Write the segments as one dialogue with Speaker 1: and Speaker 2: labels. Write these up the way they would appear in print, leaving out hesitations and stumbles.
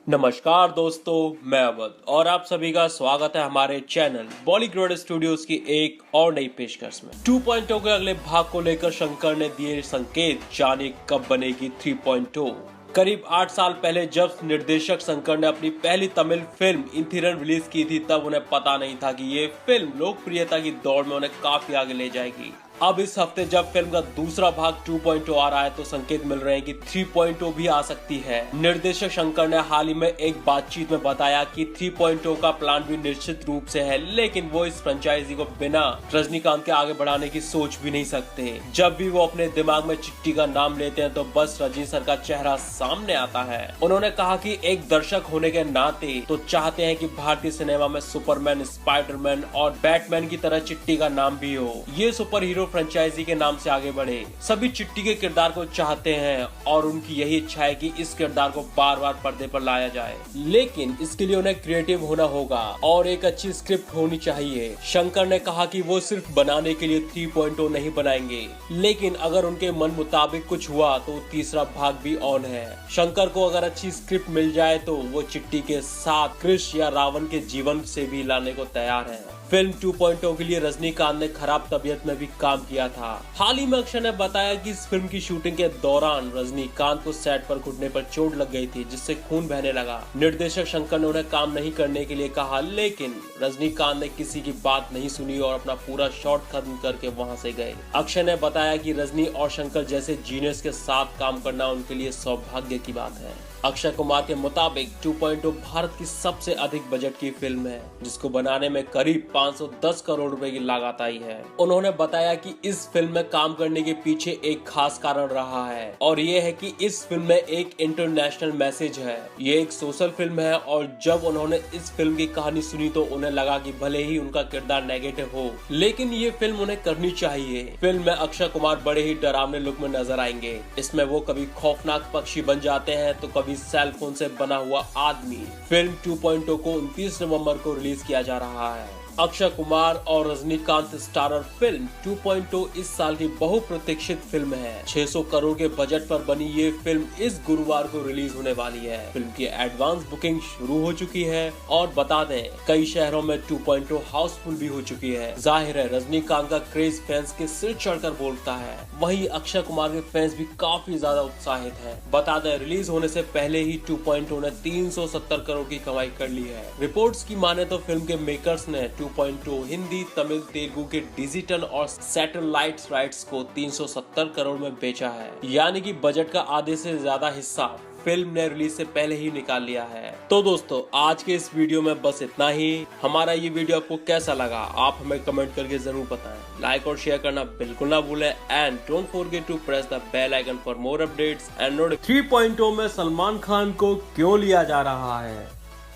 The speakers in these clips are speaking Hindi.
Speaker 1: नमस्कार दोस्तों, मैं अवध और आप सभी का स्वागत है हमारे चैनल बॉलीवुड स्टूडियोज की एक और नई पेशकश में। 2.0 के अगले भाग को लेकर शंकर ने दिए संकेत, जाने कब बनेगी 3.0। करीब 8 साल पहले जब निर्देशक शंकर ने अपनी पहली तमिल फिल्म इंथिरन रिलीज की थी, तब उन्हें पता नहीं था कि ये फिल्म लोकप्रियता की दौड़ में उन्हें काफी आगे ले जाएगी। अब इस हफ्ते जब फिल्म का दूसरा भाग 2.0 आ रहा है तो संकेत मिल रहे हैं कि 3.0 भी आ सकती है। निर्देशक शंकर ने हाल ही में एक बातचीत में बताया कि 3.0 का प्लान भी निश्चित रूप से है, लेकिन वो इस फ्रेंचाइजी को बिना रजनीकांत के आगे बढ़ाने की सोच भी नहीं सकते। जब भी वो अपने दिमाग में चिट्टी का नाम लेते हैं तो बस रजनी सर का चेहरा सामने आता है। उन्होंने कहा कि एक दर्शक होने के नाते तो चाहते हैं कि भारतीय सिनेमा में सुपरमैन, स्पाइडरमैन और बैटमैन की तरह चिट्टी का नाम भी हो। ये सुपर हीरो फ्रेंचाइजी के नाम से आगे बढ़े। सभी चिट्टी के किरदार को चाहते हैं और उनकी यही इच्छा है कि इस किरदार को बार बार पर्दे पर लाया जाए, लेकिन इसके लिए उन्हें क्रिएटिव होना होगा और एक अच्छी स्क्रिप्ट होनी चाहिए। शंकर ने कहा कि वो सिर्फ बनाने के लिए 3.0 नहीं बनाएंगे, लेकिन अगर उनके मन मुताबिक कुछ हुआ तो तीसरा भाग भी ऑन है। शंकर को अगर अच्छी स्क्रिप्ट मिल जाए तो वो चिट्टी के साथ कृष या रावण के जीवन से भी लाने को तैयार है। फिल्म 2.0 के लिए रजनीकांत ने खराब तबीयत में भी काम किया था। हाल ही में अक्षय ने बताया कि इस फिल्म की शूटिंग के दौरान रजनीकांत को सेट पर घुटने पर चोट लग गई थी, जिससे खून बहने लगा। निर्देशक शंकर ने उन्हें काम नहीं करने के लिए कहा, लेकिन रजनीकांत ने किसी की बात नहीं सुनी और अपना पूरा शॉट खत्म करके वहां से गए। अक्षय ने बताया कि रजनी और शंकर जैसे जीनियस के साथ काम करना उनके लिए सौभाग्य की बात है। अक्षय कुमार के मुताबिक 2.0 भारत की सबसे अधिक बजट की फिल्म है, जिसको बनाने में करीब 510 करोड़ रुपए की लागत आई है। उन्होंने बताया कि इस फिल्म में काम करने के पीछे एक खास कारण रहा है और ये है कि इस फिल्म में एक इंटरनेशनल मैसेज है। ये एक सोशल फिल्म है और जब उन्होंने इस फिल्म की कहानी सुनी तो उन्हें लगा कि भले ही उनका किरदार नेगेटिव हो, लेकिन ये फिल्म उन्हें करनी चाहिए। फिल्म में अक्षय कुमार बड़े ही डरावने लुक में नजर आएंगे। इसमें वो कभी खौफनाक पक्षी बन जाते हैं तो कभी सेल फोन से बना हुआ आदमी। फिल्म 2.0 को 29 नवंबर को रिलीज किया जा रहा है। अक्षय कुमार और रजनीकांत स्टारर फिल्म 2.0 इस साल की बहुप्रतीक्षित फिल्म है। 600 करोड़ के बजट पर बनी ये फिल्म इस गुरुवार को रिलीज होने वाली है। फिल्म की एडवांस बुकिंग शुरू हो चुकी है और बता दें कई शहरों में 2.0 हाउसफुल भी हो चुकी है। जाहिर है रजनीकांत का क्रेज फैंस के सिर चढ़कर बोलता है, वहीं अक्षय कुमार के फैंस भी काफी ज्यादा उत्साहित है। बता दें रिलीज होने से पहले ही 2.0 ने 370 करोड़ की कमाई कर ली है। रिपोर्ट्स की माने तो फिल्म के मेकर्स ने 2.0 हिंदी, तमिल, तेलुगु के डिजिटल और सैटेलाइट राइट्स को 370 करोड़ में बेचा है, यानी कि बजट का आधे से ज्यादा हिस्सा फिल्म ने रिलीज से पहले ही निकाल लिया है। तो दोस्तों आज के इस वीडियो में बस इतना ही। हमारा ये वीडियो आपको कैसा लगा आप हमें कमेंट करके जरूर बताएं। लाइक और शेयर करना बिल्कुल ना भूलें and don't forget to press the bell icon for more updates and note 3.0 में सलमान खान को क्यों लिया जा रहा है,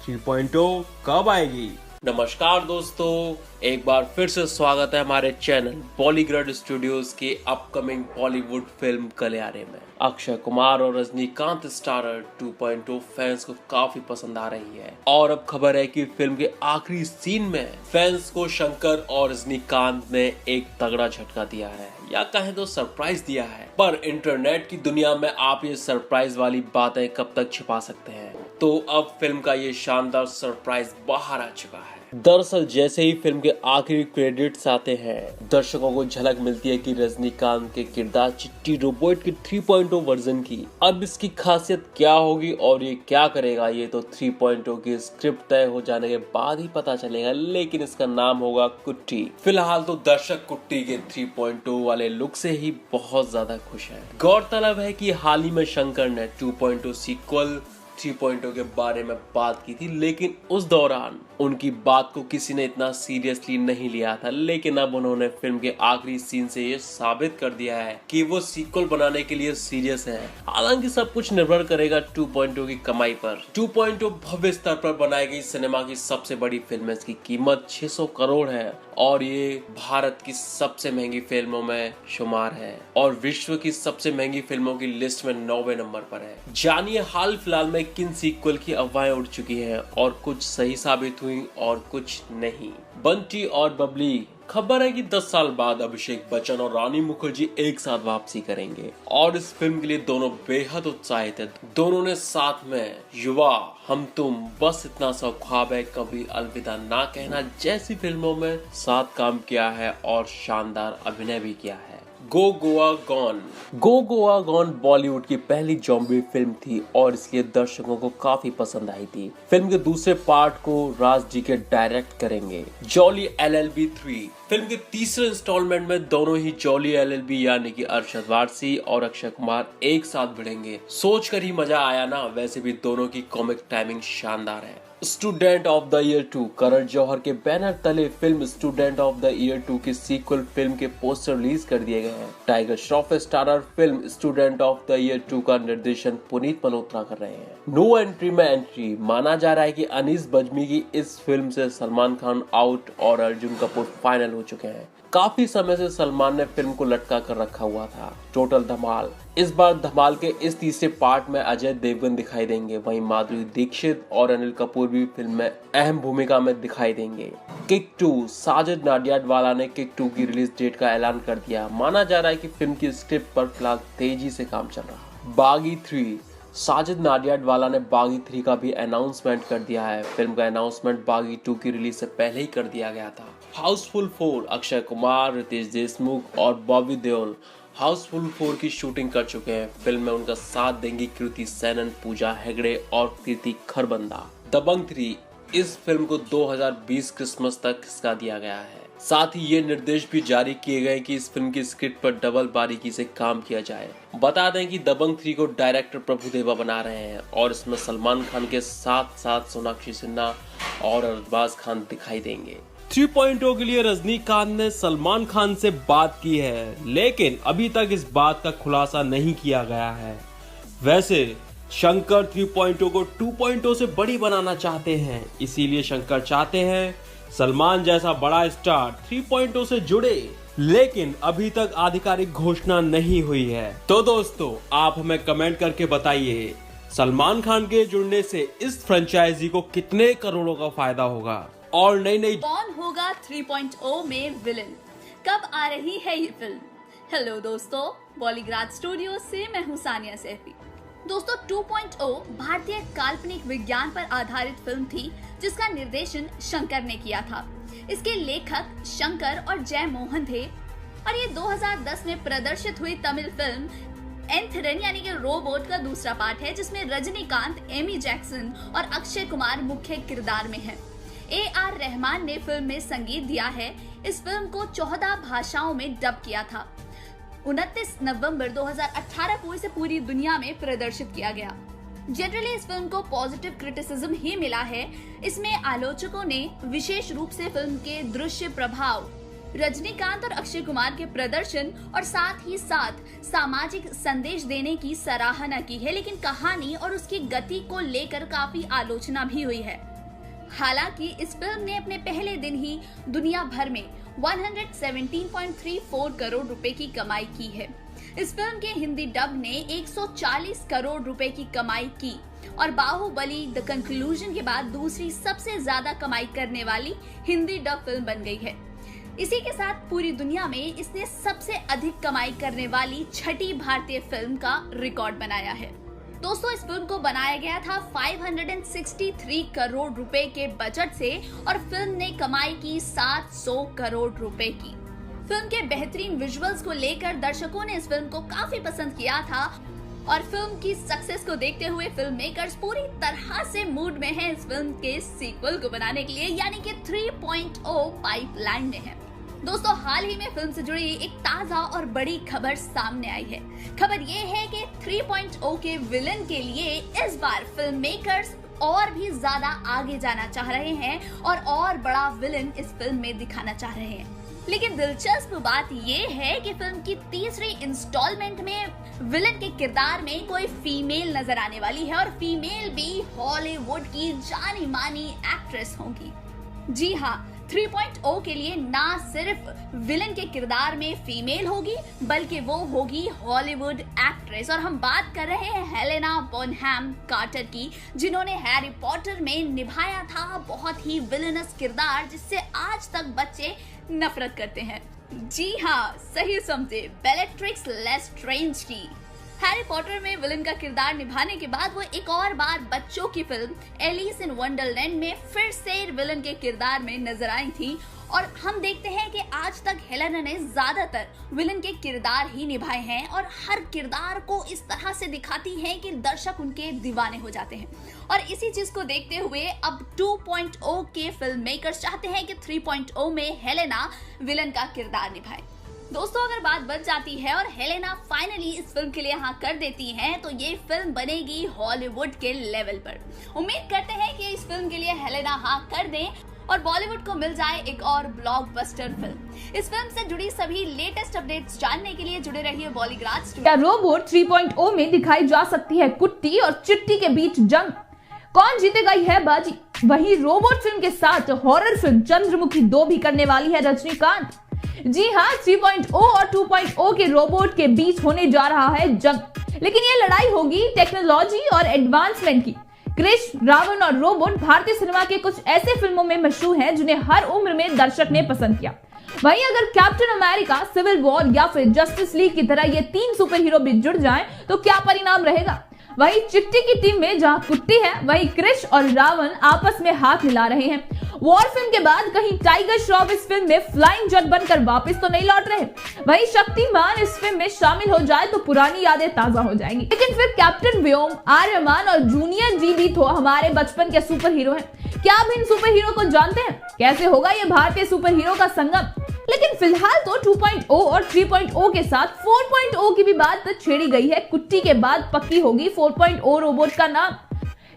Speaker 1: 3.0 कब आएगी। नमस्कार दोस्तों, एक बार फिर से स्वागत है हमारे चैनल बॉलीवुड स्टूडियोज के अपकमिंग बॉलीवुड फिल्म गलियारे में। अक्षय कुमार और रजनीकांत स्टारर 2.0 फैंस को काफी पसंद आ रही है और अब खबर है कि फिल्म के आखिरी सीन में फैंस को शंकर और रजनीकांत ने एक तगड़ा झटका दिया है या कहें तो सरप्राइज दिया है। पर इंटरनेट की दुनिया में आप ये सरप्राइज वाली बातें कब तक छिपा सकते हैं, तो अब फिल्म का ये शानदार सरप्राइज बाहर आ चुका है। दरअसल जैसे ही फिल्म के आखिरी क्रेडिट्स आते हैं, दर्शकों को झलक मिलती है कि रजनीकांत के किरदार चिट्टी रोबोट की 3.0 वर्जन की। अब इसकी खासियत क्या होगी और ये क्या करेगा, ये तो 3.0 की स्क्रिप्ट तय हो जाने के बाद ही पता चलेगा, लेकिन इसका नाम होगा कुट्टी। फिलहाल तो दर्शक कुट्टी के 3.0 वाले लुक से ही बहुत ज्यादा खुश है। गौरतलब है कि हाल ही में शंकर ने 2.0 सीक्वल 3.0 के बारे में बात की थी, लेकिन उस दौरान उनकी बात को किसी ने इतना सीरियसली नहीं लिया था। लेकिन अब उन्होंने फिल्म के आखिरी सीन से ये साबित कर दिया है कि वो सीक्वल बनाने के लिए सीरियस है। हालांकि सब कुछ निर्भर करेगा 2.0 की कमाई पर। 2.0 भव्य स्तर पर बनाई गई सिनेमा की सबसे बड़ी फिल्म है। इसकी कीमत 600 करोड़ है और ये भारत की सबसे महंगी फिल्मों में शुमार है और विश्व की सबसे महंगी फिल्मों की लिस्ट में 9वें नंबर पर है। जानिए हाल फिलहाल में किन सीक्वल की अफवाहें उड़ चुकी हैं और कुछ सही साबित हुई और कुछ नहीं। बंटी और बबली। खबर है कि 10 साल बाद अभिषेक बच्चन और रानी मुखर्जी एक साथ वापसी करेंगे और इस फिल्म के लिए दोनों बेहद उत्साहित हैं। दोनों ने साथ में युवा, हम तुम, बस इतना सा ख्वाब है, कभी अलविदा ना कहना जैसी फिल्मों में साथ काम किया है और शानदार अभिनय भी किया है। गो गोवा गॉन। गो गोवा गॉन बॉलीवुड की पहली जॉम्बी फिल्म थी और इसलिए दर्शकों को काफी पसंद आई थी। फिल्म के दूसरे पार्ट को राज जी के डायरेक्ट करेंगे। Jolly LLB 3। फिल्म के तीसरे इंस्टॉलमेंट में दोनों ही जॉली LLB यानी कि अरशद वारसी और अक्षय कुमार एक साथ भिड़ेंगे। सोच कर ही मजा आया ना। वैसे भी दोनों की कॉमिक टाइमिंग शानदार है। Student of the year 2। Karan Johar के बैनर तले film student of the year 2 की सीक्वल फिल्म के पोस्टर रिलीज कर दिए गए हैं। Tiger Shroff starrer film student of the year 2 का निर्देशन पुनीत मल्होत्रा कर रहे हैं। नो एंट्री में एंट्री। माना जा रहा है कि अनीस बज्मी की इस फिल्म से सलमान खान आउट और अर्जुन कपूर फाइनल हो चुके हैं। काफी समय से सलमान ने फिल्म को लटका कर रखा हुआ था। टोटल धमाल। इस बार धमाल के इस तीसरे पार्ट में अजय देवगन दिखाई देंगे। वहीं माधुरी दीक्षित और अनिल कपूर भी फिल्म में अहम भूमिका में दिखाई देंगे। किक 2। साजिद नाडियाडवाला ने किक 2 की रिलीज डेट का ऐलान कर दिया। माना जा रहा है कि फिल्म की स्क्रिप्ट पर फिलहाल तेजी से काम चल रहा है। बागी 3। साजिद नाडियाडवाला ने बागी 3 का भी अनाउंसमेंट कर दिया है। फिल्म का अनाउंसमेंट बागी 2 की रिलीज से पहले ही कर दिया गया था। हाउसफुल 4। अक्षय कुमार, रितेश देशमुख और बॉबी देओल हाउसफुल 4 की शूटिंग कर चुके हैं। फिल्म में उनका साथ देंगी कृति सेनन, पूजा हेगड़े और कीर्ति खरबंदा। दबंग 3। इस फिल्म को 2020 क्रिसमस तक खिसका दिया गया है। साथ ही ये निर्देश भी जारी किए गए कि इस फिल्म की स्क्रिप्ट पर डबल बारीकी से काम किया जाए। बता दें कि दबंग 3 को डायरेक्टर प्रभुदेवा बना रहे हैं और इसमें सलमान खान के साथ साथ सोनाक्षी सिन्हा और अरबाज खान दिखाई देंगे। 3.0 के लिए रजनीकांत ने सलमान खान से बात की है, लेकिन अभी तक इस बात का खुलासा नहीं किया गया है। वैसे शंकर 3.0 को 2.0 से बड़ी बनाना चाहते हैं, इसीलिए शंकर चाहते हैं सलमान जैसा बड़ा स्टार 3.0 से जुड़े, लेकिन अभी तक आधिकारिक घोषणा नहीं हुई है। तो दोस्तों, आप हमें कमेंट करके बताइए सलमान खान के जुड़ने से इस फ्रेंचाइजी को कितने करोड़ों का फायदा होगा और नई
Speaker 2: कौन होगा 3.0 में विलन, कब आ रही है ये फिल्म। हेलो दोस्तों, बॉलीग्राड स्टूडियो से मैं हूं सानिया सैफी। दोस्तों, 2.0 भारतीय काल्पनिक विज्ञान पर आधारित फिल्म थी जिसका निर्देशन शंकर ने किया था। इसके लेखक शंकर और जय मोहन थे और ये 2010 में प्रदर्शित हुई तमिल फिल्म एंथरन यानी कि रोबोट का दूसरा पार्ट है, जिसमें रजनीकांत, एमी जैक्सन और अक्षय कुमार मुख्य किरदार में हैं। AR रहमान ने फिल्म में संगीत दिया है। इस फिल्म को 14 भाषाओं में डब किया था। 29 नवंबर 2018 को इसे पूरी दुनिया में प्रदर्शित किया गया। जनरली इस फिल्म को पॉजिटिव क्रिटिसिज्म ही मिला है। इसमें आलोचकों ने विशेष रूप से फिल्म के दृश्य प्रभाव, रजनीकांत और अक्षय कुमार के प्रदर्शन और साथ ही साथ सामाजिक संदेश देने की सराहना की है, लेकिन कहानी और उसकी गति को लेकर काफी आलोचना भी हुई है। हालांकि इस फिल्म ने अपने पहले दिन ही दुनिया भर में 117.34 करोड़ रुपए की कमाई की है। इस फिल्म के हिंदी डब ने 140 करोड़ रुपए की कमाई की और बाहुबली द कंक्लूजन के बाद दूसरी सबसे ज्यादा कमाई करने वाली हिंदी डब फिल्म बन गई है। इसी के साथ पूरी दुनिया में इसने सबसे अधिक कमाई करने वाली छठी भारतीय फिल्म का रिकॉर्ड बनाया है। दोस्तों, इस फिल्म को बनाया गया था 563 करोड़ रुपए के बजट से और फिल्म ने कमाई की 700 करोड़ रुपए की। फिल्म के बेहतरीन विजुअल्स को लेकर दर्शकों ने इस फिल्म को काफी पसंद किया था और फिल्म की सक्सेस को देखते हुए फिल्म मेकर्स पूरी तरह से मूड में हैं इस फिल्म के सीक्वल को बनाने के लिए, यानी कि 3.0 पाइपलाइन में है। दोस्तों, हाल ही में फिल्म से जुड़ी एक ताजा और बड़ी खबर सामने आई है। खबर ये है कि 3.0 के विलन के लिए इस बार फिल्म मेकर्स और भी ज्यादा आगे जाना चाह रहे हैं और बड़ा विलन इस फिल्म में दिखाना चाह रहे हैं। लेकिन दिलचस्प बात ये है कि फिल्म की तीसरी इंस्टॉलमेंट में विलन के किरदार में कोई फीमेल नजर आने वाली है और फीमेल भी हॉलीवुड की जानी मानी एक्ट्रेस होंगी। जी हाँ, 3.0 के लिए ना सिर्फ विलन के किरदार में फीमेल होगी बल्कि वो होगी हॉलीवुड एक्ट्रेस, और हम बात कर रहे हैं हेलेना बोनहम कार्टर की, जिन्होंने हैरी पॉटर में निभाया था बहुत ही विलनस किरदार जिससे आज तक बच्चे नफरत करते हैं। जी हाँ, सही समझे, बेलेट्रिक्स लेस्ट्रेंज की। हैरी पॉटर में विलन का किरदार निभाने के बाद वो एक और बार बच्चों की फिल्म एलिस इन वंडरलैंड में फिर से विलन के किरदार में नजर आई थी, और हम देखते हैं कि आज तक हेलेना ने ज्यादातर विलन के किरदार ही निभाए हैं और हर किरदार को इस तरह से दिखाती हैं कि दर्शक उनके दीवाने हो जाते हैं। और इसी चीज को देखते हुए अब 2.0 के फिल्म मेकर्स चाहते हैं कि 3.0 में हेलेना विलन का किरदार निभाए। दोस्तों, अगर बात बन जाती है और हेलेना फाइनली इस फिल्म के लिए हाँ कर देती हैं, तो ये फिल्म बनेगी हॉलीवुड के लेवल पर। उम्मीद करते हैं कि इस फिल्म के लिए हेलेना हाँ कर दें और बॉलीवुड को मिल जाए एक और ब्लॉकबस्टर फिल्म। इस फिल्म से जुड़ी सभी लेटेस्ट अपडेट्स जानने के लिए जुड़े रहिए बॉलीग्राज।
Speaker 3: क्या रोबोट 3.0 में दिखाई जा सकती है कुट्टी और चिट्टी के बीच जंग? कौन जीतेगा यह बाजी? वहीं रोबोट फिल्म के साथ हॉरर फिल्म चंद्रमुखी 2 भी करने वाली है रजनीकांत। जी हाँ, 3.0 और 2.0 के रोबोट के बीच होने जा रहा है जंग, लेकिन ये लड़ाई होगी टेक्नोलॉजी और एडवांसमेंट की। क्रिश, रावण और रोबोट भारतीय सिनेमा के कुछ ऐसे फिल्मों में मशहूर हैं जिन्हें हर उम्र में दर्शक ने पसंद किया। वहीं अगर कैप्टन अमेरिका, सिविल वॉर या फिर जस्टिस लीग की तरह ये 3 सुपर हीरो भी जुड़ जाएं, तो क्या परिणाम रहेगा? वहीं चिट्टी की टीम में जहां कुट्टी है, वहीं क्रिश और रावण आपस में हाथ मिला रहे हैं। वॉर फिल्म के बाद कहीं टाइगर श्रॉफ इस फिल्म में फ्लाइंग जट बनकर वापस तो नहीं लौट रहे। वहीं शक्तिमान इस फिल्म में शामिल हो जाए तो पुरानी यादें ताजा हो जाएंगी। लेकिन फिर कैप्टन व्योम, आर्यमान और जूनियर जी भी तो हमारे बचपन के सुपर हीरो हैं। क्या आप इन सुपर हीरो को जानते हैं? कैसे होगा ये भारतीय सुपर हीरो का संगम? लेकिन फिलहाल तो 2.0 और 3.0 के साथ 4.0 की भी बात छेड़ी गई है। कुट्टी के बाद पक्की होगी 4.0 रोबोट का नाम।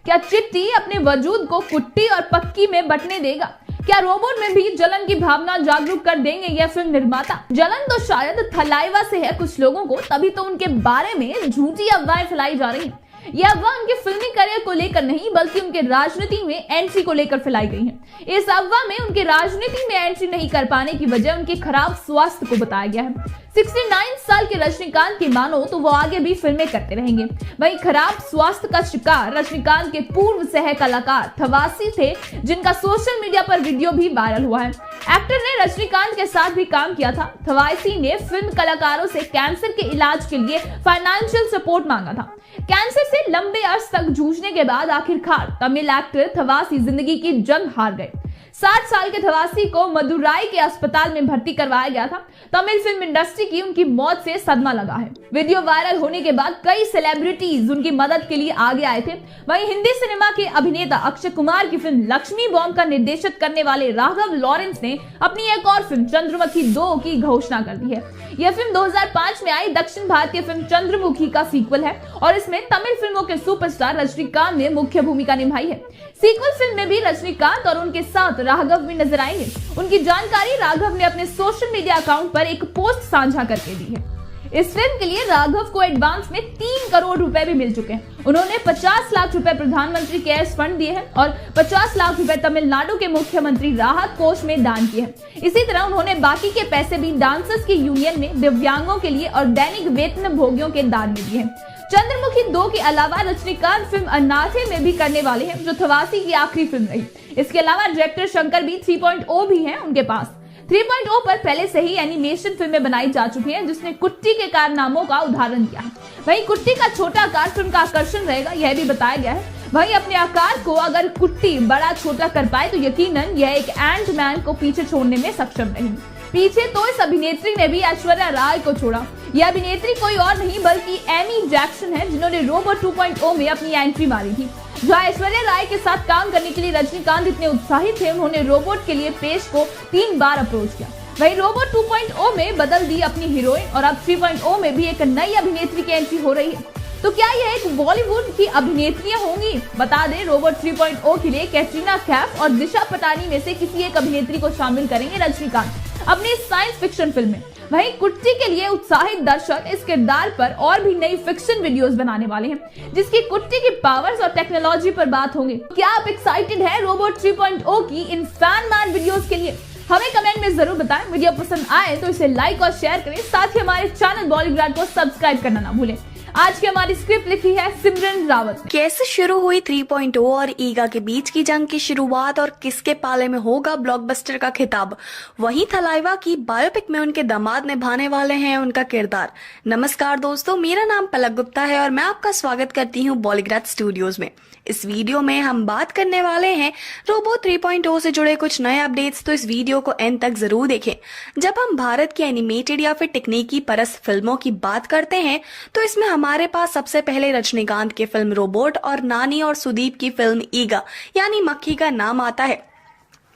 Speaker 3: क्या चिट्टी अपने वजूद को कुट्टी और पक्की में बंटने देगा? क्या रोबोट में भी जलन की भावना जागरूक कर देंगे यह फिल्म निर्माता? जलन तो शायद थलाइवा से है कुछ लोगों को, तभी तो उनके बारे में झूठी अफवाहें फैलाई जा रही हैं। ये अफवाह उनके फिल्मी करियर को लेकर नहीं बल्कि उनके राजनीति में एंट्री को लेकर फैलाई गई है। इस अफवाह में उनके राजनीति में एंट्री नहीं कर पाने की वजह उनके खराब स्वास्थ्य को बताया गया है। 69 साल के रजनीकांत की मानो तो वो आगे भी फिल्में करते रहेंगे। वहीं खराब स्वास्थ्य का शिकार रजनीकांत के पूर्व सह कलाकार थवासी थे, जिनका सोशल मीडिया पर वीडियो भी वायरल हुआ है। एक्टर ने रजनीकांत के साथ भी काम किया था। थवासी ने फिल्म कलाकारों से कैंसर के इलाज के लिए फाइनेंशियल सपोर्ट मांगा था। कैंसर से लंबे अर्स तक जूझने के बाद आखिरकार तमिल एक्टर थवासी जिंदगी की जंग हार गए। 60 साल के थवासी को मदुराई के अस्पताल में भर्ती करवाया गया था। तमिल फिल्म इंडस्ट्री की उनकी मौत से सदमा लगा है। वीडियो वायरल होने के बाद कई सेलिब्रिटीज उनकी मदद के लिए आगे आए थे। वहीं हिंदी सिनेमा के अभिनेता अक्षय कुमार की फिल्म लक्ष्मी बॉम्ब का निर्देशन करने वाले राघव लॉरेंस ने अपनी एक और फिल्म चंद्रमुखी 2 की घोषणा कर दी है। यह फिल्म 2005 में आई दक्षिण भारतीय फिल्म चंद्रमुखी का सीक्वल है और इसमें तमिल फिल्मों के सुपरस्टार रजनीकांत ने मुख्य भूमिका निभाई है। सीक्वल फिल्म में भी रजनीकांत और उनके साथ राघव भी नजर आएंगे। उनकी जानकारी राघव ने अपने सोशल मीडिया अकाउंट पर एक पोस्ट साझा करके दी है। इस फिल्म के लिए राघव को एडवांस में 3 करोड़ रुपए भी मिल चुके हैं। उन्होंने 50 लाख रुपए प्रधानमंत्री केयर्स फंड दिए हैं और 50 लाख रुपए तमिलनाडु के मुख्यमंत्री राहत कोष में दान किए हैं। इसी तरह उन्होंने बाकी के पैसे भी डांसर्स की यूनियन में, दिव्यांगों के लिए और दैनिक वेतन भोगियों के दान में दिए हैं। चंद्रमुखी 2 के अलावा रजनीकांत फिल्म अनाथे में भी करने वाले हैं, जो थवासी की आखिरी फिल्म रही। इसके अलावा डायरेक्टर शंकर भी 3.0 भी है उनके पास। 3.0 पर पहले से ही एनिमेशन फिल्में बनाई जा चुकी हैं, जिसने कुट्टी के कारनामों का उदाहरण दिया है। वहीं कुट्टी का छोटा आकार फिल्म का आकर्षण रहेगा, यह भी बताया गया है। वहीं अपने आकार को अगर कुट्टी बड़ा छोटा कर पाए तो यकीनन यह एक एंट मैन को पीछे छोड़ने में सक्षम रहेगी। पीछे तो इस अभिनेत्री ने भी ऐश्वर्या राय को छोड़ा। यह अभिनेत्री कोई और नहीं बल्कि एमी जैक्सन है, जिन्होंने रोबोट 2.0 में अपनी एंट्री मारी थी। जहां ऐश्वर्या राय के साथ काम करने के लिए रजनीकांत इतने उत्साहित थे, उन्होंने रोबोट के लिए पेश को 3 बार अप्रोच किया। वहीं रोबोट 2.0 में बदल दी अपनी हीरोइन और अब 3.0 में भी एक नई अभिनेत्री की एंट्री हो रही है। तो क्या यह एक बॉलीवुड की अभिनेत्रियां होंगी? बता दें, रोबोट 3.0 के लिए कैटरीना कैफ और दिशा पटानी में से किसी एक अभिनेत्री को शामिल करेंगे रजनीकांत अपनी साइंस फिक्शन फिल्म में। वहीं कुट्टी के लिए उत्साहित दर्शक इस किरदार पर और भी नई फिक्शन वीडियोस बनाने वाले हैं, जिसकी कुट्टी की पावर्स और टेक्नोलॉजी पर बात होंगे। क्या आप एक्साइटेड है रोबोट 3.0 की इन फैन मैड वीडियोस के लिए? हमें कमेंट में जरूर बताएं। वीडियो पसंद आए तो इसे लाइक और शेयर करें, साथ ही हमारे चैनल बॉलीग्राड को सब्सक्राइब करना ना भूलें। आज की हमारी स्क्रिप्ट लिखी है सिमरन रावत।
Speaker 4: कैसे शुरू हुई 3.0 और ईगा के बीच की जंग की शुरुआत और किसके पाले में होगा ब्लॉकबस्टर का खिताब? वहीं थलाइवा की बायोपिक में उनके दामाद निभाने वाले हैं उनका किरदार। नमस्कार दोस्तों, मेरा नाम पलक गुप्ता है और मैं आपका स्वागत करती हूँ बॉलीग्राड स्टूडियोज में। इस वीडियो में हम बात करने वाले हैं रोबो 3.0 से जुड़े कुछ नए अपडेट्स, तो इस वीडियो को एंड तक जरूर देखें। जब हम भारत की एनिमेटेड या फिर तकनीकी परस्त फिल्मों की बात करते हैं तो इसमें हमारे पास सबसे पहले रजनीकांत की फिल्म रोबोट और नानी और सुदीप की फिल्म ईगा यानी मक्खी का नाम आता है।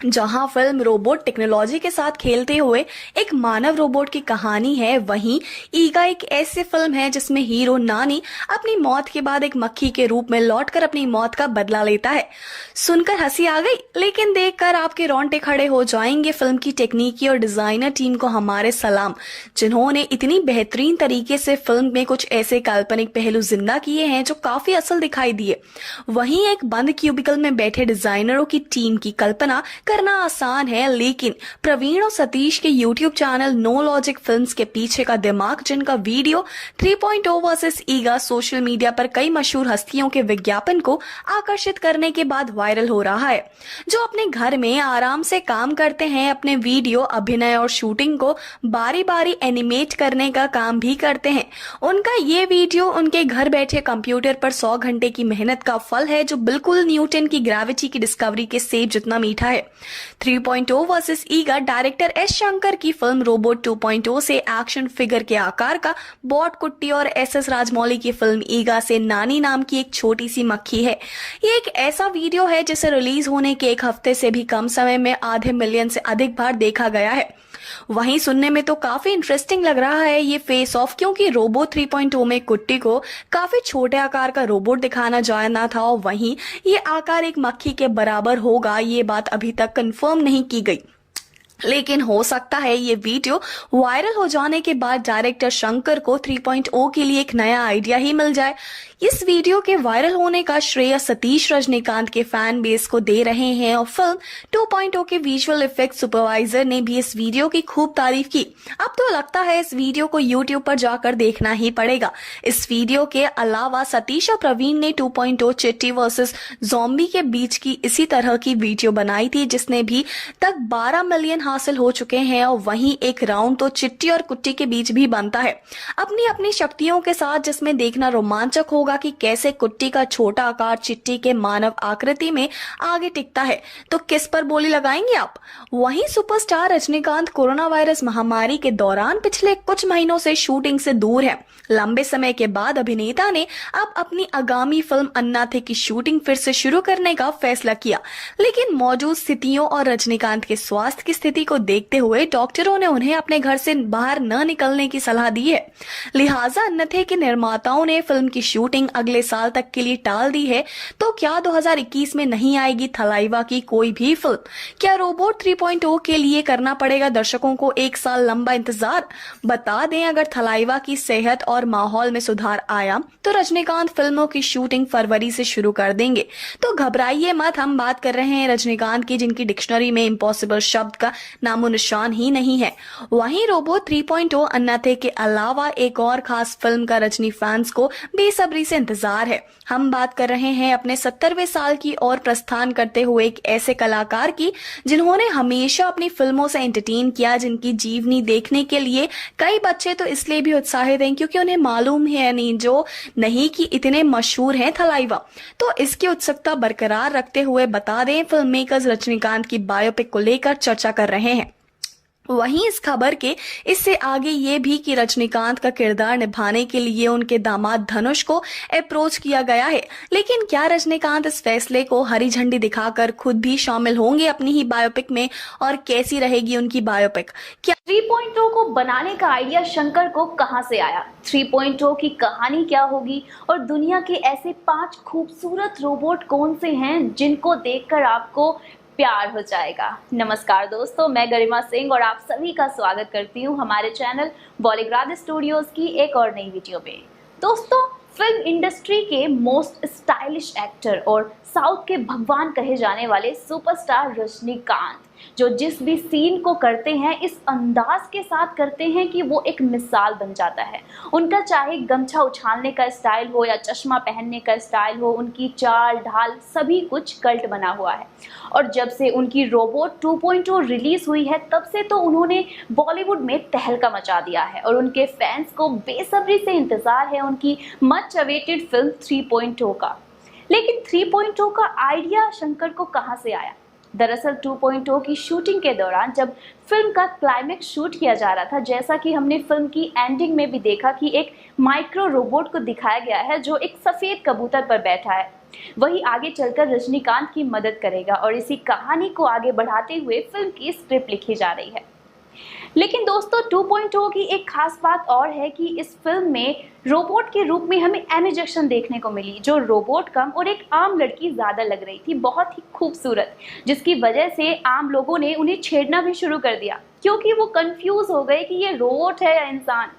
Speaker 4: जहां फिल्म रोबोट टेक्नोलॉजी के साथ खेलते हुए एक मानव रोबोट की कहानी है, वहीं ईगा एक ऐसी फिल्म है जिसमें हीरो नानी अपनी मौत के बाद एक मक्खी के रूप में लौटकर अपनी मौत का बदला लेता है। सुनकर हंसी आ गई, लेकिन देखकर आपके रोंगटे खड़े हो जाएंगे। फिल्म की टेक्निकी और डिजाइनर टीम को हमारे सलाम, जिन्होंने इतनी बेहतरीन तरीके से फिल्म में कुछ ऐसे काल्पनिक पहलू जिंदा किए हैं जो काफी असल दिखाई दिए। वहीं एक बंद क्यूबिकल में बैठे डिजाइनरों की टीम की कल्पना करना आसान है, लेकिन प्रवीण और सतीश के YouTube channel no logic films के पीछे का दिमाग, जिनका video 3.0 versus Eega social media पर कई मशहूर हस्तियों के विज्ञापन को आकर्षित करने के बाद वायरल हो रहा है, जो अपने घर में आराम से काम करते हैं, अपने वीडियो, अभिनय और शूटिंग को बारी बारी एनिमेट करने का काम भी करते हैं। उनका ये वीडियो उनके घर बैठे कंप्यूटर पर 100 घंटे की मेहनत का फल है, जो बिल्कुल न्यूटन की ग्रेविटी की डिस्कवरी के सेब जितना मीठा है। 3.0 वर्सेस ईगा डायरेक्टर एस शंकर की फिल्म रोबोट 2.0 से एक्शन फिगर के आकार का बॉट कुट्टी और एस राजमौली की फिल्म ईगा से नानी नाम की एक छोटी सी मक्खी है। ये एक ऐसा वीडियो है जिसे रिलीज होने के एक हफ्ते से भी कम समय में आधे मिलियन से अधिक बार देखा गया है। वहीं सुनने में तो काफी इंटरेस्टिंग लग रहा है ये फेस ऑफ, क्योंकि रोबो 3.0 में कुट्टी को काफी छोटे आकार का रोबोट दिखाना जाना था और वहीं ये आकार एक मक्खी के बराबर होगा, ये बात अभी तक कंफर्म नहीं की गई। लेकिन हो सकता है ये वीडियो वायरल हो जाने के बाद डायरेक्टर शंकर को 3.0 के लिए एक नया आइडिया ही मिल जाए। इस वीडियो के वायरल होने का श्रेय सतीश रजनीकांत के फैन बेस को दे रहे हैं और फिल्म 2.0 के विजुअल इफेक्ट सुपरवाइजर ने भी इस वीडियो की खूब तारीफ की। अब तो लगता है इस वीडियो को YouTube पर जाकर देखना ही पड़ेगा। इस वीडियो के अलावा सतीश और प्रवीण ने 2.0 चिट्टी वर्सेस ज़ॉम्बी के बीच की इसी तरह की वीडियो बनाई थी, जिसने भी तक 12 मिलियन हासिल हो चुके हैं। और वहीं एक राउंड तो चिट्टी और कुट्टी के बीच भी बनता है अपनी अपनी शक्तियों के साथ, जिसमें देखना रोमांचक होगा कि कैसे कुट्टी का छोटा आकार चिट्टी के मानव आकृति में आगे टिकता है। तो किस पर बोली लगाएंगे आप? वहीं सुपरस्टार रजनीकांत कोरोना वायरस महामारी के दौरान पिछले कुछ महीनों से शूटिंग से दूर है। लंबे समय के बाद अभिनेता ने अब अपनी आगामी फिल्म अन्ना थे की शूटिंग फिर से शुरू करने का फैसला किया, लेकिन मौजूद स्थितियों और रजनीकांत के स्वास्थ्य की स्थिति को देखते हुए डॉक्टरों ने उन्हें अपने घर से बाहर न निकलने की सलाह दी है। लिहाजा अन्ना थे के निर्माताओं ने फिल्म की शूटिंग अगले साल तक के लिए टाल दी है। तो क्या 2021 में नहीं आएगी थलाइवा की कोई भी फिल्म? क्या रोबोट 3.0 के लिए करना पड़ेगा दर्शकों को 1 साल लंबा इंतजार? बता दें, अगर थलाइवा की सेहत और माहौल में सुधार आया तो रजनीकांत फिल्मों की शूटिंग फरवरी से शुरू कर देंगे। तो घबराइए मत, हम बात कर रहे हैं रजनीकांत की, जिनकी डिक्शनरी में इम्पॉसिबल शब्द का नामो निशान ही नहीं है। वहीं रोबोट 3.0 अन्ना थे के अलावा एक और खास फिल्म का रजनी फैंस को बेसब्री से इंतजार है। हम बात कर रहे हैं अपने 70वें साल की ओर प्रस्थान करते हुए एक ऐसे कलाकार की, जिन्होंने हमेशा अपनी फिल्मों से एंटरटेन किया, जिनकी जीवनी देखने के लिए कई बच्चे तो इसलिए भी उत्साहित हैं क्योंकि उन्हें मालूम है नहीं कि इतने मशहूर हैं थलाइवा। तो इसकी उत्सुकता बरकरार रखते हुए बता दें, फिल्म मेकर्स रजनीकांत की बायोपिक को लेकर चर्चा कर रहे हैं। वहीं इस खबर के इससे आगे ये भी कि रजनीकांत का किरदार निभाने के लिए उनके दामाद धनुष को अप्रोच किया गया है। लेकिन क्या रजनीकांत इस फैसले को हरी झंडी दिखाकर खुद भी शामिल होंगे अपनी ही बायोपिक में, और कैसी रहेगी उनकी बायोपिक? क्या
Speaker 2: 3.0 को बनाने का आइडिया शंकर को कहां से आया? 3.0 की कहानी क्या होगी? और दुनिया के ऐसे 5 खूबसूरत रोबोट कौन से हैं जिनको देखकर आपको प्यार हो जाएगा। नमस्कार दोस्तों, मैं गरिमा सिंह और आप सभी का स्वागत करती हूँ हमारे चैनल बॉलीग्राड स्टूडियोज की एक और नई वीडियो में। दोस्तों, फिल्म इंडस्ट्री के मोस्ट स्टाइलिश एक्टर और साउथ के भगवान कहे जाने वाले सुपरस्टार रजनीकांत जो जिस भी सीन को करते हैं इस अंदाज के साथ करते हैं कि वो एक मिसाल बन जाता है। उनका चाहे गमछा उछालने का स्टाइल हो या चश्मा पहनने का स्टाइल हो, उनकी चाल ढाल सभी कुछ कल्ट बना हुआ है। और जब से उनकी रोबोट 2.0 रिलीज हुई है तब से तो उन्होंने बॉलीवुड में तहलका मचा दिया है और उनके फैंस को बेसब्री से इंतजार है उनकी मच अवेटेड फिल्म 3.0 का। लेकिन 3.0 का आइडिया शंकर को कहां से आया? दरअसल 2.0 की शूटिंग के दौरान जब फिल्म का क्लाइमेक्स शूट किया जा रहा था, जैसा कि हमने फिल्म की एंडिंग में भी देखा कि एक माइक्रो रोबोट को दिखाया गया है जो एक सफेद कबूतर पर बैठा है, वही आगे चलकर रजनीकांत की मदद करेगा और इसी कहानी को आगे बढ़ाते हुए फिल्म की स्क्रिप्ट लिखी जा रही है। लेकिन दोस्तों, 2.0 की एक खास बात और है कि इस फिल्म में रोबोट के रूप में हमें एमी जैक्सन देखने को मिली, जो रोबोट कम और एक आम लड़की ज़्यादा लग रही थी, बहुत ही खूबसूरत, जिसकी वजह से आम लोगों ने उन्हें छेड़ना भी शुरू कर दिया क्योंकि वो कंफ्यूज हो गए कि ये रोबोट है या इंसान।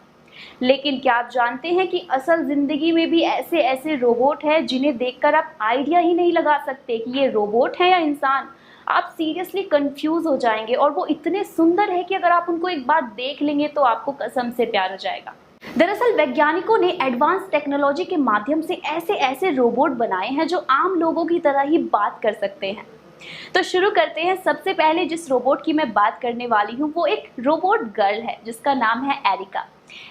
Speaker 2: लेकिन क्या आप जानते हैं कि असल ज़िंदगी में भी ऐसे ऐसे रोबोट हैं जिन्हें देखकर आप आइडिया ही नहीं लगा सकते कि ये रोबोट है या इंसान। आप सीरियसली कंफ्यूज हो जाएंगे और वो इतने सुंदर है कि अगर आप उनको एक बार देख लेंगे तो आपको कसम से प्यार हो जाएगा। दरअसल वैज्ञानिकों ने एडवांस टेक्नोलॉजी के माध्यम से ऐसे ऐसे रोबोट बनाए हैं जो आम लोगों की तरह ही बात कर सकते हैं। तो शुरू करते हैं। सबसे पहले जिस रोबोट की मैं बात करने वाली हूँ वो एक रोबोट गर्ल है जिसका नाम है एरिका।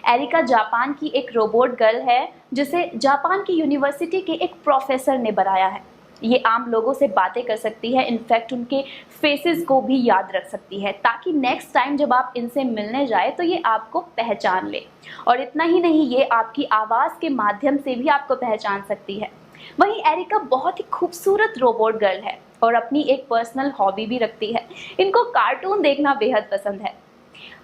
Speaker 2: एरिका जापान की एक रोबोट गर्ल है जिसे जापान की यूनिवर्सिटी के एक प्रोफेसर ने बनाया है। ये आम लोगों से बातें कर सकती है, इनफैक्ट उनके फेसेस को भी याद रख सकती है ताकि नेक्स्ट टाइम जब आप इनसे मिलने जाए तो ये आपको पहचान ले। और इतना ही नहीं, ये आपकी आवाज़ के माध्यम से भी आपको पहचान सकती है। वहीं एरिका बहुत ही खूबसूरत रोबोट गर्ल है और अपनी एक पर्सनल हॉबी भी रखती है। इनको कार्टून देखना बेहद पसंद है।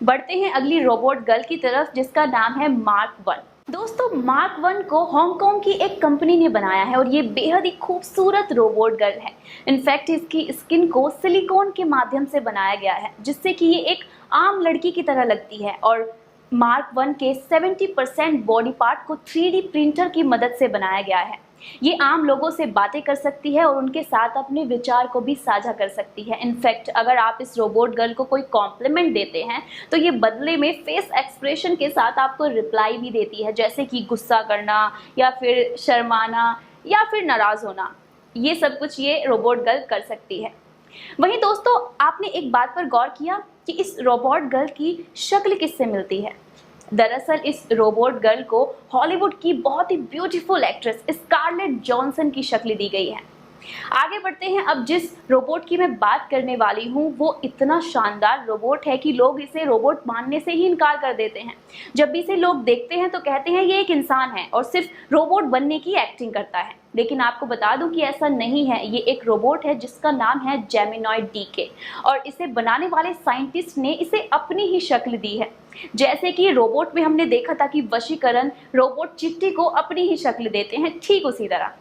Speaker 2: बढ़ते हैं अगली रोबोट गर्ल की तरफ जिसका नाम है मार्क 1। दोस्तों, मार्क 1 को हांगकांग की एक कंपनी ने बनाया है और ये बेहद ही खूबसूरत रोबोट गर्ल है। इनफैक्ट इसकी स्किन को सिलिकॉन के माध्यम से बनाया गया है जिससे कि ये एक आम लड़की की तरह लगती है। और मार्क 1 के 70% बॉडी पार्ट को 3D प्रिंटर की मदद से बनाया गया है। ये आम लोगों से बातें कर सकती है और उनके साथ अपने विचार को भी साझा कर सकती है। इनफैक्ट अगर आप इस रोबोट गर्ल को कोई कॉम्प्लीमेंट देते हैं तो ये बदले में फेस एक्सप्रेशन के साथ आपको रिप्लाई भी देती है, जैसे कि गुस्सा करना या फिर शर्माना या फिर नाराज़ होना। ये सब कुछ ये रोबोट गर्ल कर सकती है। वहीं दोस्तों, आपने एक बात पर गौर किया कि इस रोबोट गर्ल की शक्ल किससे मिलती है? दरअसल इस रोबोट गर्ल को हॉलीवुड की बहुत ही ब्यूटीफुल एक्ट्रेस स्कारलेट जॉनसन की शक्ल दी गई है। आगे बढ़ते हैं। अब जिस रोबोट की मैं बात करने वाली हूँ वो इतना शानदार रोबोट है कि लोग इसे रोबोट मानने से ही इनकार कर देते हैं। जब भी इसे लोग देखते हैं तो कहते हैं ये एक इंसान है और सिर्फ रोबोट बनने की एक्टिंग करता है। लेकिन आपको बता दूं कि ऐसा नहीं है। ये एक रोबोट है जिसका नाम है जेमिनॉइड डीके और इसे बनाने वाले साइंटिस्ट ने इसे अपनी ही शक्ल दी है। जैसे कि रोबोट में हमने देखा था कि वशीकरण रोबोट चिट्टी को अपनी ही शक्ल देते हैं, ठीक उसी तरह।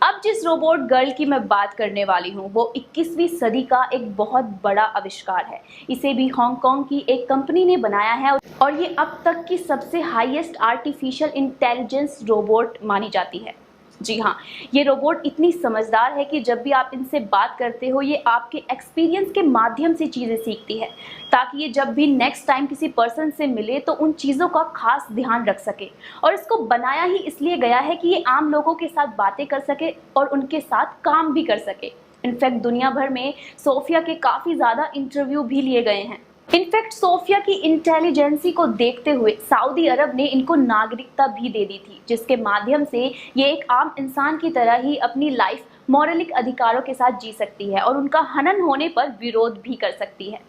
Speaker 2: अब जिस रोबोट गर्ल की मैं बात करने वाली हूँ वो 21वीं सदी का एक बहुत बड़ा आविष्कार है। इसे भी हांगकांग की एक कंपनी ने बनाया है और ये अब तक की सबसे हाईएस्ट आर्टिफिशियल इंटेलिजेंस रोबोट मानी जाती है। जी हाँ, ये रोबोट इतनी समझदार है कि जब भी आप इनसे बात करते हो ये आपके एक्सपीरियंस के माध्यम से चीज़ें सीखती है ताकि ये जब भी नेक्स्ट टाइम किसी पर्सन से मिले तो उन चीज़ों का खास ध्यान रख सके। और इसको बनाया ही इसलिए गया है कि ये आम लोगों के साथ बातें कर सके और उनके साथ काम भी कर सके। इनफैक्ट दुनिया भर में सोफिया के काफ़ी ज़्यादा इंटरव्यू भी लिए गए हैं। इनफैक्ट सोफिया की इंटेलिजेंसी को देखते हुए सऊदी अरब ने इनको नागरिकता भी दे दी थी, जिसके माध्यम से ये एक आम इंसान की तरह ही अपनी लाइफ मौलिक अधिकारों के साथ जी सकती है और उनका हनन होने पर विरोध भी कर सकती है।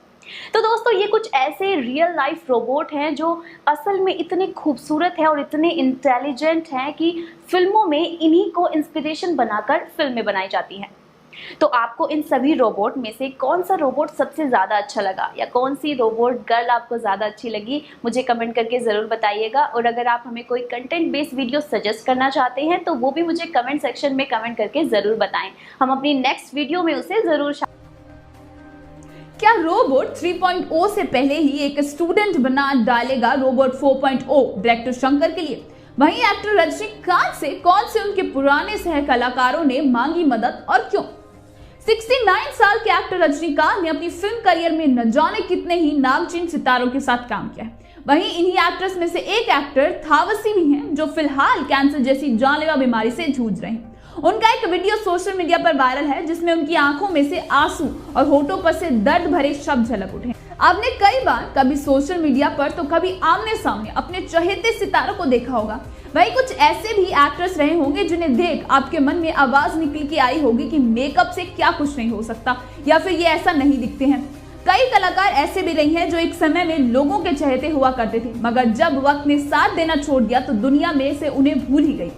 Speaker 2: तो दोस्तों, ये कुछ ऐसे रियल लाइफ रोबोट हैं जो असल में इतने खूबसूरत हैं और इतने इंटेलिजेंट हैं कि फिल्मों में इन्हीं को इंस्पिरेशन बनाकर फिल्में बनाई जाती हैं। तो आपको इन सभी रोबोट में से कौन सा रोबोट सबसे ज़्यादा अच्छा लगा या कौन सी रोबोट गर्ल आपको ज़्यादा अच्छी लगी, मुझे कमेंट करके ज़रूर बताइएगा। और अगर आप हमें कोई कंटेंट बेस्ड वीडियो सजेस्ट करना चाहते हैं तो वो भी मुझे कमेंट सेक्शन में कमेंट करके ज़रूर बताएं। हम अपनी नेक्स्ट वीडियो में उसे ज़रूर
Speaker 3: क्या रोबोट 3.0 से पहले ही एक स्टूडेंट बना डालेगा रोबोट 4.0 डायरेक्टर शंकर के लिए? वहीं एक्टर रजनीकांत से कौन से उनके पुराने सह कलाकारों ने मांगी मदद और क्यों? 69 साल के एक्टर रजनीकांत ने अपनी फिल्म करियर में न जाने कितने ही नामचीन सितारों के साथ काम किया है। वहीं इन्हीं एक्टर्स में से एक एक्टर थावसी भी हैं, जो फिलहाल कैंसर जैसी जानलेवा बीमारी से जूझ रहे हैं। उनका एक वीडियो सोशल मीडिया पर वायरल है, जिसमें उनकी आंखों में से आंसू और होठों पर से दर्द भरे शब्द झलक उठे। आपने कई बार कभी सोशल मीडिया पर तो कभी आमने सामने अपने चहेते सितारों को देखा होगा। वहीं कुछ ऐसे भी एक्टर्स रहे होंगे जिन्हें देख आपके मन में आवाज निकल के आई होगी कि मेकअप से क्या कुछ नहीं हो सकता, या फिर ये ऐसा नहीं दिखते हैं। कई कलाकार ऐसे भी रहे हैं जो एक समय में लोगों के चहेते हुआ करते थे, मगर जब वक्त ने साथ देना छोड़ दिया तो दुनिया में से उन्हें भूल ही गई।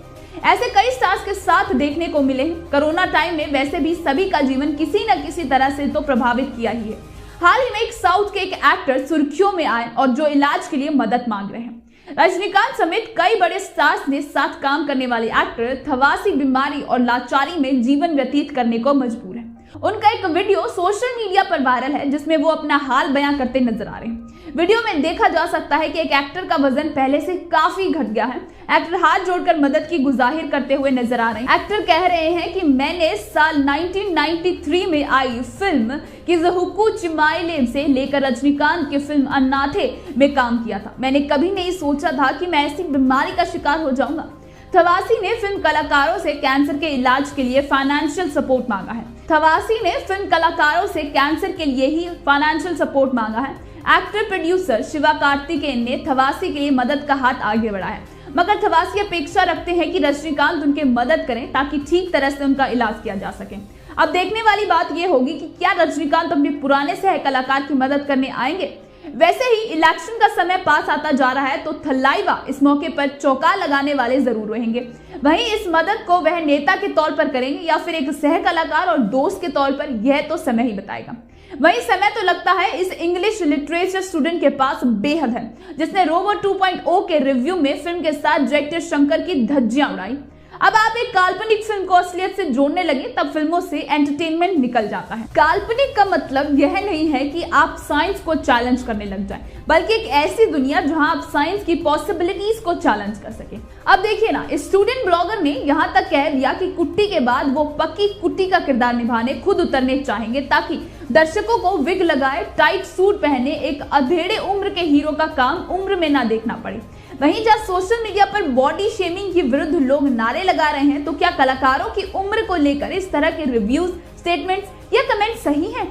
Speaker 3: ऐसे कई स्टार्स के साथ देखने को मिले हैं। कोरोना टाइम में वैसे भी सभी का जीवन किसी न किसी तरह से तो प्रभावित किया ही है। हाल ही में एक साउथ के एक एक्टर सुर्खियों में आए और जो इलाज के लिए मदद मांग रहे हैं। रजनीकांत समेत कई बड़े स्टार्स ने साथ काम करने वाले एक्टर थवासी बीमारी और लाचारी में जीवन व्यतीत करने को मजबूर है। उनका एक वीडियो सोशल मीडिया पर वायरल है, जिसमें वो अपना हाल बयां करते नजर आ रहे हैं। वीडियो में देखा जा सकता है कि एक एक्टर का वजन पहले से काफी घट गया है। एक्टर हाथ जोड़कर मदद की गुजारिश करते हुए नजर आ रहे हैं। एक्टर कह रहे हैं कि मैंने साल 1993 में आई फिल्म किज़हुकु चिमाइले से लेकर रजनीकांत की फिल्म अन्नाथे में काम किया था। मैंने कभी नहीं सोचा था कि मैं ऐसी बीमारी का शिकार हो जाऊंगा। थवासी ने फिल्म कलाकारों से कैंसर के इलाज के लिए फाइनेंशियल सपोर्ट मांगा है। थवासी ने फिल्म कलाकारों से कैंसर के लिए ही फाइनेंशियल सपोर्ट मांगा है। एक्टर प्रोड्यूसर शिवा कार्तिकेयन ने थवासी के लिए मदद का हाथ आगे बढ़ाया है, मगर थवासी अपेक्षा रखते हैं कि रजनीकांत उनकी मदद करें ताकि ठीक तरह से उनका इलाज किया जा सके। अब देखने वाली बात यह होगी कि क्या रजनीकांत अपने पुराने सह कलाकार की मदद करने आएंगे। वैसे ही इलेक्शन का समय पास आता जा रहा है तो थलाइवा इस मौके पर चौंका लगाने वाले जरूर रहेंगे। वहीं इस मदद को वह नेता के तौर पर करेंगे या फिर एक सह कलाकार और दोस्त के तौर पर, यह तो समय ही बताएगा। वहीं समय तो लगता है इस इंग्लिश लिटरेचर स्टूडेंट के पास बेहद है, जिसने रोबोट 2.0 के रिव्यू में फिल्म के साथ डायरेक्टर शंकर की धज्जियां उड़ाई। अब आप एक काल्पनिक फिल्म को असलियत से जोड़ने लगे तब फिल्मों से एंटरटेनमेंट निकल जाता है। काल्पनिक का मतलब यह नहीं है कि आप साइंस को चैलेंज करने लग जाएं, बल्कि एक ऐसी दुनिया जहां आप साइंस की पॉसिबिलिटीज को चैलेंज कर सके। अब देखिए ना, स्टूडेंट ब्लॉगर ने यहां तक कह दिया कि कुट्टी के बाद वो पक्की कुट्टी का किरदार निभाने खुद उतरने चाहेंगे, ताकि दर्शकों को विग लगाए टाइट सूट पहने एक अधेड़े उम्र के हीरो का काम उम्र में ना देखना पड़े। वहीं जब सोशल मीडिया पर बॉडी शेमिंग के विरुद्ध लोग नारे लगा रहे हैं, तो क्या कलाकारों की उम्र को लेकर इस तरह के रिव्यूज, स्टेटमेंट्स या कमेंट सही हैं?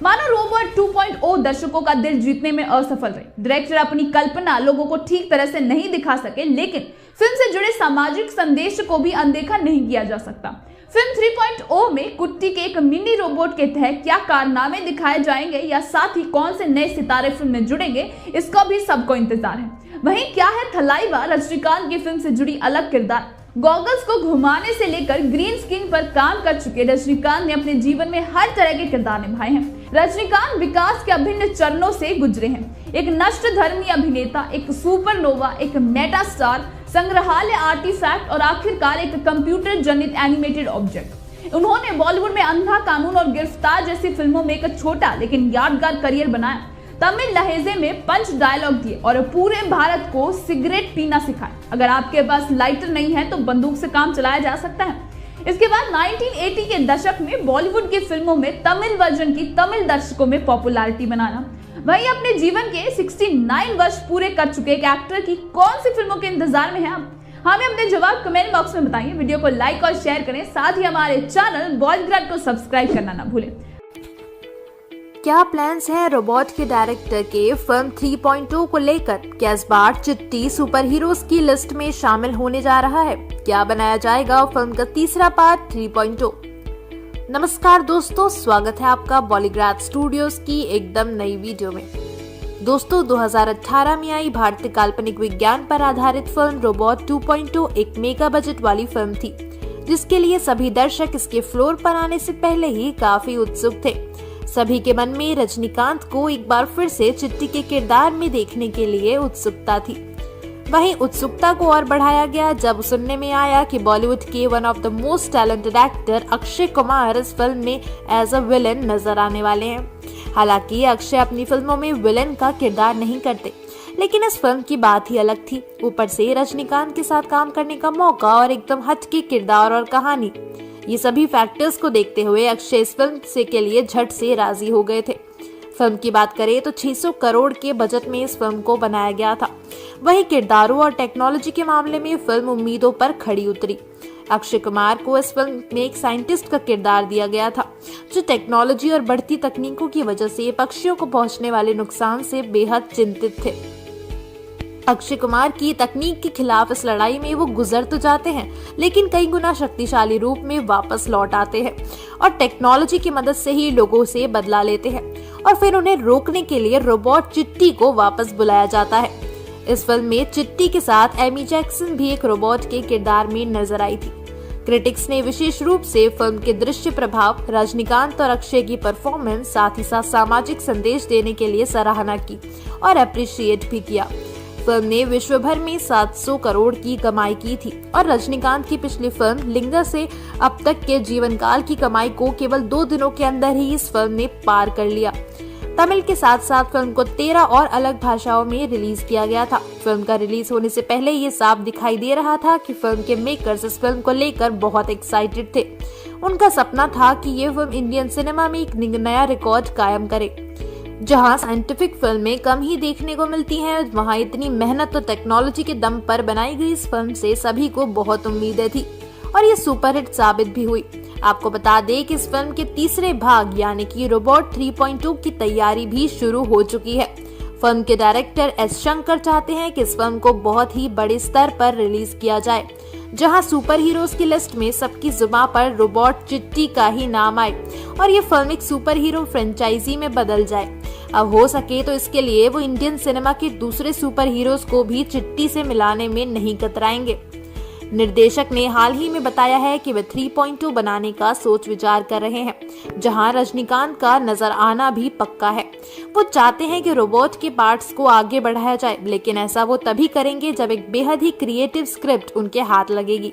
Speaker 3: मानो रोबोट 2.0 दर्शकों का दिल जीतने में असफल रहे। डायरेक्टर अपनी कल्पना लोगों को ठीक तरह से नहीं दिखा सके, लेकिन फिल्म से जुड़े सामाजिक संदेश को भी अनदेखा नहीं किया जा सकता। फिल्म 3.0 में कुट्टी के एक मिनी रोबोट के तहत क्या कारनामे दिखाए जाएंगे या साथ ही कौन से नए सितारे फिल्म में जुड़ेंगे, इसका भी सबको इंतजार है। वहीं क्या है थलाइवा, रजनीकांत की फिल्म से जुड़ी अलग किरदार। गॉगल्स को घुमाने से लेकर ग्रीन स्क्रीन पर काम कर चुके रजनीकांत ने अपने जीवन में हर तरह के किरदार निभाए हैं। रजनीकांत विकास के अभिन्न चरणों से गुजरे हैं। एक नष्ट धर्मी अभिनेता, एक सुपरनोवा, एक मेटा स्टार, संग्रहालय आर्टिफैक्ट और आखिरकार एक कंप्यूटर जनित एनिमेटेड ऑब्जेक्ट। उन्होंने बॉलीवुड में अंधा कानून और गिरफ्तार जैसी फिल्मों में एक छोटा लेकिन यादगार करियर बनाया। तमिल लहजे में पंच डायलॉग दिए और पूरे भारत को सिगरेट पीना सिखाए। अगर आपके पास लाइटर नहीं है तो बंदूक से काम चलाया जा सकता है। इसके बाद 1980 के दशक में बॉलीवुड की फिल्मों में तमिल वर्जन की तमिल दर्शकों में पॉपुलैरिटी बनाना। वहीं अपने जीवन के 69 वर्ष पूरे कर चुके एक एक्टर की कौन सी फिल्मों के इंतजार में है आप? हमें अपने जवाब कमेंट बॉक्स में बताइए। वीडियो को लाइक और शेयर करें, साथ ही हमारे चैनल बॉलीग्राड को सब्सक्राइब करना ना भूलें।
Speaker 5: क्या प्लान्स हैं रोबोट के डायरेक्टर के फिल्म 3.0 को लेकर? क्या इस बार चिट्टी सुपर हीरोज की लिस्ट में शामिल होने जा रहा है? क्या बनाया जाएगा फिल्म का तीसरा पार्ट 3.0? नमस्कार दोस्तों, स्वागत है आपका बॉलीग्राड स्टूडियोज की एकदम नई वीडियो में। दोस्तों, 2018 में आई भारतीय काल्पनिक विज्ञान पर आधारित फिल्म रोबोट 2.0 एक मेगा बजट वाली फिल्म थी, जिसके लिए सभी दर्शक इसके फ्लोर पर आने से पहले ही काफी उत्सुक थे। सभी के मन में रजनीकांत को एक बार फिर से चिट्टी के किरदार में देखने के लिए उत्सुकता थी। वहीं उत्सुकता को और बढ़ाया गया जब सुनने में आया कि बॉलीवुड के one of the most talented actor Akshay Kumar इस फिल्म में एज अ विलेन नजर आने वाले हैं। हालांकि अक्षय अपनी फिल्मों में विलेन का किरदार नहीं करते, लेकिन इस फिल्म की बात ही अलग थी। ऊपर से रजनीकांत के साथ काम करने का मौका और एकदम हटके किरदार और कहानी, ये सभी फैक्टर्स को देखते हुए अक्षय इस फिल्म से के लिए झट से राजी हो गए थे। फिल्म की बात करें तो 600 करोड़ के बजट में इस फिल्म को बनाया गया था। वहीं किरदारों और टेक्नोलॉजी के मामले में फिल्म उम्मीदों पर खड़ी उतरी। अक्षय कुमार को इस फिल्म में एक साइंटिस्ट का किरदार दिया गया था, जो टेक्नोलॉजी और बढ़ती तकनीकों की वजह से पक्षियों को पहुंचने वाले नुकसान से बेहद चिंतित थे। अक्षय कुमार की तकनीक के खिलाफ इस लड़ाई में वो गुजर तो जाते हैं, लेकिन कई गुना शक्तिशाली रूप में वापस लौट आते हैं और टेक्नोलॉजी की मदद से ही लोगों से बदला लेते हैं और फिर उन्हें रोकने के लिए रोबोट चिट्टी को वापस बुलाया जाता है। इस फिल्म में चिट्टी के साथ एमी जैक्सन भी एक रोबोट के किरदार में नजर आई थी। क्रिटिक्स ने विशेष रूप से फिल्म के दृश्य प्रभाव, रजनीकांत और अक्षय की परफॉर्मेंस, साथ ही साथ सामाजिक संदेश देने के लिए सराहना की और अप्रिशिएट भी किया। फिल्म ने विश्व भर में 700 करोड़ की कमाई की थी और रजनीकांत की पिछली फिल्म लिंगा से अब तक के जीवन काल की कमाई को केवल 2 दिनों के अंदर ही इस फिल्म ने पार कर लिया। तमिल के साथ साथ फिल्म को 13 और अलग भाषाओं में रिलीज किया गया था। फिल्म का रिलीज होने से पहले ये साफ दिखाई दे रहा था कि फिल्म के मेकर्स इस फिल्म को लेकर बहुत एक्साइटेड थे। उनका सपना था कि ये फिल्म इंडियन सिनेमा में एक नया रिकॉर्ड कायम करे। जहां साइंटिफिक फिल्में कम ही देखने को मिलती हैं, वहां इतनी मेहनत और टेक्नोलॉजी के दम पर बनाई गई इस फिल्म से सभी को बहुत उम्मीदें थी और ये सुपरहिट साबित भी हुई। आपको बता दें कि इस फिल्म के तीसरे भाग यानी कि रोबोट 3.2 की तैयारी भी शुरू हो चुकी है। फिल्म के डायरेक्टर एस शंकर चाहते हैं कि इस फिल्म को बहुत ही बड़े स्तर पर रिलीज किया जाए, जहां सुपर हीरोज की लिस्ट में सबकी जुबान पर रोबोट चिट्टी का ही नाम आए और ये फिल्म एक सुपर हीरो फ्रेंचाइजी में बदल जाए। अब हो सके तो इसके लिए वो इंडियन सिनेमा के दूसरे सुपर हीरोज को भी चिट्टी से मिलाने में नहीं कतराएंगे। निर्देशक ने हाल ही में बताया है कि वे 3.2 बनाने का सोच विचार कर रहे हैं, जहां रजनीकांत का नजर आना भी पक्का है। वो चाहते हैं कि रोबोट के पार्ट्स को आगे बढ़ाया जाए, लेकिन ऐसा वो तभी करेंगे जब एक बेहद ही क्रिएटिव स्क्रिप्ट उनके हाथ लगेगी।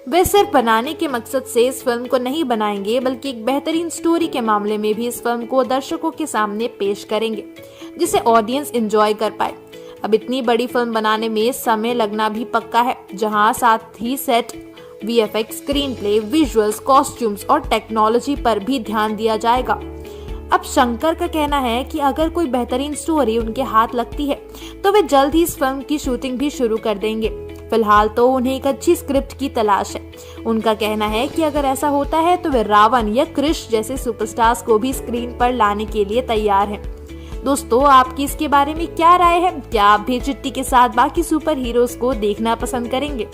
Speaker 5: वे सिर्फ बनाने के मकसद से इस फिल्म को नहीं बनाएंगे, बल्कि एक बेहतरीन स्टोरी के मामले में भी इस फिल्म को दर्शकों के सामने पेश करेंगे, जिसे ऑडियंस एंजॉय कर पाए। अब इतनी बड़ी फिल्म बनाने में समय लगना भी पक्का है, जहां साथ ही set, VFX, screenplay, visuals, costumes और टेक्नोलॉजी पर भी ध्यान दिया जाएगा। अब शंकर का कहना है कि अगर कोई बेहतरीन स्टोरी उनके हाथ लगती है तो वे जल्द ही इस फिल्म की शूटिंग भी शुरू कर देंगे। फिलहाल तो उन्हें एक अच्छी स्क्रिप्ट की तलाश है। उनका कहना है कि अगर ऐसा होता है तो वे रावण या क्रिश जैसे सुपरस्टार्स को भी स्क्रीन पर लाने के लिए तैयार हैं। दोस्तों, आपकी इसके बारे में क्या राय है? क्या आप भी चिट्टी के साथ बाकी सुपर हीरोज को देखना पसंद करेंगे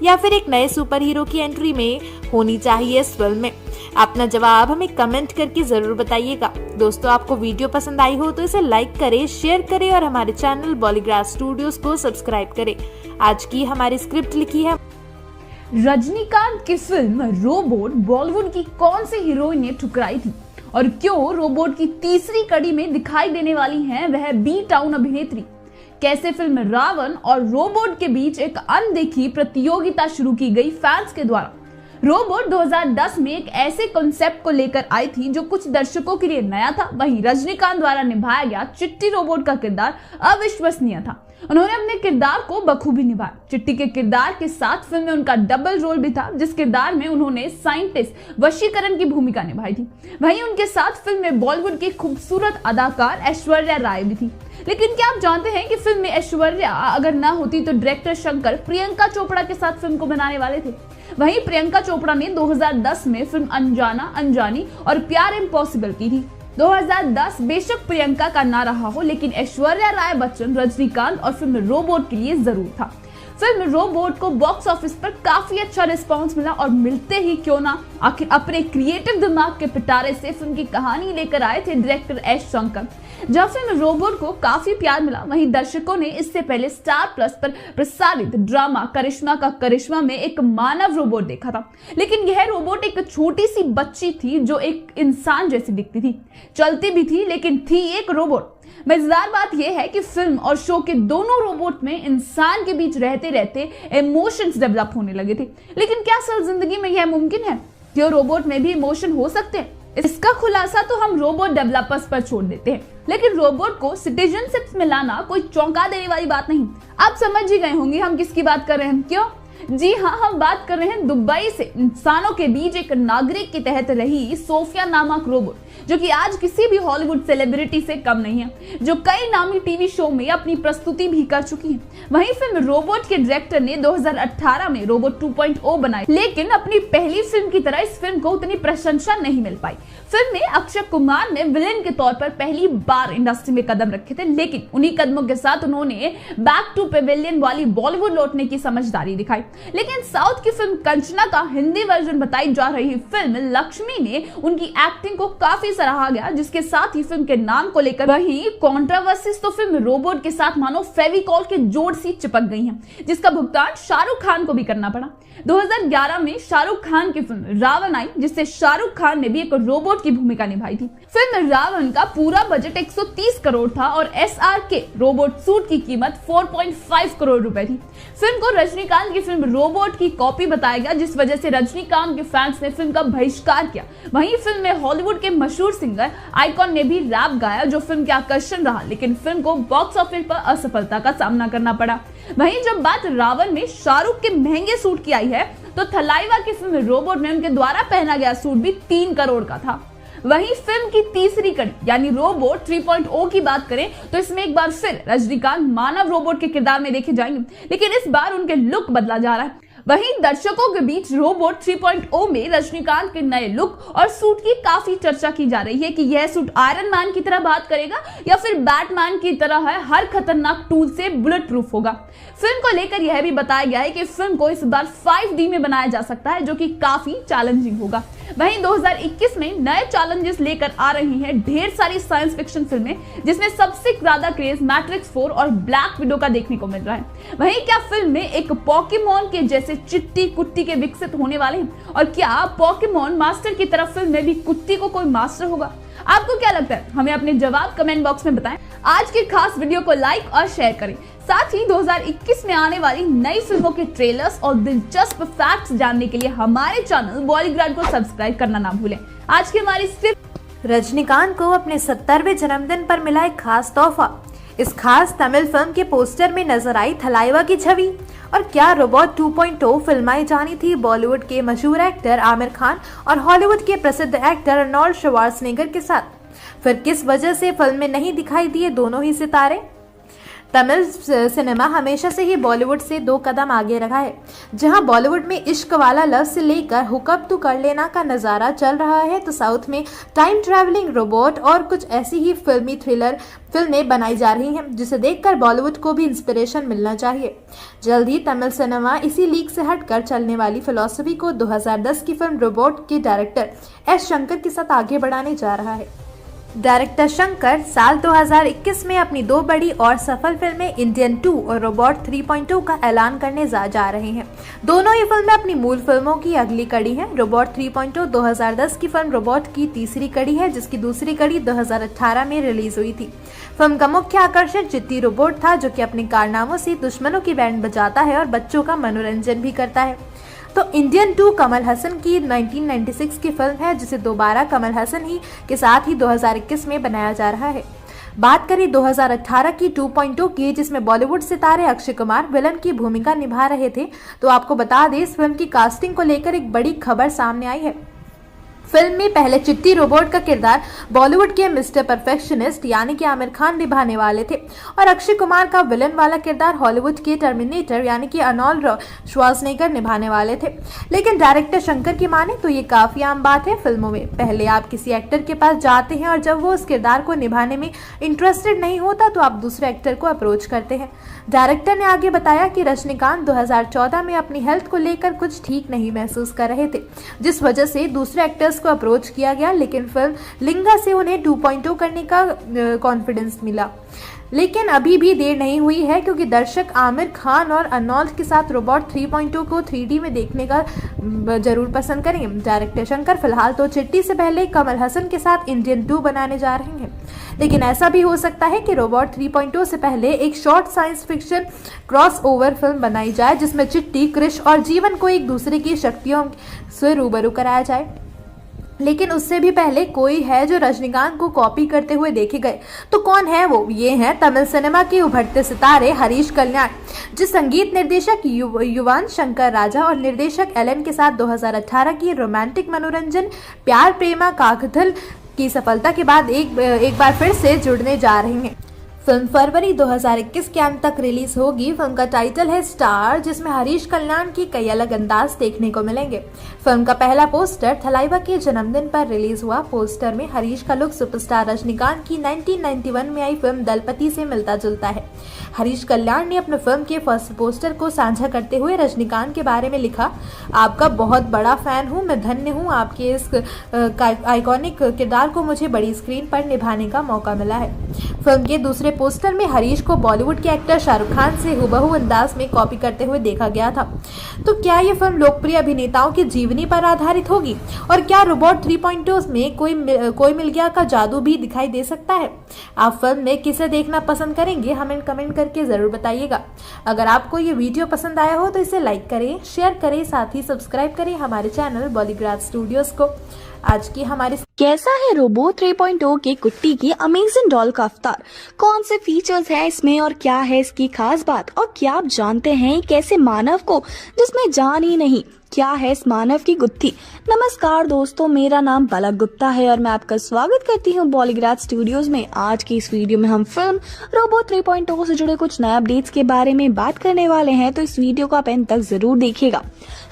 Speaker 5: या फिर एक नए सुपर हीरो की एंट्री में होनी चाहिए इस फिल्म में? अपना जवाब हमें कमेंट करके जरूर बताइएगा। दोस्तों, आपको वीडियो पसंद आई हो तो इसे लाइक करें, शेयर करें और हमारे चैनल बॉलीग्राफ स्टूडियोज को सब्सक्राइब करें। आज की हमारी स्क्रिप्ट लिखी है।
Speaker 3: रजनीकांत की फिल्म रोबोट बॉलीवुड की कौन सी हीरोइन ने ठुकराई थी और क्यों रोबोट की तीसरी कड़ी में दिखाई देने वाली हैं वह बी टाउन अभिनेत्री? कैसे फिल्म रावण और रोबोट के बीच एक अनदेखी प्रतियोगिता शुरू की गई फैंस के द्वारा? रोबोट 2010 में एक ऐसे कॉन्सेप्ट को लेकर आई थी जो कुछ दर्शकों के लिए नया था। वहीं रजनीकांत द्वारा निभाया गया चिट्टी रोबोट का किरदार अविश्वसनीय था। उन्होंने अपने किरदार को बखूबी निभाया। चिट्टी के किरदार के साथ फिल्म में उनका डबल रोल भी था, जिस किरदार में उन्होंने साइंटिस्ट वशीकरण की भूमिका निभाई थी। वहीं उनके साथ फिल्म में बॉलीवुड की खूबसूरत अदाकार ऐश्वर्या राय भी थी। लेकिन क्या आप जानते हैं कि फिल्म में ऐश्वर्या अगर ना होती तो डायरेक्टर शंकर प्रियंका चोपड़ा के साथ फिल्म को बनाने वाले थे। वहीं प्रियंका चोपड़ा ने 2010 में फिल्म अनजाना, अनजानी और प्यार इम्पॉसिबल की थी। 2010 बेशक प्रियंका का ना रहा हो, लेकिन ऐश्वर्या राय बच्चन, रजनीकांत और फिल्म रोबोट के लिए जरूर था। फिल्म रोबोट को बॉक्स ऑफिस पर काफी अच्छा रिस्पांस मिला और मिलते ही क्यों ना आखिर अपने क्रिएटिव दिमाग के पिटारे से फिल्म की कहानी लेकर आए थे डायरेक्टर एस शंकर। जब फिल्म रोबोट को काफी प्यार मिला, वहीं दर्शकों ने इससे पहले स्टार प्लस पर प्रसारित ड्रामा करिश्मा का करिश्मा में एक मानव रोबोट देखा था, लेकिन यह रोबोट एक छोटी सी बच्ची थी जो एक इंसान जैसी दिखती थी, चलती भी थी लेकिन थी एक रोबोट। मजेदार बात यह है कि फिल्म और शो के दोनों रोबोट में इंसान के बीच रहते रहते इमोशंस डेवलप होने लगे थे। लेकिन क्या असल जिंदगी में यह मुमकिन है कि रोबोट में भी इमोशन हो सकते हैं? इसका खुलासा तो हम रोबोट डेवलपर्स पर छोड़ देते हैं, लेकिन रोबोट को सिटीजनशिप में लाना कोई चौंका देने वाली बात नहीं। आप समझ ही गए होंगे हम किसकी बात कर रहे हैं। क्यों? जी हाँ, हम बात कर रहे हैं दुबई से इंसानों के बीच एक नागरिक के तहत रही सोफिया नामक रोबोट, जो कि आज किसी भी हॉलीवुड सेलिब्रिटी से कम नहीं है, जो कई नामी टीवी शो में अपनी प्रस्तुति भी कर चुकी है। वहीं फिल्म रोबोट के डायरेक्टर ने 2018 में रोबोट 2.0 बनाई, लेकिन अपनी पहली फिल्म की तरह इस फिल्म को उतनी प्रशंसा नहीं मिल पाई। फिल्म में अक्षय कुमार ने विलेन के तौर पर पहली बार इंडस्ट्री में कदम रखे थे, लेकिन उन्हीं कदमों के साथ उन्होंने बैक टू पेविलियन वाली बॉलीवुड लौटने की समझदारी दिखाई। लेकिन साउथ की फिल्म कंचना का हिंदी वर्जन बताई जा रही फिल्म लक्ष्मी ने उनकी एक्टिंग को काफी सराहा गया, जिसके साथ ही फिल्म के नाम को लेकर वही कंट्रोवर्सीज तो फिल्म रोबोट के साथ मानो फेविकॉल के जोड़ सी चिपक गई हैं, जिसका भुगतान शाहरुख खान को भी करना पड़ा। 2011 में शाहरुख खान की फिल्म रावण आई, जिससे शाहरुख खान ने भी एक रोबोट की भूमिका निभाई थी। फिल्म रावण का पूरा बजट 130 करोड़ था और SRK रोबोट सूट की कीमत 4.5 करोड़ रुपए थी। फिल्म को रजनीकांत की फिल्म रोबोट की कॉपी बताया गया, जिस वजह से रजनीकांत के फैंस ने फिल्म का बहिष्कार किया। वहीं फिल्म में हॉलीवुड के मशहूर सिंगर आइकॉन ने भी रैप गाया, जो फिल्म के आकर्षण रहा, लेकिन फिल्म को बॉक्स ऑफिस पर असफलता का सामना करना पड़ा। वहीं जब बात रावण में शाहरुख के महंगे सूट की आई है, तो थलाइवा की फिल्म रोबोट में उनके द्वारा पहना गया सूट भी 3 करोड़ का था। वहीं फिल्म की तीसरी कड़ी यानी रोबोट 3.0 की बात करें तो इसमें एक बार फिर रजनीकांत मानव रोबोट के किरदार में देखे जाएंगे, लेकिन इस बार उनके लुक बदला जा रहा है। वहीं दर्शकों के बीच रोबोट 3.0 में रजनीकांत के नए लुक और सूट की काफी चर्चा की जा रही है कि यह सूट आयरन मैन की तरह बात करेगा या फिर बैटमैन की तरह है हर खतरनाक टूल से बुलेट प्रूफ होगा। फिल्म को लेकर यह भी बताया गया है कि फिल्म को इस बार 5D में बनाया जा सकता है, जो कि काफी चैलेंजिंग होगा। वहीं 2021 में नए चैलेंजेस लेकर आ रही हैं ढेर सारी साइंस फिक्शन फिल्में, जिसमें सबसे ज्यादा क्रेज मैट्रिक्स 4 और ब्लैक विडो का देखने को मिल रहा है। वहीं क्या फिल्म में एक पोकेमॉन के जैसे चिट्टी कुट्टी के विकसित होने वाले हैं, और क्या पोकेमॉन मास्टर की तरफ फिल्म में भी कुट्टी को कोई मास्टर होगा? आपको क्या लगता है? हमें अपने जवाब कमेंट बॉक्स में बताएं। आज के खास वीडियो को लाइक और शेयर करें। साथ ही 2021 में आने वाली नई फिल्मों के ट्रेलर्स और दिलचस्प फैक्ट्स जानने के लिए हमारे चैनल बॉलीग्राड को सब्सक्राइब करना ना भूलें। आज की हमारी स्क्रिप्ट।
Speaker 5: रजनीकांत को अपने 70वें जन्मदिन पर मिला एक खास तोहफा। इस खास तमिल फिल्म के पोस्टर में नजर आई थलाइवा की छवि। और क्या रोबोट 2.0 फिल्माई जानी थी बॉलीवुड के मशहूर एक्टर आमिर खान और हॉलीवुड के प्रसिद्ध एक्टर अर्नोल्ड श्वार्ज़नेगर के साथ? फिर किस वजह से फिल्म में नहीं दिखाई दिए दोनों ही सितारे? तमिल सिनेमा हमेशा से ही बॉलीवुड से 2 कदम आगे रहा है। जहां बॉलीवुड में इश्क वाला लव से लेकर हुकअप टू कर लेना का नज़ारा चल रहा है, तो साउथ में टाइम ट्रैवलिंग रोबोट और कुछ ऐसी ही फिल्मी थ्रिलर फिल्में बनाई जा रही हैं, जिसे देखकर बॉलीवुड को भी इंस्पिरेशन मिलना चाहिए। जल्द ही तमिल सिनेमा इसी लीग से हटकर चलने वाली फिलॉसफी को 2010 की फिल्म रोबोट के डायरेक्टर एस शंकर के साथ आगे बढ़ाने जा रहा है। डायरेक्टर शंकर साल 2021 में अपनी 2 बड़ी और सफल फिल्में इंडियन 2 और रोबोट 3.0 का ऐलान करने जा रहे हैं। दोनों ही फिल्में अपनी मूल फिल्मों की अगली कड़ी हैं। रोबोट 3.0 2010 की फिल्म रोबोट की तीसरी कड़ी है, जिसकी दूसरी कड़ी 2018 में रिलीज हुई थी। फिल्म का मुख्य आकर्षण चिट्टी रोबोट था, जो कि अपने कारनामों से दुश्मनों की बैंड बजाता है और बच्चों का मनोरंजन भी करता है। तो इंडियन 2 कमल हसन की 1996 की फिल्म है, जिसे दोबारा कमल हसन ही के साथ ही 2021 में बनाया जा रहा है। बात करें 2018 की 2.0 की, जिसमें बॉलीवुड सितारे अक्षय कुमार विलन की भूमिका निभा रहे थे, तो आपको बता दें इस फिल्म की कास्टिंग को लेकर एक बड़ी खबर सामने आई है। फिल्म में पहले चिट्टी रोबोट का किरदार बॉलीवुड के मिस्टर परफेक्शनिस्ट यानी कि आमिर खान निभाने वाले थे और अक्षय कुमार का विलन वाला किरदार हॉलीवुड के टर्मिनेटर यानी कि आर्नोल्ड श्वार्ज़नेगर निभाने वाले थे। लेकिन डायरेक्टर शंकर की माने तो ये काफी आम बात है फिल्मों में। पहले आप किसी एक्टर के पास जाते हैं और जब वो उस किरदार को निभाने में इंटरेस्टेड नहीं होता तो आप दूसरे एक्टर को अप्रोच करते हैं। डायरेक्टर ने आगे बताया कि रजनीकांत 2014 में अपनी हेल्थ को लेकर कुछ ठीक नहीं महसूस कर रहे थे, जिस वजह से दूसरे एक्टर्स को अप्रोच किया गया, लेकिन फिल्म लिंगा से उन्हें 2.0 करने का कॉन्फिडेंस मिला। लेकिन अभी भी देर नहीं हुई है क्योंकि दर्शक आमिर खान और अर्नोल्ड के साथ रोबोट 3.0 को 3D में देखने का जरूर पसंद करेंगे। डायरेक्टर शंकर फिलहाल तो चिट्टी से पहले कमल हसन के साथ इंडियन 2 बनाने जा रहे हैं, लेकिन ऐसा भी हो सकता है कि रोबोट 3.0 से पहले एक short science fiction crossover film बनाई जाए जिसमें चिट्टी, क्रिश और जीवन को एक दूसरे की शक्तियों से रूबरू कराया जाए। लेकिन उससे भी पहले कोई है जो रजनीकांत को कॉपी करते हुए देखे गए, तो कौन है वो? ये हैं तमिल सिनेमा के उभरते सितारे हरीश कल्याण, जो संगीत निर्देशक युवन शंकर राजा और निर्देशक एलन के साथ 2018 की रोमांटिक मनोरंजन प्यार प्रेमा काकथल की सफलता के बाद एक बार फिर से जुड़ने जा रहे हैं। फिल्म फरवरी 2021 के अंत तक रिलीज होगी। फिल्म का टाइटल है स्टार, जिसमें हरीश कल्याण की कई अलग अंदाज देखने को मिलेंगे। फिल्म का पहला पोस्टर थलाइवा के जन्मदिन पर रिलीज हुआ। पोस्टर में हरीश का लुक सुपरस्टार रजनीकांत की 1991 में आई फिल्म दलपति से मिलता जुलता है। हरीश कल्याण ने अपने फिल्म के फर्स्ट पोस्टर को साझा करते हुए रजनीकांत के बारे में लिखा, आपका बहुत बड़ा फैन हूँ, मैं धन्य हूँ आपके इस आइकॉनिक किरदार को मुझे बड़ी स्क्रीन पर निभाने का मौका मिला है। फिल्म के दूसरे पोस्टर में हरीश को बॉलीवुड के एक्टर शाहरुख खान से हुबहू अंदाज में कॉपी करते हुए देखा गया था। तो क्या ये फिल्म लोकप्रिय अभिनेताओं की जीवनी पर आधारित होगी? और क्या रोबोट 3.0 में कोई मिल गया का जादू भी दिखाई दे सकता है? आप फिल्म में किसे देखना पसंद करेंगे? हमें कमेंट करके जरूर बताइएगा। अगर आपको ये वीडियो पसंद आया हो तो इसे लाइक करें, शेयर करें, साथ ही सब्सक्राइब करें हमारे चैनल बॉलीग्राड स्टूडियोज को। आज की हमारी
Speaker 4: कैसा है रोबोट 3.0 के कुट्टी की अमेजिंग डॉल का अवतार? कौन से फीचर्स है इसमें और क्या है इसकी खास बात? और क्या आप जानते हैं कैसे मानव को जिसमें जान ही नहीं, क्या है इस मानव की गुत्थी? नमस्कार दोस्तों, मेरा नाम पलक गुप्ता है और मैं आपका स्वागत करती हूँ बॉलीग्राड स्टूडियोज में। आज की इस वीडियो में हम फिल्म रोबोट 3.0 से जुड़े कुछ नए अपडेट्स के बारे में बात करने वाले हैं, तो इस वीडियो को आप एंड तक जरूर देखिएगा।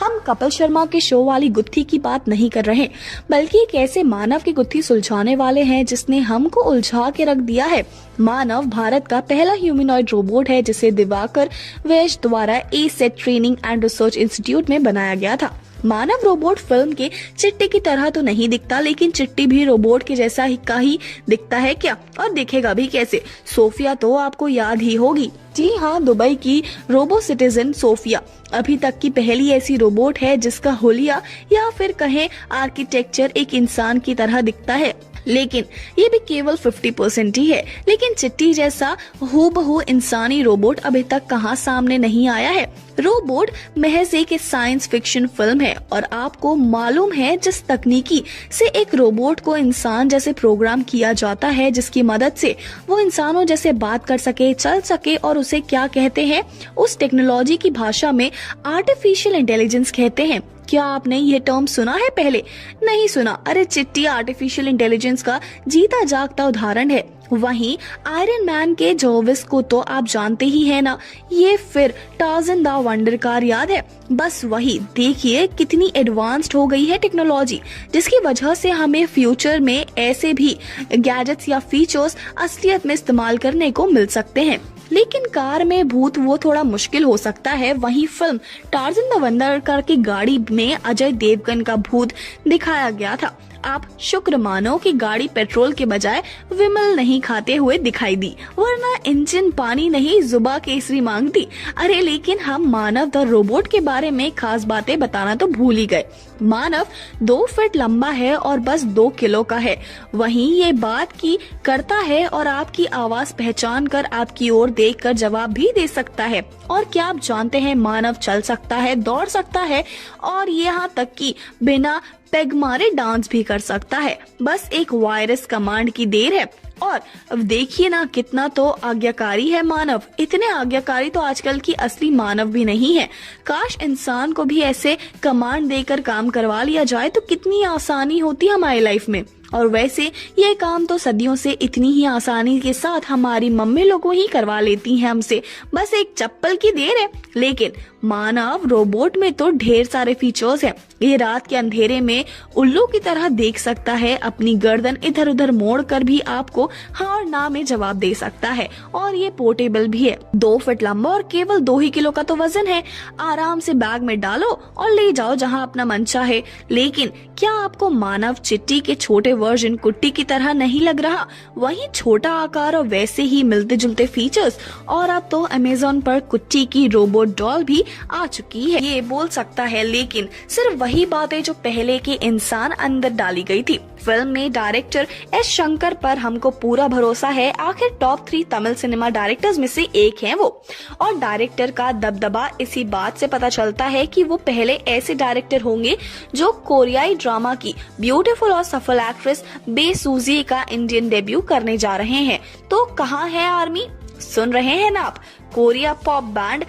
Speaker 4: हम कपिल शर्मा के शो वाली गुत्थी की बात नहीं कर रहे, बल्कि एक ऐसे मानव की गुत्थी सुलझाने वाले हैं जिसने हमको उलझा के रख दिया है। मानव भारत का पहला ह्यूमनॉइड रोबोट है जिसे दिवाकर वैश्य द्वारा asset training and research institute में बनाया गया था। मानव रोबोट फिल्म के चिट्टी की तरह तो नहीं दिखता, लेकिन चिट्टी भी रोबोट के जैसा ही दिखता है क्या, और दिखेगा भी कैसे? सोफिया तो आपको याद ही होगी। जी हाँ, दुबई की रोबो सिटीजन सोफिया अभी तक की पहली ऐसी रोबोट है जिसका हुलिया या फिर कहें आर्किटेक्चर एक इंसान की तरह दिखता है, लेकिन ये भी केवल 50% ही है। लेकिन चिट्टी जैसा हूबहू इंसानी रोबोट अभी तक कहां सामने नहीं आया है। रोबोट महज एक साइंस फिक्शन फिल्म है और आपको मालूम है जिस तकनीकी से एक रोबोट को इंसान जैसे प्रोग्राम किया जाता है, जिसकी मदद से वो इंसानों जैसे बात कर सके, चल सके, और उसे क्या कहते हैं, उस टेक्नोलॉजी की भाषा में आर्टिफिशियल इंटेलिजेंस कहते हैं। क्या आपने ये टर्म सुना है पहले? नहीं सुना? अरे चिट्टी आर्टिफिशियल इंटेलिजेंस का जीता जागता उदाहरण है। वहीं आयरन मैन के जॉर्विस को तो आप जानते ही है ना, ये फिर टार्ज़न द वंडर कार याद है? बस वही। देखिए कितनी एडवांस्ड हो गई है टेक्नोलॉजी, जिसकी वजह से हमें फ्यूचर में ऐसे भी गैजेट्स या फीचर्स असलियत में इस्तेमाल करने को मिल सकते हैं। लेकिन कार में भूत वो थोड़ा मुश्किल हो सकता है। वहीं film Tarzan the wonder car की गाड़ी में अजय देवगन का भूत दिखाया गया था। आप शुक्र मानो कि गाड़ी पेट्रोल के बजाय विमल नहीं खाते हुए दिखाई दी, वरना इंजन पानी नहीं जुबा केसरी मांगती। अरे लेकिन हम मानव द रोबोट के बारे में खास बातें बताना तो भूल ही गए। मानव 2 फीट लंबा है और बस 2 किलो का है। वहीं ये बात की करता है और आपकी आवाज पहचान कर आपकी ओर देखकर जवाब भी दे सकता है। और क्या आप जानते हैं मानव चल सकता है, दौड़ सकता है और यहाँ तक कि बिना पेग मारे डांस भी कर सकता है। बस एक वायरस कमांड की देर है। और अब देखिए ना कितना तो आज्ञाकारी है मानव। इतने आज्ञाकारी तो आजकल की असली मानव भी नहीं है। काश इंसान को भी ऐसे कमांड देकर काम करवा लिया जाए तो कितनी आसानी होती हमारी लाइफ में। और वैसे ये काम तो सदियों से इतनी ही आसानी के साथ हमारी मम्मी लोगों ही करवा लेती हैं हमसे, बस एक चप्पल की देर है। लेकिन मानव रोबोट में तो ढेर सारे फीचर्स हैं। ये रात के अंधेरे में उल्लू की तरह देख सकता है, अपनी गर्दन इधर उधर मोड़ कर भी आपको हाँ और ना में जवाब दे सकता है। और ये पोर्टेबल भी है, 2 फीट लंबा और केवल 2 ही किलो का तो वजन है। आराम से बैग में डालो और ले जाओ जहाँ अपना मन चाहे। लेकिन क्या आपको मानव चिट्टी के छोटे वर्जन कुट्टी की तरह नहीं लग रहा? वही छोटा आकार और वैसे ही मिलते जुलते फीचर्स। और अब तो अमेज़न पर कुट्टी की रोबोट डॉल भी आ चुकी है। ये बोल सकता है, लेकिन सिर्फ वही बातें जो पहले के इंसान अंदर डाली गई थी। फिल्म में डायरेक्टर एस शंकर पर हमको पूरा भरोसा है। आखिर टॉप 3 तमिल सिनेमा डायरेक्टर्स में से एक हैं वो। और डायरेक्टर का दबदबा इसी बात से पता चलता है कि वो पहले ऐसे डायरेक्टर होंगे जो कोरियाई ड्रामा की ब्यूटीफुल और सफल एक्ट्रेस बे सूजी का इंडियन डेब्यू करने जा रहे हैं। तो कहाँ है आर्मी? सुन रहे हैं ना आप? कोरिया पॉप बैंड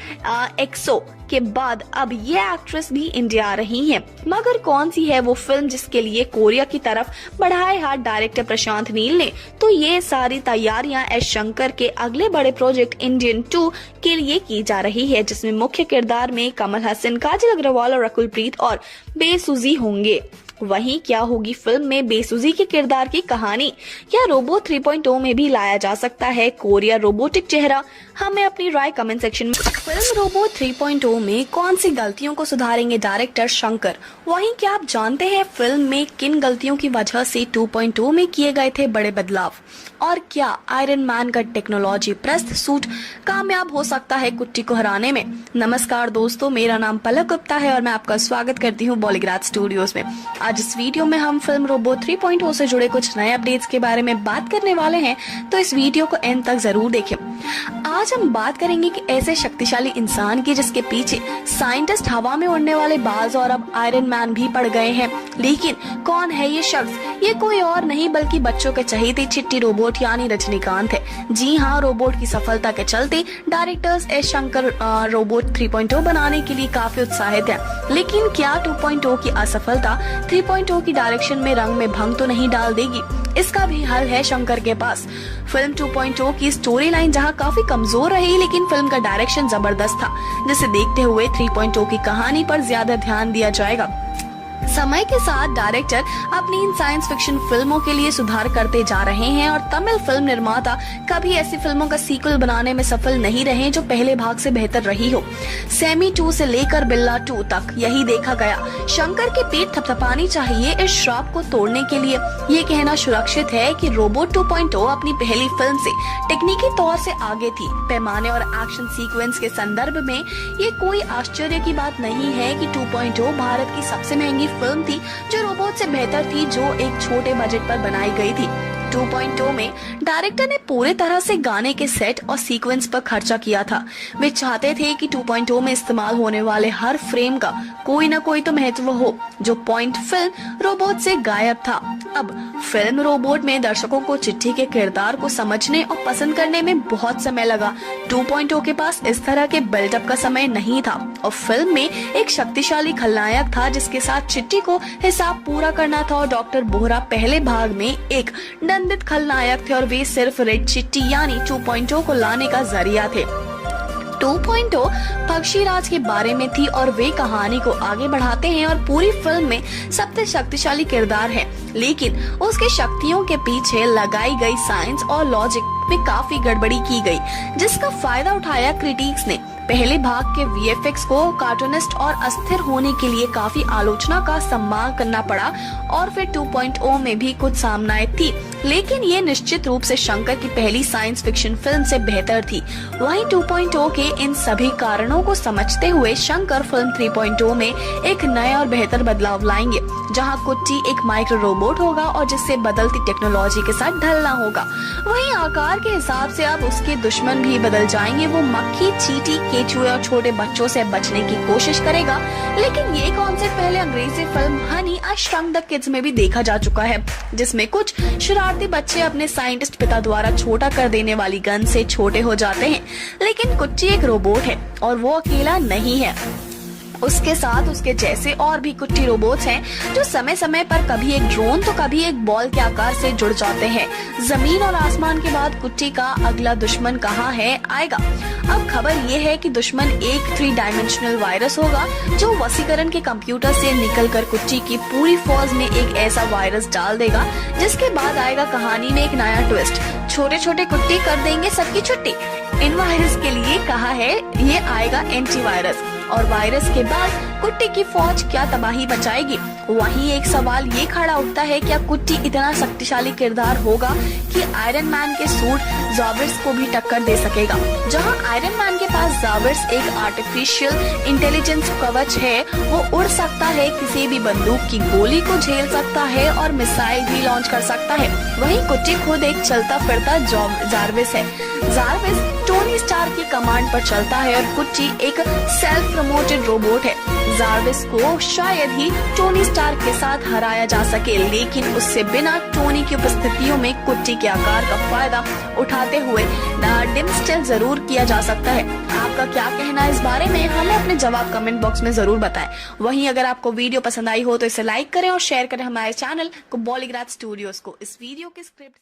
Speaker 4: एक्सो के बाद अब ये एक्ट्रेस भी इंडिया आ रही हैं। मगर कौन सी है वो फिल्म जिसके लिए कोरिया की तरफ बढ़ाए हाथ डायरेक्टर प्रशांत नील ने? तो ये सारी तैयारियां एस शंकर के अगले बड़े प्रोजेक्ट इंडियन 2 के लिए की जा रही है, जिसमें मुख्य किरदार में कमल हसन, काजल अग्रवाल और रकुल प्रीत और बे सूजी होंगे। वहीं क्या होगी फिल्म में बेसुजी के किरदार की कहानी? क्या रोबो 3.0 में भी लाया जा सकता है कोरिया रोबोटिक चेहरा? हमें अपनी राय कमेंट सेक्शन में। फिल्म रोबो 3.0 में कौन सी गलतियों को सुधारेंगे डायरेक्टर शंकर? वहीं क्या आप जानते हैं फिल्म में किन गलतियों की वजह से 2.0 में किए गए थे बड़े बदलाव? और क्या आयरन मैन का टेक्नोलॉजी प्रस्त सूट कामयाब हो सकता है कुट्टी को हराने में? नमस्कार दोस्तों, मेरा नाम पलक गुप्ता है और मैं आपका स्वागत करती हूँ बॉलीग्राड स्टूडियोज में। आज इस वीडियो में हम फिल्म रोबो 3.0 से जुड़े कुछ नए अपडेट्स के बारे में बात करने वाले हैं, तो इस वीडियो को एंड तक जरूर देखें। आज हम बात करेंगे कि ऐसे शक्तिशाली इंसान की जिसके पीछे साइंटिस्ट, हवा में उड़ने वाले बाज और अब आयरन मैन भी पड़ गए हैं। लेकिन कौन है ये शख्स? ये कोई और नहीं बल्कि बच्चों के चहेते चिट्टी रोबोट यानी रजनीकांत है। जी हाँ, रोबोट की सफलता के चलते डायरेक्टर्स एस शंकर रोबोट 3.0 बनाने के लिए काफी उत्साहित है। लेकिन क्या 2.0 की असफलता 3.0 की डायरेक्शन में रंग में भंग तो नहीं डाल देगी? इसका भी हल है शंकर के पास। फिल्म 2.0 की स्टोरी लाइन जहाँ काफी कमजोर रही, लेकिन फिल्म का डायरेक्शन जबरदस्त था, जिसे देखते हुए 3.0 की कहानी पर ज्यादा ध्यान दिया जाएगा। समय के साथ डायरेक्टर अपनी इन साइंस फिक्शन फिल्मों के लिए सुधार करते जा रहे हैं और तमिल फिल्म निर्माता कभी ऐसी फिल्मों का सीक्वल बनाने में सफल नहीं रहे जो पहले भाग से बेहतर रही हो। सेमी 2 से लेकर बिल्ला 2 तक यही देखा गया। शंकर की पीठ थपथपानी चाहिए इस श्राप को तोड़ने के लिए। ये कहना सुरक्षित है कि रोबोट 2.0 अपनी पहली फिल्म से तकनीकी तौर से आगे थी। पैमाने और एक्शन सीक्वेंस के संदर्भ में ये कोई आश्चर्य की बात नहीं है कि 2.0 भारत की सबसे महंगी फिल्म थी जो रोबोट से बेहतर थी, जो एक छोटे बजट पर बनाई गई थी। 2.0 में डायरेक्टर ने पूरे तरह से गाने के सेट और सीक्वेंस पर खर्चा किया था। वे चाहते थे कि 2.0 में इस्तेमाल होने वाले हर फ्रेम का कोई न कोई तो महत्व हो, जो पॉइंट फिल्म रोबोट से गायब था। अब फिल्म रोबोट में दर्शकों को चिट्ठी के किरदार को समझने और पसंद करने में बहुत समय लगा। 2.0 के पास इस तरह के बिल्डअप का समय नहीं था और फिल्म में एक शक्तिशाली खलनायक था जिसके साथ चिट्ठी को हिसाब पूरा करना था। और डॉक्टर बोहरा पहले भाग में एक दंडित खलनायक थे और वे सिर्फ रेड चिट्टी यानी 2.0 को लाने का जरिया थे। 2.0 पक्षीराज के बारे में थी और वे कहानी को आगे बढ़ाते हैं और पूरी फिल्म में सबसे शक्तिशाली किरदार है, लेकिन उसके शक्तियों के पीछे लगाई गई साइंस और लॉजिक में काफी गड़बड़ी की गई, जिसका फायदा उठाया क्रिटिक्स ने। पहले भाग के VFX को कार्टूनिस्ट और अस्थिर होने के लिए काफी आलोचना का सम्मान करना पड़ा और फिर 2.0 में भी कुछ सामनाएं थी, लेकिन ये निश्चित रूप से शंकर की पहली साइंस फिक्शन फिल्म से बेहतर थी। वहीं 2.0 के इन सभी कारणों को समझते हुए शंकर फिल्म 3.0 में एक नए और बेहतर बदलाव लाएंगे, जहां कुट्टी एक माइक्रो रोबोट होगा और जिससे बदलती टेक्नोलॉजी के साथ ढलना होगा। वहीं आकार के हिसाब से अब उसके दुश्मन भी बदल जाएंगे। वो मक्खी, चींटी, केचुए और छोटे बच्चों से बचने की कोशिश करेगा, लेकिन ये कॉन्सेप्ट पहले अंग्रेजी film Honey I shrunk the kids में भी देखा जा चुका है, जिसमें कुछ शरारती बच्चे अपने साइंटिस्ट पिता द्वारा छोटा कर देने वाली गन से छोटे हो जाते हैं। लेकिन कुट्टी एक रोबोट है और वो अकेला नहीं है, उसके साथ उसके जैसे और भी कुट्टी रोबोट्स हैं जो समय समय पर कभी एक ड्रोन तो कभी एक बॉल के आकार से जुड़ जाते हैं। जमीन और आसमान के बाद कुट्टी का अगला दुश्मन कहाँ है आएगा। अब खबर ये है कि दुश्मन एक 3 डायमेंशनल वायरस होगा जो वसीकरण के कंप्यूटर से निकलकर कुट्टी की पूरी फौज में एक ऐसा वायरस डाल देगा, जिसके बाद आएगा कहानी में एक नया ट्विस्ट। छोटे छोटे कुट्टी कर देंगे सबकी छुट्टी। इन वायरस के लिए कहा है ये आएगा एंटीवायरस, और वायरस के बाद कुट्टी की फौज क्या तबाही मचाएगी। वहीं एक सवाल ये खड़ा उठता है, क्या कुट्टी इतना शक्तिशाली किरदार होगा कि आयरन मैन के सूट ज़ाविर्स को भी टक्कर दे सकेगा। जहां आयरन मैन के पास ज़ाविर्स एक आर्टिफिशियल इंटेलिजेंस कवच है, वो उड़ सकता है, किसी भी बंदूक की गोली को झेल सकता है और मिसाइल भी लॉन्च कर सकता है। वहीं कुट्टी खुद एक चलता फिरता ज़ाविर्स है। ज़ाविर्स टोनी स्टार्क की कमांड पर चलता है और कुट्टी एक सेल्फ प्रमोटेड रोबोट है। ज़ाविर्स को शायद ही टोनी स्टार्क के साथ हराया जा सके, लेकिन उससे बिना टोनी की उपस्थितियों में कुट्टी के आकार का फायदा उठाते हुए डिमस्टेल जरूर किया जा सकता है। आपका क्या कहना है इस बारे में, हमें अपने जवाब कमेंट बॉक्स में जरूर बताएं। वहीं अगर आपको वीडियो पसंद आई हो तो इसे लाइक करें और शेयर करें हमारे चैनल को बॉलीग्राड स्टूडियोज को। इस वीडियो के स्क्रिप्ट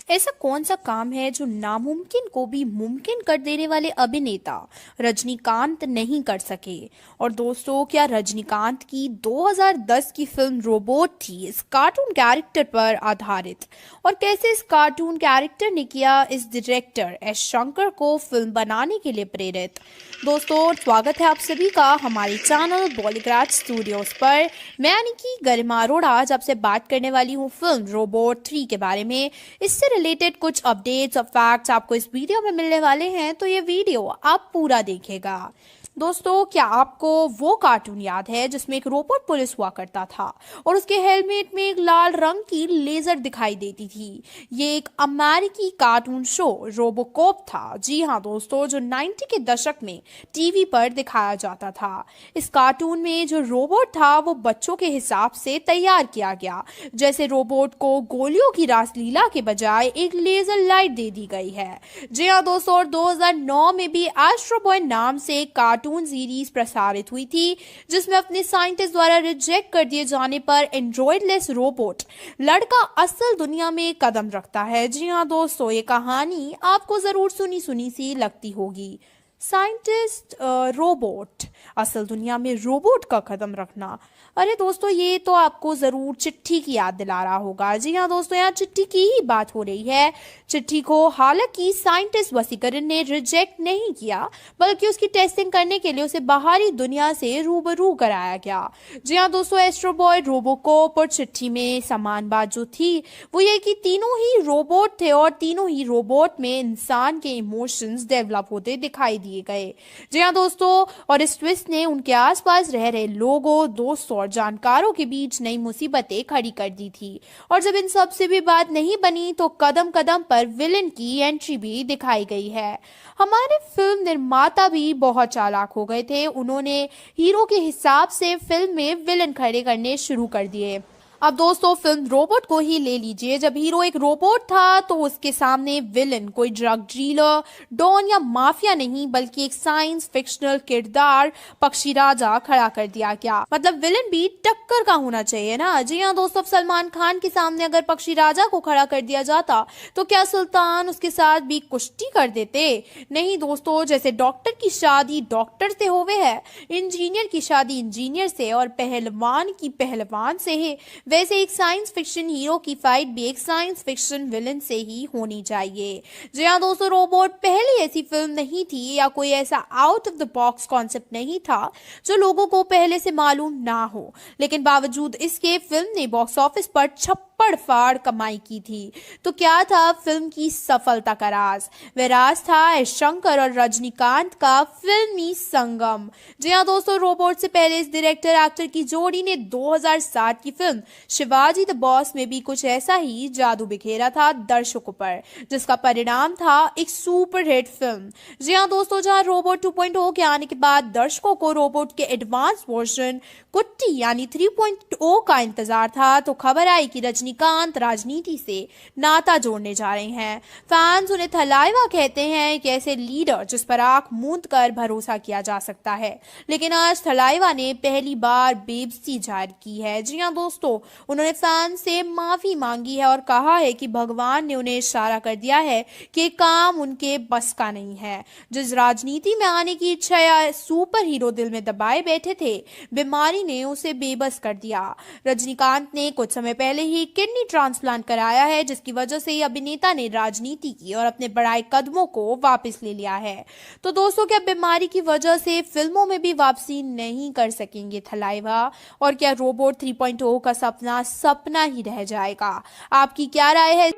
Speaker 6: ऐसा कौन सा काम है जो नामुमकिन को भी मुमकिन कर देने वाले अभिनेता रजनीकांत नहीं कर सके। और दोस्तों, क्या रजनीकांत की 2010 की फिल्म रोबोट थी इस कार्टून कैरेक्टर पर आधारित, और कैसे इस कार्टून कैरेक्टर ने किया इस डायरेक्टर एस शंकर को फिल्म बनाने के लिए प्रेरित। दोस्तों, स्वागत है आप सभी का हमारे चैनल बॉलीग्राड स्टूडियोज पर। मैं यानी कि गरिमा अरोड़ा आज आपसे बात करने वाली हूँ फिल्म रोबोट 3 के बारे में। इससे रिलेटेड कुछ अपडेट्स और फैक्ट्स आपको इस वीडियो में मिलने वाले हैं, तो ये वीडियो आप पूरा देखिएगा। दोस्तों, क्या आपको वो कार्टून याद है जिसमें एक रोबोट पुलिस हुआ करता था और उसके हेलमेट में एक लाल रंग की लेजर दिखाई देती थी। ये एक अमेरिकी कार्टून शो रोबोकॉप था। जी हाँ दोस्तों, जो 90 के दशक में टीवी पर दिखाया जाता था। इस कार्टून में जो रोबोट था वो बच्चों के हिसाब से तैयार किया गया, जैसे रोबोट को गोलियों की रासलीला के बजाय एक लेजर लाइट दे दी गई है। जी हाँ दोस्तों, और 2009 में भी एस्ट्रो बॉय नाम से एक कार्टून सीरीज प्रसारित हुई थी, जिसमें अपने साइंटिस्ट द्वारा रिजेक्ट कर दिए जाने पर एंड्रॉइडलेस रोबोट लड़का असल दुनिया में कदम रखता है। जी हाँ दोस्तों, ये कहानी आपको जरूर सुनी सुनी सी लगती होगी। साइंटिस्ट रोबोट असल दुनिया में रोबोट का कदम रखना। अरे दोस्तों, ये तो आपको जरूर चिट्ठी की याद दिला रहा होगा। जी हाँ दोस्तों, यहाँ चिट्ठी की ही बात हो रही है। चिट्ठी को हालांकि साइंटिस्ट वसीकरण ने रिजेक्ट नहीं किया, बल्कि उसकी टेस्टिंग करने के लिए उसे बाहरी दुनिया से रूबरू कराया गया। जी हाँ दोस्तों, एस्ट्रो बॉय, रोबोकॉप और चिट्ठी में समान बात जो थी वो ये कि तीनों ही रोबोट थे और तीनों ही रोबोट में इंसान के इमोशंस डेवलप होते दिखाई दिए गए। जी हाँ दोस्तों, और इस ट्विस्ट ने उनके आसपास रह रहे लोगों, दोस्तों और जानकारों के बीच नई मुसीबतें खड़ी कर दी थी। और जब इन सब से भी बात नहीं बनी तो कदम कदम पर विलेन की एंट्री भी दिखाई गई है। हमारे फिल्म निर्माता भी बहुत चालाक हो गए थे। उन्होंने हीरो के हिसाब से फिल्म में विलेन खड़े करने शुरू कर दिए। अब दोस्तों, फिल्म रोबोट को ही ले लीजिए। जब हीरो एक रोबोट था तो उसके सामने विलेन कोई ड्रग डीलर, डॉन या माफिया नहीं, बल्कि एक साइंस फिक्शनल किरदार पक्षी राजा खड़ा कर दिया गया। मतलब विलेन भी टक्कर का होना चाहिए ना। जी हाँ दोस्तों, सलमान खान के सामने अगर पक्षी राजा को खड़ा कर दिया जाता तो क्या सुल्तान उसके साथ भी कुश्ती कर देते? नहीं दोस्तों, जैसे डॉक्टर की शादी डॉक्टर से होवे है, इंजीनियर की शादी इंजीनियर से और पहलवान की पहलवान से है, वैसे एक साइंस फिक्शन हीरो की फाइट भी एक साइंस फिक्शन विलन से ही होनी चाहिए। जी हाँ दोस्तों, रोबोट पहली ऐसी फिल्म नहीं थी या कोई ऐसा out of the box concept नहीं था जो लोगों को पहले से मालूम ना हो, लेकिन बावजूद इसके फिल्म ने बॉक्स ऑफिस पर छप्पड़ फाड़ कमाई की थी। तो क्या था फिल्म की सफलता का राज? वह राज था एस शंकर और रजनीकांत का फिल्मी संगम। जी हाँ दोस्तों, रोबोट से पहले इस डायरेक्टर एक्टर की जोड़ी ने 2007 की फिल्म शिवाजी द बॉस में भी कुछ ऐसा ही जादू बिखेरा था दर्शकों पर, जिसका परिणाम था एक सुपरहिट फिल्म। जी हाँ दोस्तों, जहां रोबोट 2.0 के आने के बाद दर्शकों को रोबोट के एडवांस वर्जन कुट्टी यानी 3.0 का इंतजार था, तो खबर आई कि रजनीकांत राजनीति से नाता जोड़ने जा रहे हैं। फैंस उन्हें थलाइवा कहते हैं, एक ऐसे लीडर जिस पर आंख मूंद कर भरोसा किया जा सकता है। लेकिन आज थलाइवा ने पहली बार बेबसी जाहिर की है। जी हाँ दोस्तों, उन्होंने फैंस से माफी मांगी है और कहा है कि भगवान ने उन्हें इशारा कर दिया है कि काम उनके बस का नहीं है। जिस राजनीति में आने की इच्छा या सुपर हीरो दिल में दबाए बैठे थे, बीमारी ने उसे बेबस कर दिया। रजनीकांत ने कुछ समय पहले ही किडनी ट्रांसप्लांट कराया है, जिसकी वजह से अभिनेता ने राजनीति की और अपने बड़ाई कदमों को वापस ले लिया है। तो दोस्तों, क्या बीमारी की वजह से फिल्मों में भी वापसी नहीं कर सकेंगे थलाइवा? और क्या रोबोट 3.0 का सपना ही रह जाएगा? आपकी क्या राय है?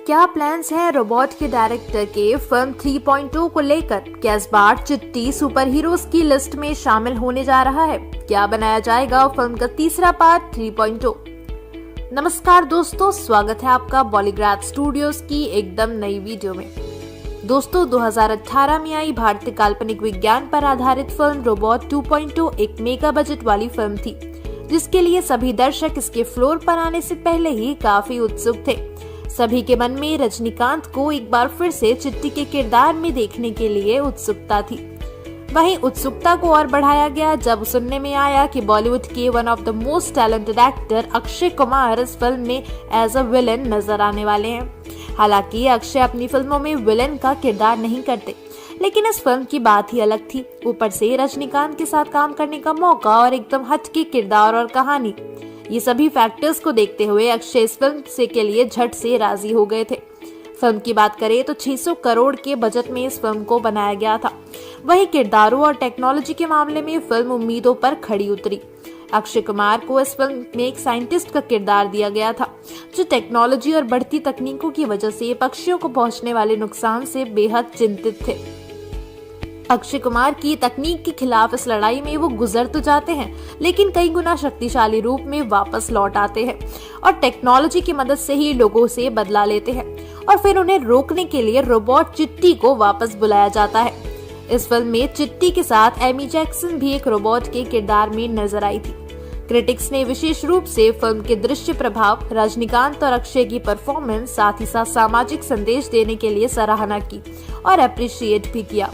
Speaker 5: क्या प्लान्स हैं रोबोट के डायरेक्टर के फिल्म 3.0 को लेकर? क्या इस बार चिट्टी सुपर हीरोज की लिस्ट में शामिल होने जा रहा है? क्या बनाया जाएगा फिल्म का तीसरा पार्ट 3.0? नमस्कार दोस्तों, स्वागत है आपका बॉलीग्राड स्टूडियोज की एकदम नई वीडियो में। दोस्तों, 2018 में आई भारतीय काल्पनिक विज्ञान पर आधारित फिल्म रोबोट 2.0 एक मेगा बजट वाली फिल्म थी, जिसके लिए सभी दर्शक इसके फ्लोर पर आने से पहले ही काफी उत्सुक थे। सभी के मन में रजनीकांत को एक बार फिर से चिट्टी के किरदार में देखने के लिए उत्सुकता थी। वहीं उत्सुकता को और बढ़ाया गया जब सुनने में आया कि बॉलीवुड के one of the most talented actor Akshay Kumar इस फिल्म में एज अ विलन नजर आने वाले हैं। हालांकि अक्षय अपनी फिल्मों में विलन का किरदार नहीं करते, लेकिन इस फिल्म की बात ही अलग थी। ऊपर से रजनीकांत के साथ काम करने का मौका और एकदम हटके किरदार और कहानी, ये सभी फैक्टर्स को देखते हुए अक्षय इस फिल्म से के लिए झट से राजी हो गए थे। फिल्म की बात करें तो 600 करोड़ के बजट में इस फिल्म को बनाया गया था। वहीं किरदारों और टेक्नोलॉजी के मामले में फिल्म उम्मीदों पर खड़ी उतरी। अक्षय कुमार को इस फिल्म में एक साइंटिस्ट का किरदार दिया गया था, जो टेक्नोलॉजी और बढ़ती तकनीकों की वजह से पक्षियों को पहुंचने वाले नुकसान से बेहद चिंतित थे। अक्षय कुमार की तकनीक के खिलाफ इस लड़ाई में वो गुजर तो जाते हैं, लेकिन कई गुना शक्तिशाली रूप में वापस लौट आते हैं और टेक्नोलॉजी की मदद से ही लोगों से बदला लेते हैं, और फिर उन्हें रोकने के लिए रोबोट चिट्टी को वापस बुलाया जाता है। इस फिल्म में चिट्टी के साथ एमी जैक्सन भी एक रोबोट के किरदार में नजर आई थी। क्रिटिक्स ने विशेष रूप से फिल्म के दृश्य प्रभाव, रजनीकांत और अक्षय की परफॉर्मेंस, साथ ही साथ सामाजिक संदेश देने के लिए सराहना की और अप्रिशिएट भी किया।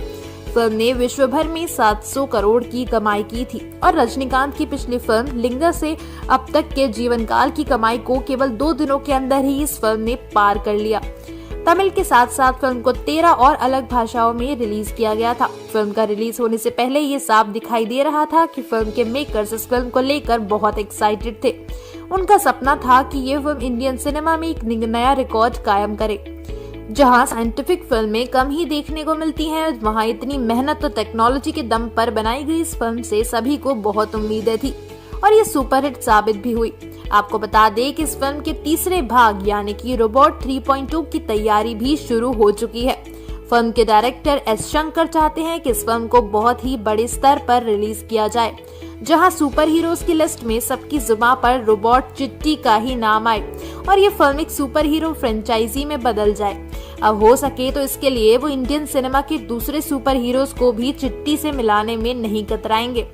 Speaker 5: फिल्म ने विश्व भर में 700 करोड़ की कमाई की थी और रजनीकांत की पिछली फिल्म लिंगा से अब तक के जीवन काल की कमाई को केवल 2 दिनों के अंदर ही इस फिल्म ने पार कर लिया। तमिल के साथ साथ फिल्म को 13 और अलग भाषाओं में रिलीज किया गया था। फिल्म का रिलीज होने से पहले ये साफ दिखाई दे रहा था कि फिल्म के मेकर्स इस फिल्म को लेकर बहुत एक्साइटेड थे। उनका सपना था कि ये फिल्म इंडियन सिनेमा में एक नया रिकॉर्ड कायम करे। जहां साइंटिफिक फिल्में कम ही देखने को मिलती हैं, वहां इतनी मेहनत और टेक्नोलॉजी के दम पर बनाई गई इस फिल्म से सभी को बहुत उम्मीदें थी और ये सुपरहिट साबित भी हुई। आपको बता दें कि इस फिल्म के तीसरे भाग यानी कि रोबोट 3.2 की तैयारी भी शुरू हो चुकी है। फिल्म के डायरेक्टर एस शंकर चाहते हैं कि इस फिल्म को बहुत ही बड़े स्तर पर रिलीज किया जाए, जहां सुपर हीरोज की लिस्ट में सबकी जुबान पर रोबोट चिट्टी का ही नाम आए और ये फिल्म एक सुपर हीरो फ्रेंचाइजी में बदल जाए। अब हो सके तो इसके लिए वो इंडियन सिनेमा के दूसरे सुपर हीरोज को भी चिट्टी से मिलाने में नहीं कतराएंगे।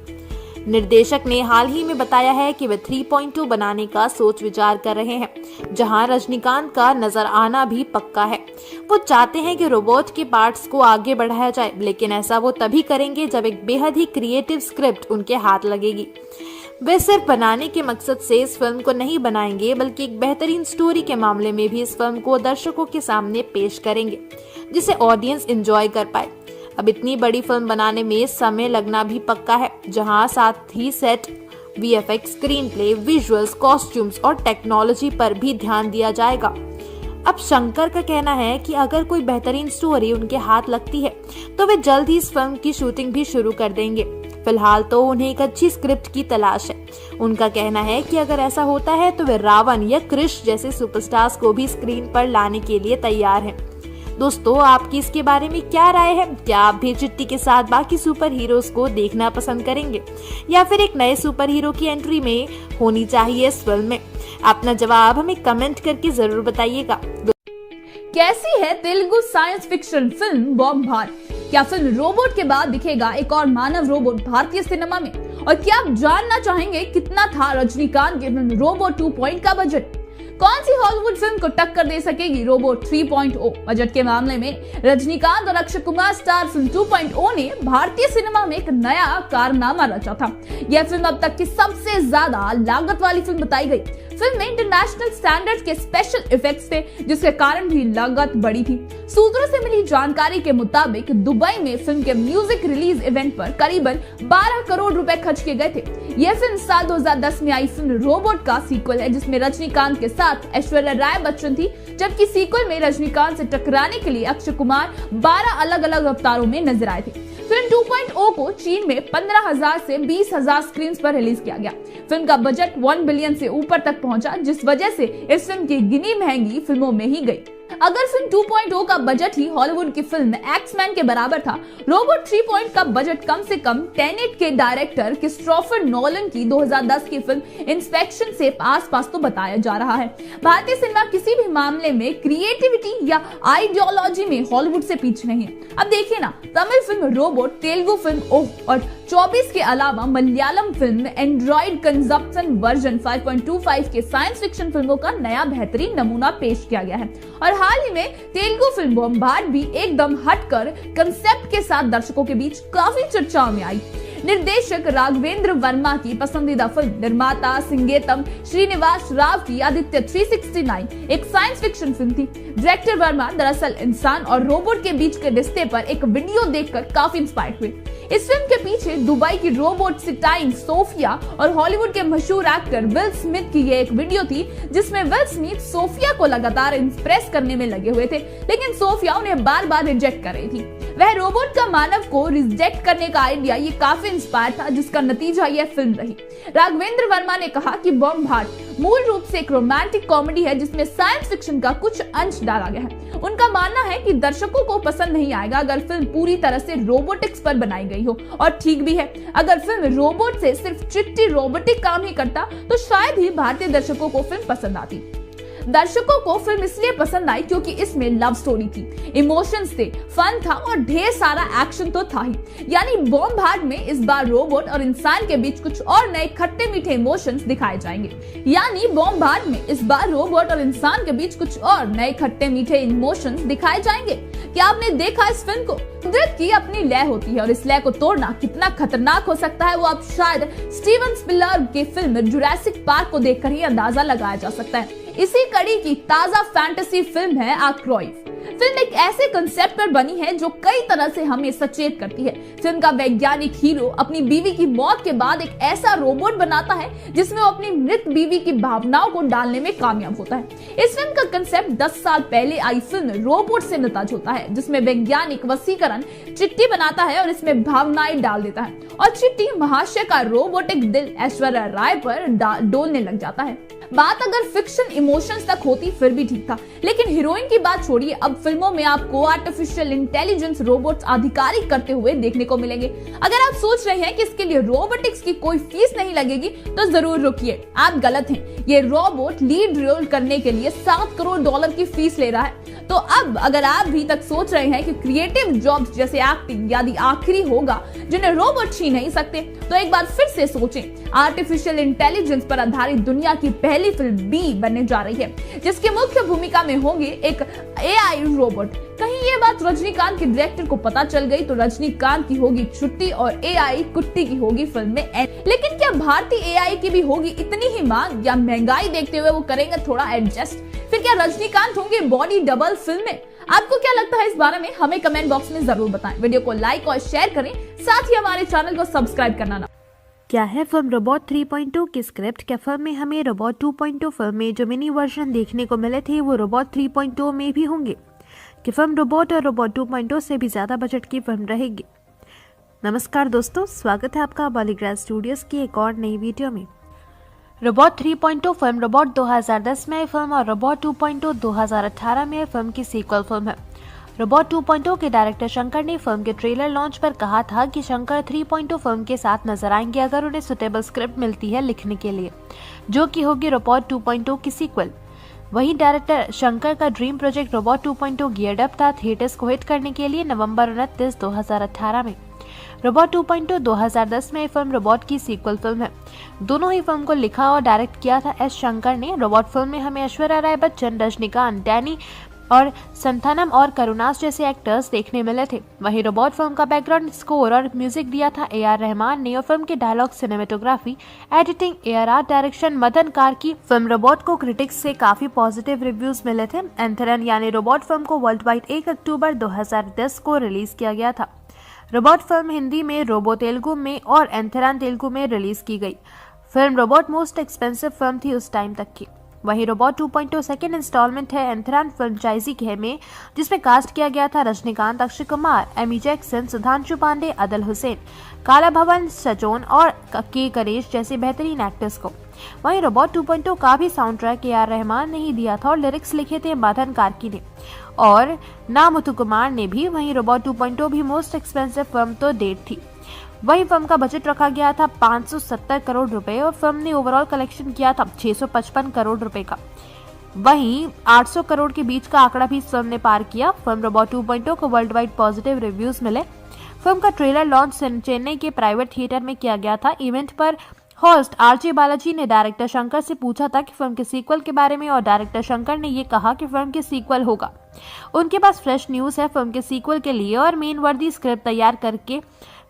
Speaker 5: निर्देशक ने हाल ही में बताया है कि वे 3.2 बनाने का सोच विचार कर रहे हैं, जहां रजनीकांत का नजर आना भी पक्का है। वो चाहते हैं कि रोबोट के पार्ट्स को आगे बढ़ाया जाए, लेकिन ऐसा वो तभी करेंगे जब एक बेहद ही क्रिएटिव स्क्रिप्ट उनके हाथ लगेगी। वे सिर्फ बनाने के मकसद से इस फिल्म को नहीं बनाएंगे, बल्कि एक बेहतरीन स्टोरी के मामले में भी इस फिल्म को दर्शकों के सामने पेश करेंगे, जिसे ऑडियंस एंजॉय कर पाए। अब इतनी बड़ी फिल्म बनाने में समय लगना भी पक्का है, जहां साथ ही set VFX, screenplay, visuals, costumes और टेक्नोलॉजी पर भी ध्यान दिया जाएगा। अब शंकर का कहना है कि अगर कोई बेहतरीन स्टोरी उनके हाथ लगती है तो वे जल्द ही इस फिल्म की शूटिंग भी शुरू कर देंगे। फिलहाल तो उन्हें एक अच्छी स्क्रिप्ट की तलाश है। उनका कहना है कि अगर ऐसा होता है तो वे रावण या क्रिश जैसे सुपरस्टार्स को भी स्क्रीन पर लाने के लिए तैयार हैं। दोस्तों, आपकी इसके बारे में क्या राय है? क्या आप भी चिट्टी के साथ बाकी सुपर हीरोज को देखना पसंद करेंगे या फिर एक नए सुपर हीरो की एंट्री में होनी चाहिए इस फिल्म में? अपना जवाब हमें कमेंट करके जरूर बताइएगा।
Speaker 3: कैसी है Telugu science fiction film bombard? क्या फिल्म रोबोट के बाद दिखेगा एक और मानव रोबोट भारतीय सिनेमा में? और क्या आप जानना चाहेंगे कितना था रजनीकांत के फिल्म रोबोट 2 का बजट? कौन सी हॉलीवुड फिल्म को टक्कर दे सकेगी रोबोट 3.0? बजट के मामले में रजनीकांत और अक्षय कुमार स्टार फिल्म 2.0 ने भारतीय सिनेमा में एक नया कारनामा रचा था। यह फिल्म अब तक की सबसे ज्यादा लागत वाली फिल्म बताई गई। फिल्म में इंटरनेशनल स्टैंडर्ड्स के स्पेशल इफेक्ट्स थे, जिसके कारण भी लागत बढ़ी थी। सूत्रों से मिली जानकारी के मुताबिक दुबई में फिल्म के म्यूजिक रिलीज इवेंट पर करीबन 12 करोड़ रुपए खर्च किए गए थे। यह फिल्म साल 2010 में आई फिल्म रोबोट का सीक्वल है, जिसमें रजनीकांत के साथ ऐश्वर्या राय बच्चन थी, जबकि सीक्वल में रजनीकांत से टकराने के लिए अक्षय कुमार 12 अलग अलग अवतारों में नजर आए थे। फिल्म 2.0 को चीन में 15,000 से 20,000 स्क्रीन पर रिलीज किया गया। फिल्म का बजट 1 बिलियन से ऊपर तक पहुंचा, जिस वजह से इस फिल्म की गिनी महंगी फिल्मों में ही गई। अगर फिल्म 2.0 का बजट ही हॉलीवुड की फिल्म एक्समैन के बराबर था, रोबोट 3 का बजट कम से कम टेनेट के डायरेक्टर क्रिस्टोफर नोलन की 2010 की फिल्म इंस्पेक्शन से आसपास तो बताया जा रहा है। भारतीय सिनेमा किसी भी मामले में क्रिएटिविटी या आइडियोलॉजी में हॉलीवुड से पीछे नहीं है। अब देखिए ना, Tamil film robot, Telugu film ओह और 24 के अलावा Malayalam film Android consumption version 5.25 के साइंस फिक्शन फिल्मों का नया बेहतरीन नमूना पेश किया गया है। और हाल ही में तेलुगु फिल्म बॉम्बार्ड भी एकदम हटकर कंसेप्ट के साथ दर्शकों के बीच काफी चर्चाओं में आई। निर्देशक राघवेंद्र वर्मा की पसंदीदा फिल्म, निर्माता सिंगेतम श्रीनिवास राव की आदित्य 369 एक साइंस फिक्शन फिल्म थी। डायरेक्टर वर्मा दरअसल इंसान और रोबोट के बीच के रिश्ते पर एक वीडियो देखकर काफी इंस्पायर्ड हुए। इस फिल्म के पीछे दुबई की रोबोट सिटाइन सोफिया और हॉलीवुड के मशहूर एक्टर विल स्मिथ की ये एक वीडियो थी, जिसमें विल स्मिथ सोफिया को लगातार इंप्रेस करने में लगे हुए थे, लेकिन सोफिया उन्हें बार बार रिजेक्ट कर रही थी। वह रोबोट का मानव को रिजेक्ट करने का आइडिया ये काफी इंस्पायर था, जिसका नतीजा यह फिल्म रही। राघवेंद्र वर्मा ने कहा कि बॉम्बार्ड मूल रूप से एक रोमांटिक कॉमेडी है, जिसमें साइंस फिक्शन का कुछ अंश डाला गया है। उनका मानना है कि दर्शकों को पसंद नहीं आएगा अगर फिल्म पूरी तरह से रोबोटिक्स पर बनाई गई हो, और ठीक भी है। अगर फिल्म रोबोट से सिर्फ चिट्टी रोबोटिक काम ही करता तो शायद ही भारतीय दर्शकों को फिल्म पसंद आती। दर्शकों को फिल्म इसलिए पसंद आई क्योंकि इसमें लव स्टोरी थी, इमोशंस थे, फन था और ढेर सारा एक्शन तो था ही। यानी बॉम्बार्ड में इस बार रोबोट और इंसान के बीच कुछ और नए खट्टे मीठे इमोशंस दिखाए जाएंगे। यानी बॉम्बार्ड में इस बार रोबोट और इंसान के बीच कुछ और नए खट्टे मीठे इमोशंस दिखाए जाएंगे। क्या आपने देखा इस फिल्म को? कुदरत की अपनी लय होती है और इस लय को तोड़ना कितना खतरनाक हो सकता है, वो आप शायद स्टीवन स्पिलबर्ग की फिल्म जुरासिक पार्क को देखकर ही अंदाजा लगाया जा सकता है। इसी कड़ी की ताजा फैंटेसी फिल्म है आर्काइव। फिल्म एक ऐसे कंसेप्ट पर बनी है जो कई तरह से हमें सचेत करती है। फिल्म का वैज्ञानिक हीरो अपनी बीवी की मौत के बाद एक ऐसा रोबोट बनाता है जिसमें वो अपनी मृत बीवी की भावनाओं को डालने में कामयाब होता है। इस फिल्म का कंसेप्ट 10 साल पहले आई फिल्म रोबोट से नताज होता है, जिसमें वैज्ञानिक वसीकरण चिट्टी बनाता है और इसमें भावनाएं डाल देता है, और चिट्टी महाशय का रोबोटिक दिल ऐश्वर्या राय पर डोलने लग जाता है। बात अगर फिक्शन इमोशंस तक होती फिर भी ठीक था, लेकिन हीरोइन की बात छोड़िए, अब फिल्मों में आपको आर्टिफिशियल इंटेलिजेंस रोबोट्स आधिकारिक करते हुए देखने को मिलेंगे। अगर आप सोच रहे हैं कि इसके लिए रोबोटिक्स की कोई फीस नहीं लगेगी तो जरूर रुकिए, आप गलत हैं। ये रोबोट लीड रोल करने के लिए $7 करोड़ की फीस ले रहा है। तो अब अगर आप भी तक सोच रहे हैं कि क्रिएटिव जॉब्स जैसे एक्टिंग आदि आखिरी होगा जिन्हें रोबोट छीन नहीं सकते, तो एक बार फिर से सोचें। आर्टिफिशियल इंटेलिजेंस पर आधारित दुनिया की पहली फिल्म बी बनने जा रही है, जिसकी मुख्य भूमिका में होंगे एक AI रोबोट। कहीं ये बात रजनीकांत के डायरेक्टर को पता चल गई तो रजनीकांत की होगी छुट्टी और AI कुट्टी की होगी फिल्म में एंड। लेकिन क्या भारतीय AI की भी होगी इतनी ही मांग, या महंगाई देखते हुए वो करेंगे थोड़ा एडजस्ट? फिर क्या रजनीकांत होंगे बॉडी डबल फिल्म में? आपको क्या लगता है इस बारे में? हमें कमेंट बॉक्स में जरूर बताएं। वीडियो को लाइक और शेयर करें, साथ ही हमारे चैनल को सब्सक्राइब करना ना
Speaker 5: क्या है फिल्म रोबोट 3.2 की स्क्रिप्ट? क्या फिल्म में हमें रोबोट 2.0 फिल्म में जो मिनी वर्जन देखने को मिले थे वो रोबोट 3.0 में भी होंगे? कि फिल्म रोबोट और रोबोट 2.0 से भी ज़्यादा बजट की फिल्म रहेगी? नमस्कार दोस्तों, स्वागत है आपका बॉलीग्राड स्टूडियोज की एक और नई वीडियो में। रोबोट 3.0 फिल्म रोबोट 2010 में आई फिल्म और रोबोट 2.0 2018 में आई फिल्म की सीक्वल फिल्म है। रोबोट 2.0 के डायरेक्टर शंकर ने फिल्म के ट्रेलर लॉन्च पर कहा था कि शंकर 3.0 फिल्म के साथ नजर आएंगे अगर उन्हें सुटेबल स्क्रिप्ट मिलती है लिखने के लिए, जो कि होगी रोबोट 2.0 की सीक्वल। वहीं डायरेक्टर शंकर का dream project robot 2.0 geared up था थिएटर्स को हिट करने के लिए नवंबर 29, 2018 में। रोबोट 2.0 2010 में फिल्म रोबोट की सीक्वल फिल्म है। दोनों ही फिल्म को लिखा और डायरेक्ट किया था एस शंकर ने। रोबोट फिल्म में हमें ऐश्वर्या राय बच्चन, रजनीकांत, डैनी और संथानम और करुणास जैसे एक्टर्स देखने मिले थे। वहीं रोबोट फिल्म का बैकग्राउंड स्कोर और म्यूजिक दिया था AR रहमान ने और फिल्म के dialogue, cinematography, editing, AR direction Madan Karki. Film robot को क्रिटिक्स से काफी पॉजिटिव रिव्यूज मिले थे। एंथरन यानी रोबोट फिल्म को वर्ल्ड वाइड 1 अक्टूबर 2010 को रिलीज किया गया था। रोबोट फिल्म हिंदी में, रोबो तेलुगु में और एंथरन तेलुगु में रिलीज की गई। Film robot most expensive film थी उस टाइम तक की। वहीं रोबोट 2.0 सेकेंड इंस्टॉलमेंट है एंथरन फ्रेंचाइजी के में, जिसमें कास्ट किया गया था रजनीकांत, अक्षय कुमार, एमी जैक्सन, सुधांशु पांडे, अदल हुसैन, काला भवन, सजोन और के गणेश जैसे बेहतरीन एक्टर्स को। वहीं रोबोट 2.0 का भी साउंड ट्रैक AR रहमान ने ही दिया था और लिरिक्स लिखे थे मदन कारकी ने और ना मुथु कुमार ने भी। वहीं रोबोट 2.0 भी मोस्ट एक्सपेंसिव फिल्म तो डेट थी। वही फिल्म का बजट रखा गया था 570 करोड़ रुपए और फिल्म ने ओवरऑल कलेक्शन किया था 655 करोड़ रुपए का। वहीं 800 करोड़ के बीच का आंकड़ा भी फिल्म ने पार किया। फिल्म रोबोट 2.0 को वर्ल्ड वाइड पॉजिटिव रिव्यूज मिले। फिल्म का ट्रेलर लॉन्च चेन्नई के प्राइवेट थिएटर में किया गया था। इवेंट पर होस्ट RJ बालाजी ने डायरेक्टर शंकर से पूछा था कि फिल्म के सीक्वल के बारे में और डायरेक्टर शंकर ने ये कहा कि फिल्म के सीक्वल होगा। उनके पास फ्रेश न्यूज है फिल्म के सीक्वल के लिए और मेन वर्दी स्क्रिप्ट तैयार करके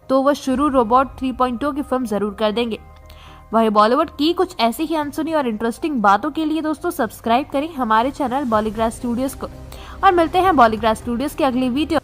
Speaker 5: तो वह शुरू रोबोट 3.0 की फिल्म जरूर कर देंगे। वही बॉलीवुड की कुछ ऐसी ही अनसुनी और इंटरेस्टिंग बातों के लिए दोस्तों सब्सक्राइब करें हमारे चैनल बॉलीग्राड स्टूडियोज को और मिलते हैं बॉलीग्राड स्टूडियोज की अगली वीडियो।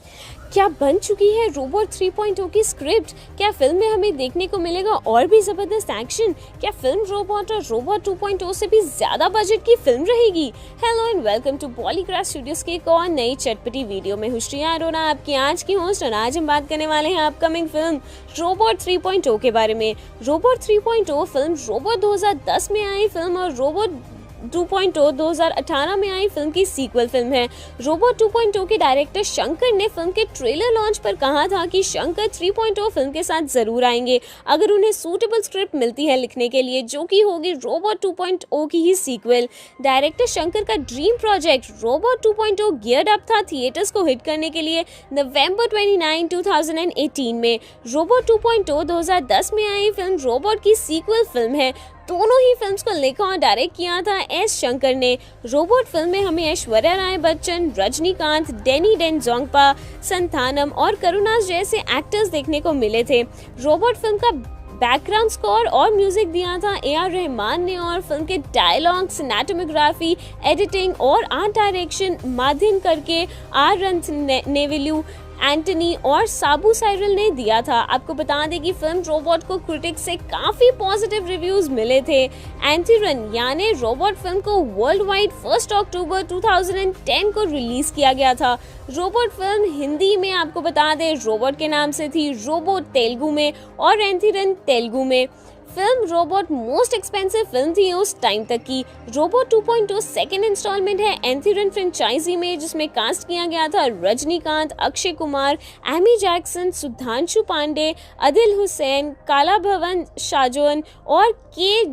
Speaker 7: क्या बन चुकी है रोबोट 3.0 की स्क्रिप्ट? क्या फिल्म में हमें देखने को मिलेगा और भी जबरदस्त एक्शन? क्या फिल्म रोबोट और रोबोट 2.0 से भी ज्यादा बजट की फिल्म रहेगी? Hello and welcome to Bollygrad studios की एक और नई चटपटी वीडियो में। हुश्रिया अरोड़ा आपकी आज की होस्ट और आज हम बात करने वाले हैं अपकमिंग फिल्म रोबोट 3.0 के बारे में। रोबोट 3.0 फिल्म रोबोट 2010 में आई फिल्म और रोबोट 2.0 2018 में आई फिल्म की सीक्वल फिल्म है। रोबोट 2.0 के डायरेक्टर शंकर ने फिल्म के ट्रेलर लॉन्च पर कहा था कि शंकर 3.0 फिल्म के साथ जरूर आएंगे अगर उन्हें सूटेबल स्क्रिप्ट मिलती है लिखने के लिए, जो कि होगी रोबोट 2.0 की ही सीक्वल। डायरेक्टर शंकर का dream project robot 2.0 geared up था थिएटर्स को हिट करने के लिए नवंबर 29, 2018 में। रोबोट 2.0 2010 में आई फिल्म रोबोट की सीक्वल फिल्म है। दोनों ही फिल्म्स को लिखा और डायरेक्ट किया था एस शंकर ने। रोबोट फिल्म में हमें ऐश्वर्या राय बच्चन, रजनीकांत, डेनी डेनजोंगपा, संथानम और करुणास जैसे एक्टर्स देखने को मिले थे। रोबोट फिल्म का बैकग्राउंड स्कोर और म्यूजिक दिया था AR रहमान ने और फिल्म के डायलॉग, सिनेमेटोग्राफी, एडिटिंग और आर्ट डायरेक्शन माध्यम करके R रंथनेवेलु, एंटनी और साबू साइरल ने दिया था। आपको बता दें कि फिल्म रोबोट को क्रिटिक्स से काफी पॉजिटिव रिव्यूज मिले थे। एंटीरन यानी रोबोट फिल्म को वर्ल्ड वाइड 1 अक्टूबर 2010 को रिलीज किया गया था। रोबोट फिल्म हिंदी में आपको बता दें रोबोट के नाम से थी, रोबोट तेलुगु में और एंटीरन तेलुगु में। Film robot most expensive film थी उस टाइम तक की। रोबोट 2.0 सेकेंड इंस्टॉलमेंट है एंथरन फ्रेंचाइजी में, जिसमें कास्ट किया गया था रजनीकांत, अक्षय कुमार, एमी जैक्सन, सुधांशु पांडे, अदिल हुसैन, काला भवन, शाजोन और के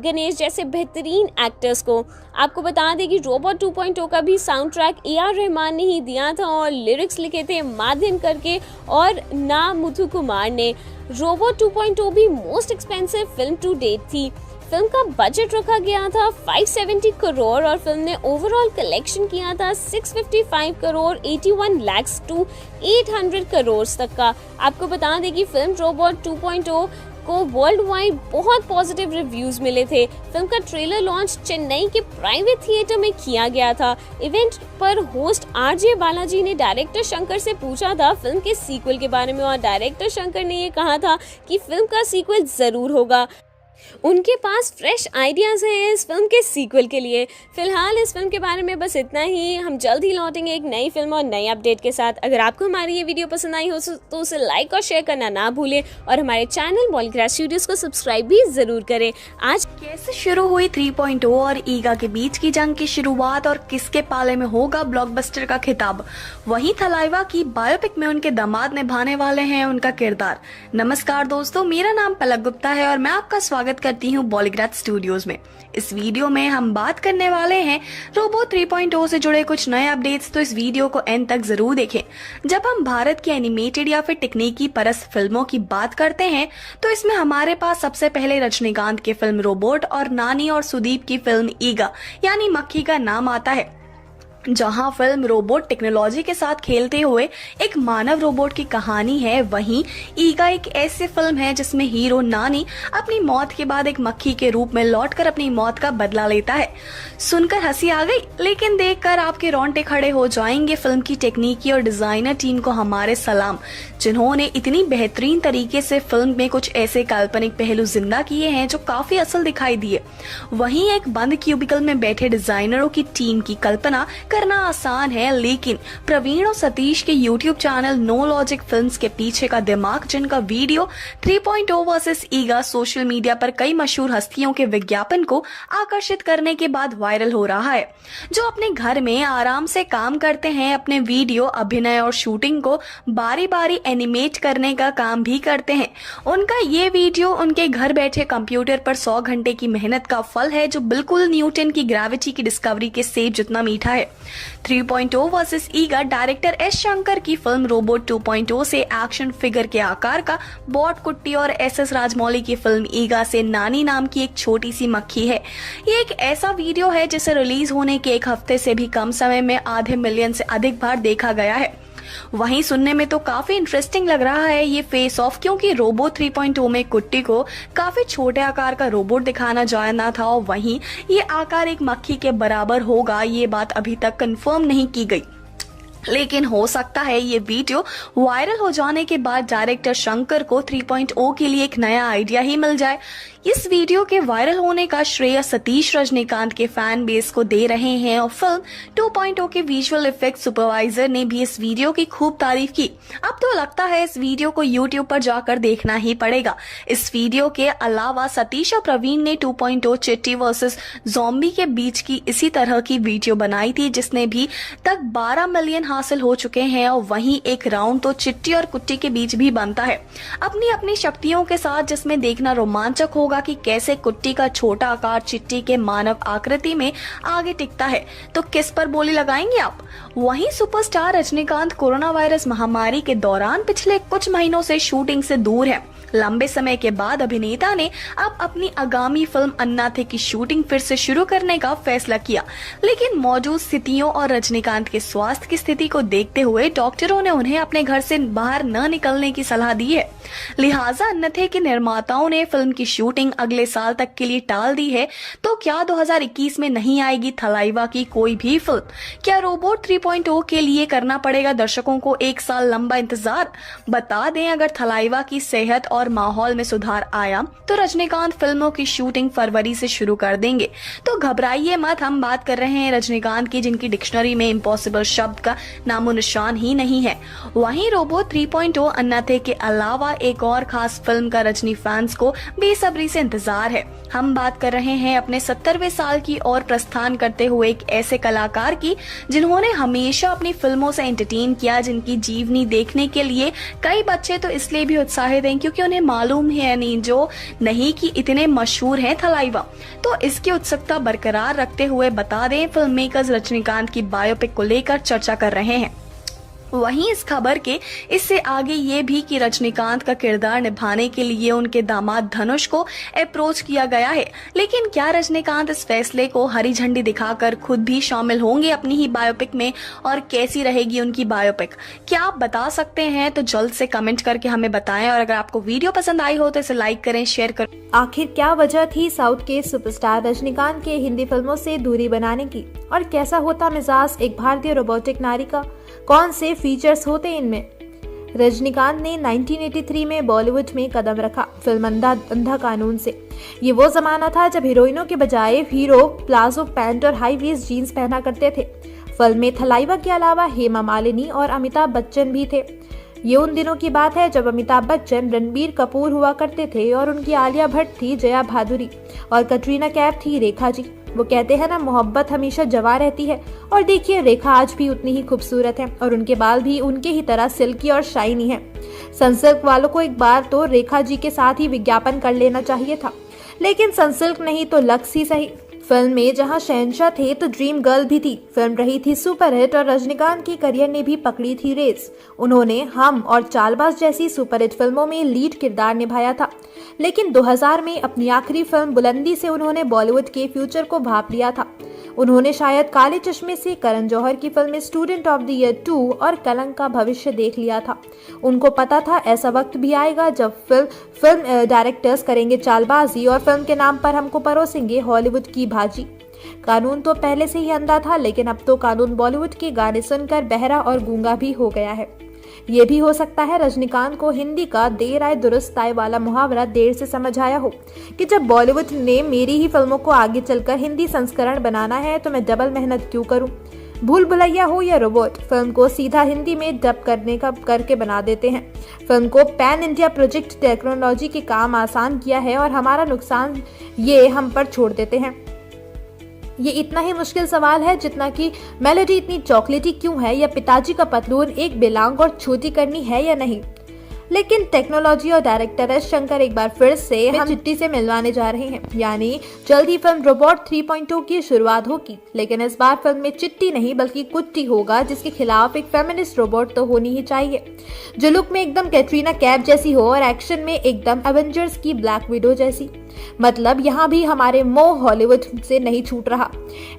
Speaker 7: गणेश जैसे बेहतरीन एक्टर्स को। आपको बता दें कि रोबोट 2.0 का भी साउंड ट्रैक AR रहमान ने ही दिया था और लिरिक्स लिखे थे माध्यम करके और ना मुथु कुमार ने। रोबोट 2.0 भी most expensive film to date थी। फिल्म का बजट रखा गया था 570 करोड़ और फिल्म ने ओवरऑल कलेक्शन किया था 655 करोड़ 81 lakhs to 800 करोड़ तक का। आपको बता दें कि फिल्म रोबोट 2.0 को वर्ल्ड वाइड बहुत पॉजिटिव रिव्यूज मिले थे। फिल्म का ट्रेलर लॉन्च चेन्नई के प्राइवेट थिएटर में किया गया था। इवेंट पर होस्ट आरजे बालाजी ने डायरेक्टर शंकर से पूछा था फिल्म के सीक्वल के बारे में और डायरेक्टर शंकर ने ये कहा था कि फिल्म का सीक्वल जरूर होगा। उनके पास फ्रेश आइडियाज हैं इस फिल्म के सीक्वल के लिए। फिलहाल इस फिल्म के बारे में बस इतना ही। हम जल्द ही लौटेंगे एक नई फिल्म और नई अपडेट के साथ। अगर आपको हमारी ये वीडियो पसंद आई हो तो उसे लाइक और शेयर करना ना भूलें और हमारे चैनल बॉलीग्राड स्टूडियोज को सब्सक्राइब भी जरूर करें। आज
Speaker 4: कैसे शुरू हुई 3.0 और ईगा के बीच की जंग की शुरुआत और किसके पाले में होगा ब्लॉकबस्टर का खिताब, वहीं थलाइवा की बायोपिक में उनके दामाद निभाने वाले हैं उनका किरदार। नमस्कार दोस्तों, मेरा नाम पलक गुप्ता है और मैं आपका स्वागत करती हूँ बॉलीग्राड स्टूडियोज में। इस वीडियो में हम बात करने वाले हैं रोबो 3.0 से जुड़े कुछ नए अपडेट्स, तो इस वीडियो को एंड तक जरूर देखें। जब हम भारत की एनिमेटेड या फिर तकनीकी परस्त फिल्मों की बात करते हैं तो इसमें हमारे पास सबसे पहले रजनीकांत की फिल्म रोबोट और नानी और सुदीप की फिल्म ईगा यानी मक्खी का नाम आता है, जहां फिल्म रोबोट टेक्नोलॉजी के साथ खेलते हुए एक मानव रोबोट की कहानी है। वहीं ईगा एक ऐसी फिल्म है जिसमें हीरो नानी अपनी मौत के बाद एक मक्खी के रूप में लौटकर अपनी मौत का बदला लेता है। सुनकर हंसी आ गई, लेकिन देखकर आपके रोंगटे खड़े हो जाएंगे। फिल्म की टेक्निकी और डिजाइनर टीम को हमारे सलाम, जिन्होंने इतनी बेहतरीन तरीके से फिल्म में कुछ ऐसे काल्पनिक पहलू जिंदा किए हैं जो काफी असल दिखाई दिए। वहीं एक बंद क्यूबिकल में बैठे डिजाइनरों की टीम की कल्पना करना आसान है, लेकिन प्रवीण और सतीश के YouTube channel no logic films के पीछे का दिमाग, जिनका video 3.0 versus Eega social media पर कई मशहूर हस्तियों के विज्ञापन को आकर्षित करने के बाद वायरल हो रहा है, जो अपने घर में आराम से काम करते हैं, अपने वीडियो, अभिनय और शूटिंग को बारी बारी एनिमेट करने का काम भी करते हैं। उनका ये वीडियो उनके घर बैठे कंप्यूटर पर 100 घंटे की मेहनत का फल है, जो बिल्कुल न्यूटन की ग्रेविटी की डिस्कवरी के सेब जितना मीठा है। 3.0 वर्सेस ईगा डायरेक्टर एस शंकर की फिल्म रोबोट 2.0 से एक्शन फिगर के आकार का बॉट कुट्टी और एस राजमौली की फिल्म ईगा से नानी नाम की एक छोटी सी मक्खी है। ये एक ऐसा वीडियो है जिसे रिलीज होने के एक हफ्ते से भी कम समय में आधे मिलियन से अधिक बार देखा गया है। वहीं सुनने में तो काफी इंटरेस्टिंग लग रहा है ये फेस ऑफ, क्योंकि रोबो 3.0 में कुट्टी को काफी छोटे आकार का रोबोट दिखाना जाना था और वहीं ये आकार एक मक्खी के बराबर होगा, ये बात अभी तक कंफर्म नहीं की गई। लेकिन हो सकता है ये वीडियो वायरल हो जाने के बाद डायरेक्टर शंकर को 3.0 के लिए एक नया आइडिया ही मिल जाए। इस वीडियो के वायरल होने का श्रेय सतीश रजनीकांत के फैन बेस को दे रहे हैं और फिल्म 2.0 के विजुअल इफेक्ट सुपरवाइजर ने भी इस वीडियो की खूब तारीफ की। अब तो लगता है इस वीडियो को YouTube पर जाकर देखना ही पड़ेगा। इस वीडियो के अलावा सतीश और प्रवीण ने 2.0 चिट्टी वर्सेस ज़ॉम्बी के बीच की इसी तरह की वीडियो बनाई थी, जिसने भी तक 12 मिलियन हासिल हो चुके हैं और वहीं एक राउंड तो चिट्टी और कुट्टी के बीच भी बनता है अपनी अपनी शक्तियों के साथ, जिसमें देखना रोमांचक होगा कि कैसे कुट्टी का छोटा आकार चिट्टी के मानव आकृति में आगे टिकता है। तो किस पर बोली लगाएंगे आप? वहीं सुपरस्टार रजनीकांत कोरोना वायरस महामारी के दौरान पिछले कुछ महीनों से शूटिंग से दूर है। लंबे समय के बाद अभिनेता ने अब अपनी आगामी फिल्म अन्नाथे की शूटिंग फिर से शुरू करने का फैसला किया, लेकिन मौजूद स्थितियों और रजनीकांत के स्वास्थ्य की स्थिति को देखते हुए डॉक्टरों ने उन्हें अपने घर से बाहर न निकलने की सलाह दी है। लिहाजा अन्नाथे के निर्माताओं ने फिल्म की शूटिंग अगले साल तक के लिए टाल दी है। तो क्या 2021 में नहीं आएगी थलाइवा की कोई भी फिल्म? क्या रोबोट 3.0 के लिए करना पड़ेगा दर्शकों को 1 साल लंबा इंतजार? बता दें, अगर थलाइवा की सेहत और माहौल में सुधार आया तो रजनीकांत फिल्मों की शूटिंग फरवरी से शुरू कर देंगे। तो घबराइए मत, हम बात कर रहे हैं रजनीकांत की, जिनकी डिक्शनरी में इम्पॉसिबल शब्द का नामो निशान ही नहीं है। वहीं रोबोट 3.0 अन्नाथे के अलावा एक और खास फिल्म का रजनी फैंस को बेसब्री से इंतजार है। हम बात कर रहे हैं अपने 70वें साल की ओर प्रस्थान करते हुए एक ऐसे कलाकार की, जिन्होंने हमेशा अपनी फिल्मों से एंटरटेन किया, जिनकी जीवनी देखने के लिए कई बच्चे तो इसलिए भी उत्साहित हैं क्योंकि उन्हें मालूम है नहीं कि इतने मशहूर हैं थलाइवा। तो इसकी उत्सुकता बरकरार रखते हुए बता दें, फिल्म मेकर्स रजनीकांत की बायोपिक को लेकर चर्चा कर रहे हैं। वहीं इस खबर के इससे आगे ये भी कि रजनीकांत का किरदार निभाने के लिए उनके दामाद धनुष को अप्रोच किया गया है। लेकिन क्या रजनीकांत इस फैसले को हरी झंडी दिखाकर खुद भी शामिल होंगे अपनी ही बायोपिक में, और कैसी रहेगी उनकी बायोपिक, क्या आप बता सकते हैं? तो जल्द से कमेंट करके हमें बताएं, और अगर आपको वीडियो पसंद आई हो तो इसे लाइक करें, शेयर करें।
Speaker 5: आखिर क्या वजह थी साउथ के सुपरस्टार रजनीकांत के हिंदी फिल्मों से दूरी बनाने की, और कैसा होता मिजाज एक भारतीय रोबोटिक नारी का? कौन से फीचर्स होते इनमें? रजनीकांत ने 1983 में बॉलीवुड में कदम रखा फिल्म अंधा कानून से। ये वो जमाना था जब हीरोइनों के बजाय हीरो प्लाजो पैंट और हाई वेस्ट जीन्स पहना करते थे। फिल्म में थलाइवा के अलावा हेमा मालिनी और अमिताभ बच्चन भी थे। ये उन दिनों की बात है जब अमिताभ बच्चन रणबीर कपूर हुआ करते थे और उनकी आलिया भट्ट थी जया भादुरी और कटरीना कैफ थी रेखा जी। वो कहते हैं ना, मोहब्बत हमेशा जवां रहती है, और देखिए रेखा आज भी उतनी ही खूबसूरत है और उनके बाल भी उनके ही तरह सिल्की और शाइनी है। सनसिल्क वालों को एक बार तो रेखा जी के साथ ही विज्ञापन कर लेना चाहिए था, लेकिन सनसिल्क नहीं तो लक्स ही सही। फिल्म में जहां शहंशाह थे तो ड्रीम गर्ल भी थी। फिल्म रही थी सुपरहिट और रजनीकांत की करियर ने भी पकड़ी थी रेस। उन्होंने हम और चालबाज जैसी सुपरहिट फिल्मों में लीड किरदार निभाया था, लेकिन 2000 में अपनी आखिरी फिल्म बुलंदी से उन्होंने बॉलीवुड के फ्यूचर को भांप लिया था। उन्होंने शायद काले चश्मे से करण जौहर की film student of the year 2 और कलंक का भविष्य देख लिया था। उनको पता था ऐसा वक्त भी आएगा जब फिल्म डायरेक्टर्स करेंगे चालबाजी और फिल्म के नाम पर हमको परोसेंगे हॉलीवुड की भाजी। कानून तो पहले से ही अंधा था, लेकिन अब तो कानून बॉलीवुड के गाने सुनकर बहरा और गूंगा भी हो गया है। ये भी हो सकता है रजनीकांत को हिंदी का देर आए दुरुस्त आए वाला मुहावरा देर से समझ आया हो कि जब बॉलीवुड ने मेरी ही फिल्मों को आगे चलकर हिंदी संस्करण बनाना है तो मैं डबल मेहनत क्यों करूं। भूल भुलैया हो या रोबोट, फिल्म को सीधा हिंदी में डब करके बना देते हैं। फिल्म को पैन इंडिया प्रोजेक्ट टेक्नोलॉजी के काम आसान किया है और हमारा नुकसान ये हम पर छोड़ देते हैं। ये इतना ही मुश्किल सवाल है जितना कि मेलोडी इतनी चॉकलेटी क्यों है, या पिताजी का पतलून एक बेलांग और छोटी करनी है या नहीं। लेकिन टेक्नोलॉजी और डायरेक्टर एस शंकर एक बार फिर से हम चिट्टी से मिलवाने जा रहे हैं, यानी जल्द ही फिल्म रोबोट 3.0 की शुरुआत होगी। लेकिन इस बार फिल्म में चिट्टी नहीं बल्कि कुट्टी होगा, जिसके खिलाफ एक फेमिनिस्ट रोबोट तो होनी ही चाहिए, जो लुक में एकदम कैटरीना कैफ जैसी हो और एक्शन में एकदम एवेंजर्स की ब्लैक विडो जैसी। मतलब यहाँ भी हमारे मोह हॉलीवुड से नहीं छूट रहा।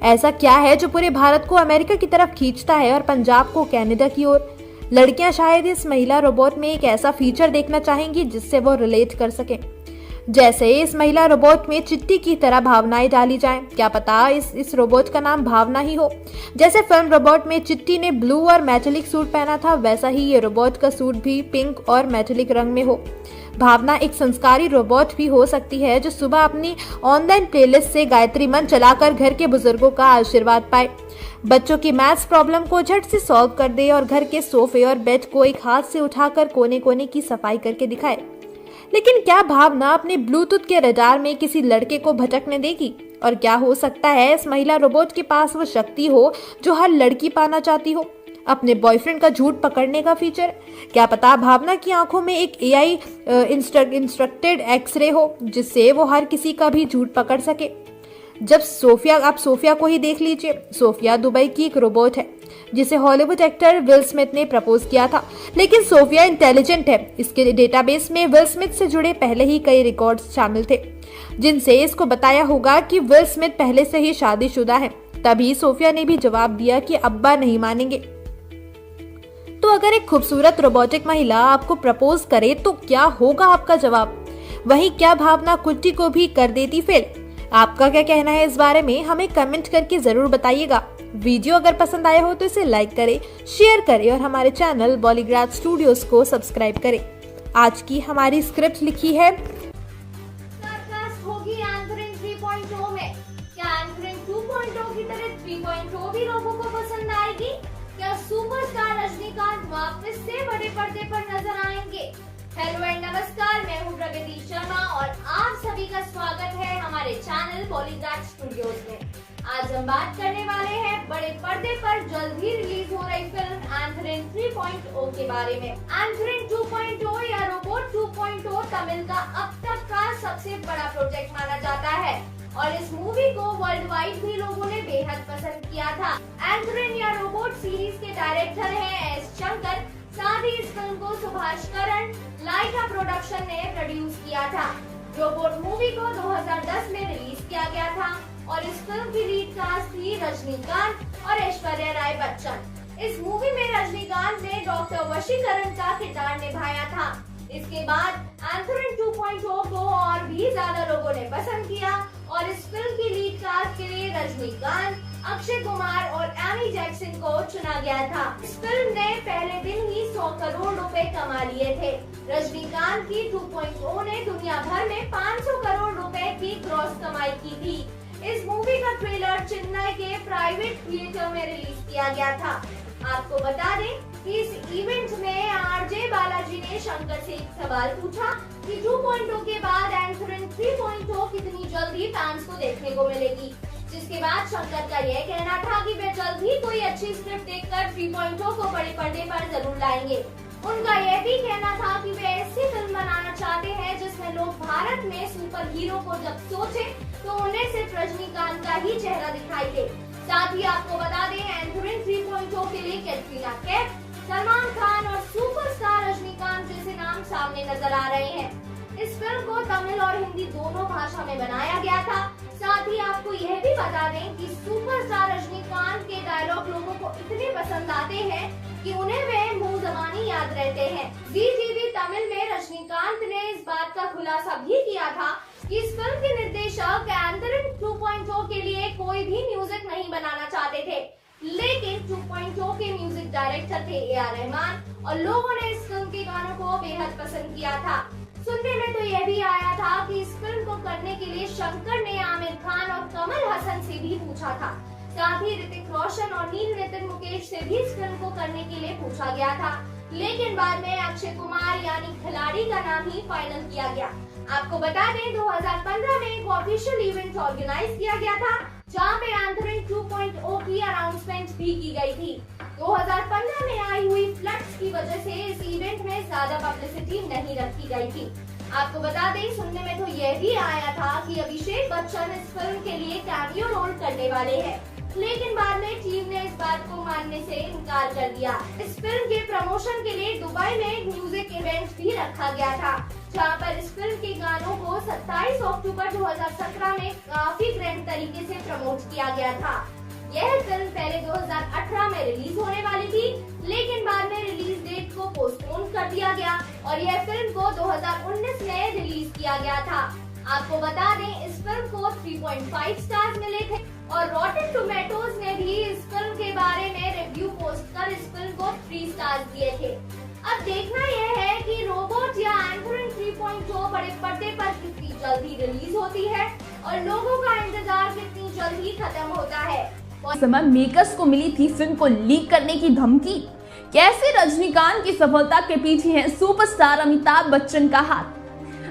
Speaker 5: ऐसा क्या है जो पूरे भारत को अमेरिका की तरफ खींचता है और पंजाब को कनाडा की ओर? लड़कियां शायद इस महिला रोबोट में एक ऐसा फीचर देखना चाहेंगी जिससे वो रिलेट कर सकें। जैसे इस महिला रोबोट में चिट्टी की तरह भावनाएं डाली जाएं। क्या पता इस रोबोट का नाम भावना ही हो। जैसे फिल्म रोबोट में चिट्टी ने ब्लू और मेटेलिक सूट पहना था, वैसा ही ये रोबोट का सूट भी पिंक और मेटेलिक रंग में हो। भावना एक संस्कारी रोबोट भी हो सकती है जो सुबह अपनी ऑनलाइन प्लेलिस्ट से गायत्री मंत्र चलाकर घर के बुजुर्गों का आशीर्वाद पाए, बच्चों की मैथ्स प्रॉब्लम को झट से सॉल्व कर दे और घर के सोफे और बेड को एक हाथ से उठाकर कोने कोने की सफाई करके दिखाए। लेकिन क्या भावना अपने ब्लूटूथ के रडार में किसी लड़के को भटकने देगी? और क्या हो सकता है इस महिला रोबोट के पास वो शक्ति हो जो हर लड़की पाना चाहती हो, अपने बॉयफ्रेंड का झूठ पकड़ने का फीचर? क्या पता भावना की आंखों में एक AI इंस्ट्रक्टेड एक्सरे हो जिससे वो हर किसी का भी झूठ पकड़ सके। जब आप सोफिया को ही देख लीजिए। सोफिया दुबई की एक रोबोट है जिसे हॉलीवुड एक्टर विल स्मिथ ने प्रपोज किया था, लेकिन सोफिया इंटेलिजेंट है। इसके डेटाबेस में विल स्मिथ से जुड़े पहले ही कई रिकॉर्ड्स शामिल थे जिनसे इसको बताया होगा कि विल स्मिथ पहले से ही शादीशुदा है। तभी सोफिया ने भी जवाब दिया कि अब्बा नहीं मानेंगे। तो अगर एक खूबसूरत रोबोटिक महिला आपको प्रपोज करे तो क्या होगा आपका जवाब? वहीं क्या भावना कुट्टी को भी कर देती फेल? आपका क्या कहना है इस बारे में हमें कमेंट करके जरूर बताइएगा। वीडियो अगर पसंद आया हो तो इसे लाइक करें, शेयर करें और हमारे चैनल बॉलीग्राड स्टूडियोज को सब्सक्राइब करें। आज की हमारी स्क्रिप्ट लिखी है
Speaker 2: होगी एंकरिंग 3.0 में। क्या एंकरिंग 2.0 की तरह 3.0 भी लोगों को पसंद आएगी? क्या सुपरस्टार रजनीकांत वापस से बड़े पर्दे पर नजर आएंगे? हेलो एंड नमस्कार, मैं हूँ प्रगति शर्मा और आप सभी का स्वागत है हमारे चैनल बॉलीग्राड स्टूडियोज में। आज हम बात करने वाले हैं बड़े पर्दे पर जल्द ही रिलीज हो रही फिल्म एंकरिंग 3.0 के बारे में। एंकरिंग 2.0 या रोबोट 2.0 तमिल का अब तक का सबसे बड़ा प्रोजेक्ट माना जाता है और इस मूवी को वर्ल्ड वाइड भी लोगों ने बेहद पसंद किया था। एंथ्रन या रोबोट सीरीज के डायरेक्टर हैं एस शंकर। साथ ही इस फिल्म को सुभाष करण लाइका प्रोडक्शन ने प्रोड्यूस किया था। रोबोट मूवी को 2010 में रिलीज किया गया था और इस फिल्म की लीड कास्ट थी रजनीकांत और ऐश्वर्या राय बच्चन। इस मूवी में रजनीकांत ने डॉक्टर वशीकरण का किरदार निभाया था। इसके बाद एंथ्रन 2.0 को और भी ज्यादा लोगों ने पसंद किया और इस फिल्म की लीड कास्ट के लिए रजनीकांत, अक्षय कुमार और एमी जैक्सन को चुना गया था। इस फिल्म ने पहले दिन ही 100 करोड़ रुपए कमा लिए थे। रजनीकांत की 2.0 ने दुनिया भर में 500 करोड़ रुपए की ग्रॉस कमाई की थी। इस मूवी का ट्रेलर चेन्नई के प्राइवेट थिएटर में रिलीज किया गया था। आपको बता दें कि इस इवेंट में आरजे बालाजी ने शंकर से एक सवाल पूछा कि 2.0 के बाद एंथ्रन 3.0 कितनी जल्दी फैंस को देखने को मिलेगी, जिसके बाद शंकर का यह कहना था कि वे जल्द ही कोई अच्छी स्क्रिप्ट देखकर 3.0 को बड़े पर्दे पर जरूर लाएंगे। उनका यह भी कहना था कि वे ऐसी फिल्म बनाना चाहते हैं जिसमें लोग भारत में सुपर हीरो को जब सोचे तो उन्हें सिर्फ रजनीकांत का ही चेहरा दिखाई दे। साथ ही आपको बता दें एंथ्रन 3.0 के लिए कैटरीना कैफ, सलमान खान और सुपरस्टार रजनीकांत जैसे नाम सामने नजर आ रहे हैं। इस फिल्म को तमिल और हिंदी दोनों भाषा में बनाया गया था। साथ ही आपको यह भी बता दें कि सुपरस्टार रजनीकांत के डायलॉग लोगों को इतने पसंद आते हैं कि उन्हें वे मुंह ज़बानी याद रहते हैं। जी टीवी तमिल में रजनीकांत ने इस बात का खुलासा भी किया था कि इस फिल्म के निर्देशक एंथ्रन 2.0 के लिए कोई भी म्यूजिक नहीं बनाना चाहते थे, लेकिन 2.0 के म्यूजिक डायरेक्टर थे ए.आर. रहमान और लोगों ने इस फिल्म के गानों को बेहद पसंद किया था। सुनने में तो यह भी आया था कि इस फिल्म को करने के लिए शंकर ने आमिर खान और कमल हसन से भी पूछा था। साथ ही ऋतिक रोशन और नील नितिन मुकेश से भी इस फिल्म को करने के लिए पूछा गया था, लेकिन बाद में अक्षय कुमार यानी खिलाड़ी का नाम ही फाइनल किया गया। आपको बता दें 2015 में एक ऑफिशियल इवेंट ऑर्गेनाइज किया गया था जहां पे एंथ्रन 2.0 की अनाउंसमेंट भी की गई थी। 2015 में आई हुई फ्लड्स की वजह से इस इवेंट में ज्यादा पब्लिसिटी नहीं रखी गई थी। आपको बता दें सुनने में तो यह भी आया था कि अभिषेक बच्चन इस फिल्म के लिए कैमियो रोल करने वाले हैं, लेकिन बाद में टीम ने इस बात को मानने से इनकार कर दिया। इस फिल्म के प्रमोशन के लिए दुबई में एक म्यूजिक इवेंट भी रखा गया था, जहां पर इस फिल्म के गानों को 27 अक्टूबर 2017 में काफी ग्रैंड तरीके से प्रमोट किया गया था। यह फिल्म पहले 2018 में रिलीज होने वाली थी, लेकिन बाद में रिलीज डेट को पोस्टपोन कर दिया गया और यह फिल्म को 2019 में रिलीज किया गया था। आपको बता दें इस फिल्म को 3.5 स्टार्स मिले थे और रॉटेन टोमेटोज ने भी इस फिल्म के बारे में रिव्यू पोस्ट कर इस फिल्म को 3 स्टार्स दिए थे। अब देखना यह है कि रोबोट या एंथ्रन 3.0 बड़े पर्दे पर कितनी जल्दी रिलीज होती है और लोगों का इंतजार कितनी जल्दी खत्म होता है।
Speaker 3: समय मेकर्स को मिली थी फिल्म को लीक करने की धमकी। कैसे रजनीकांत की सफलता के पीछे है सुपरस्टार अमिताभ बच्चन का हाथ।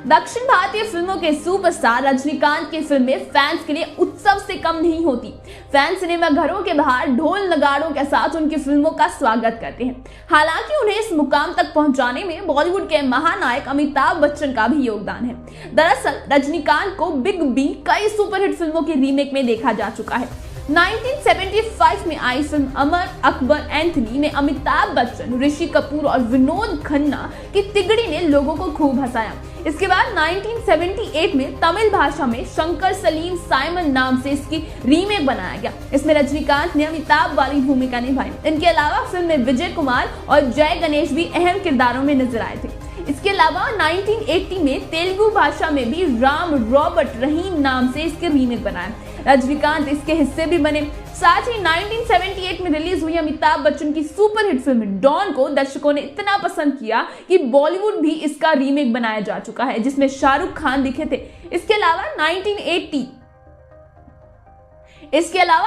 Speaker 3: दक्षिण भारतीय फिल्मों के सुपरस्टार रजनीकांत की फिल्में फैंस के लिए उत्सव से कम नहीं होती। फैंस सिनेमा घरों के बाहर ढोल नगाड़ों के साथ उनकी फिल्मों का स्वागत करते हैं। हालांकि उन्हें इस मुकाम तक पहुंचाने में बॉलीवुड के महानायक अमिताभ बच्चन का भी योगदान है। दरअसल रजनीकांत को बिग बी कई सुपरहिट फिल्मों के रीमेक में देखा जा चुका है। 1975 में आई फिल्म अमर अकबर एंथनी में अमिताभ बच्चन, ऋषि कपूर और विनोद खन्ना की तिगड़ी ने लोगों को खूब हंसाया। इसके बाद 1978 में तमिल भाषा में शंकर सलीम साइमन नाम से इसकी रीमेक बनाया गया। इसमें रजनीकांत ने अमिताभ वाली भूमिका निभाई। इनके अलावा फिल्म में विजय कुमार और जय गणेश भी अहम किरदारों में नजर आए थे। इसके अलावा 1980 में तेलुगु भाषा में भी राम रॉबर्ट रहीम नाम से इसके रीमेक बनाया। रजनीकांत इसके हिस्से भी बने। साथ ही 1978 में रिलीज हुई अमिताभ बच्चन की सुपरहिट फिल्म डॉन को दर्शकों ने इतना पसंद किया कि बॉलीवुड भी इसका रीमेक बनाया जा चुका है, जिसमें शाहरुख खान दिखे थे। इसके अलावा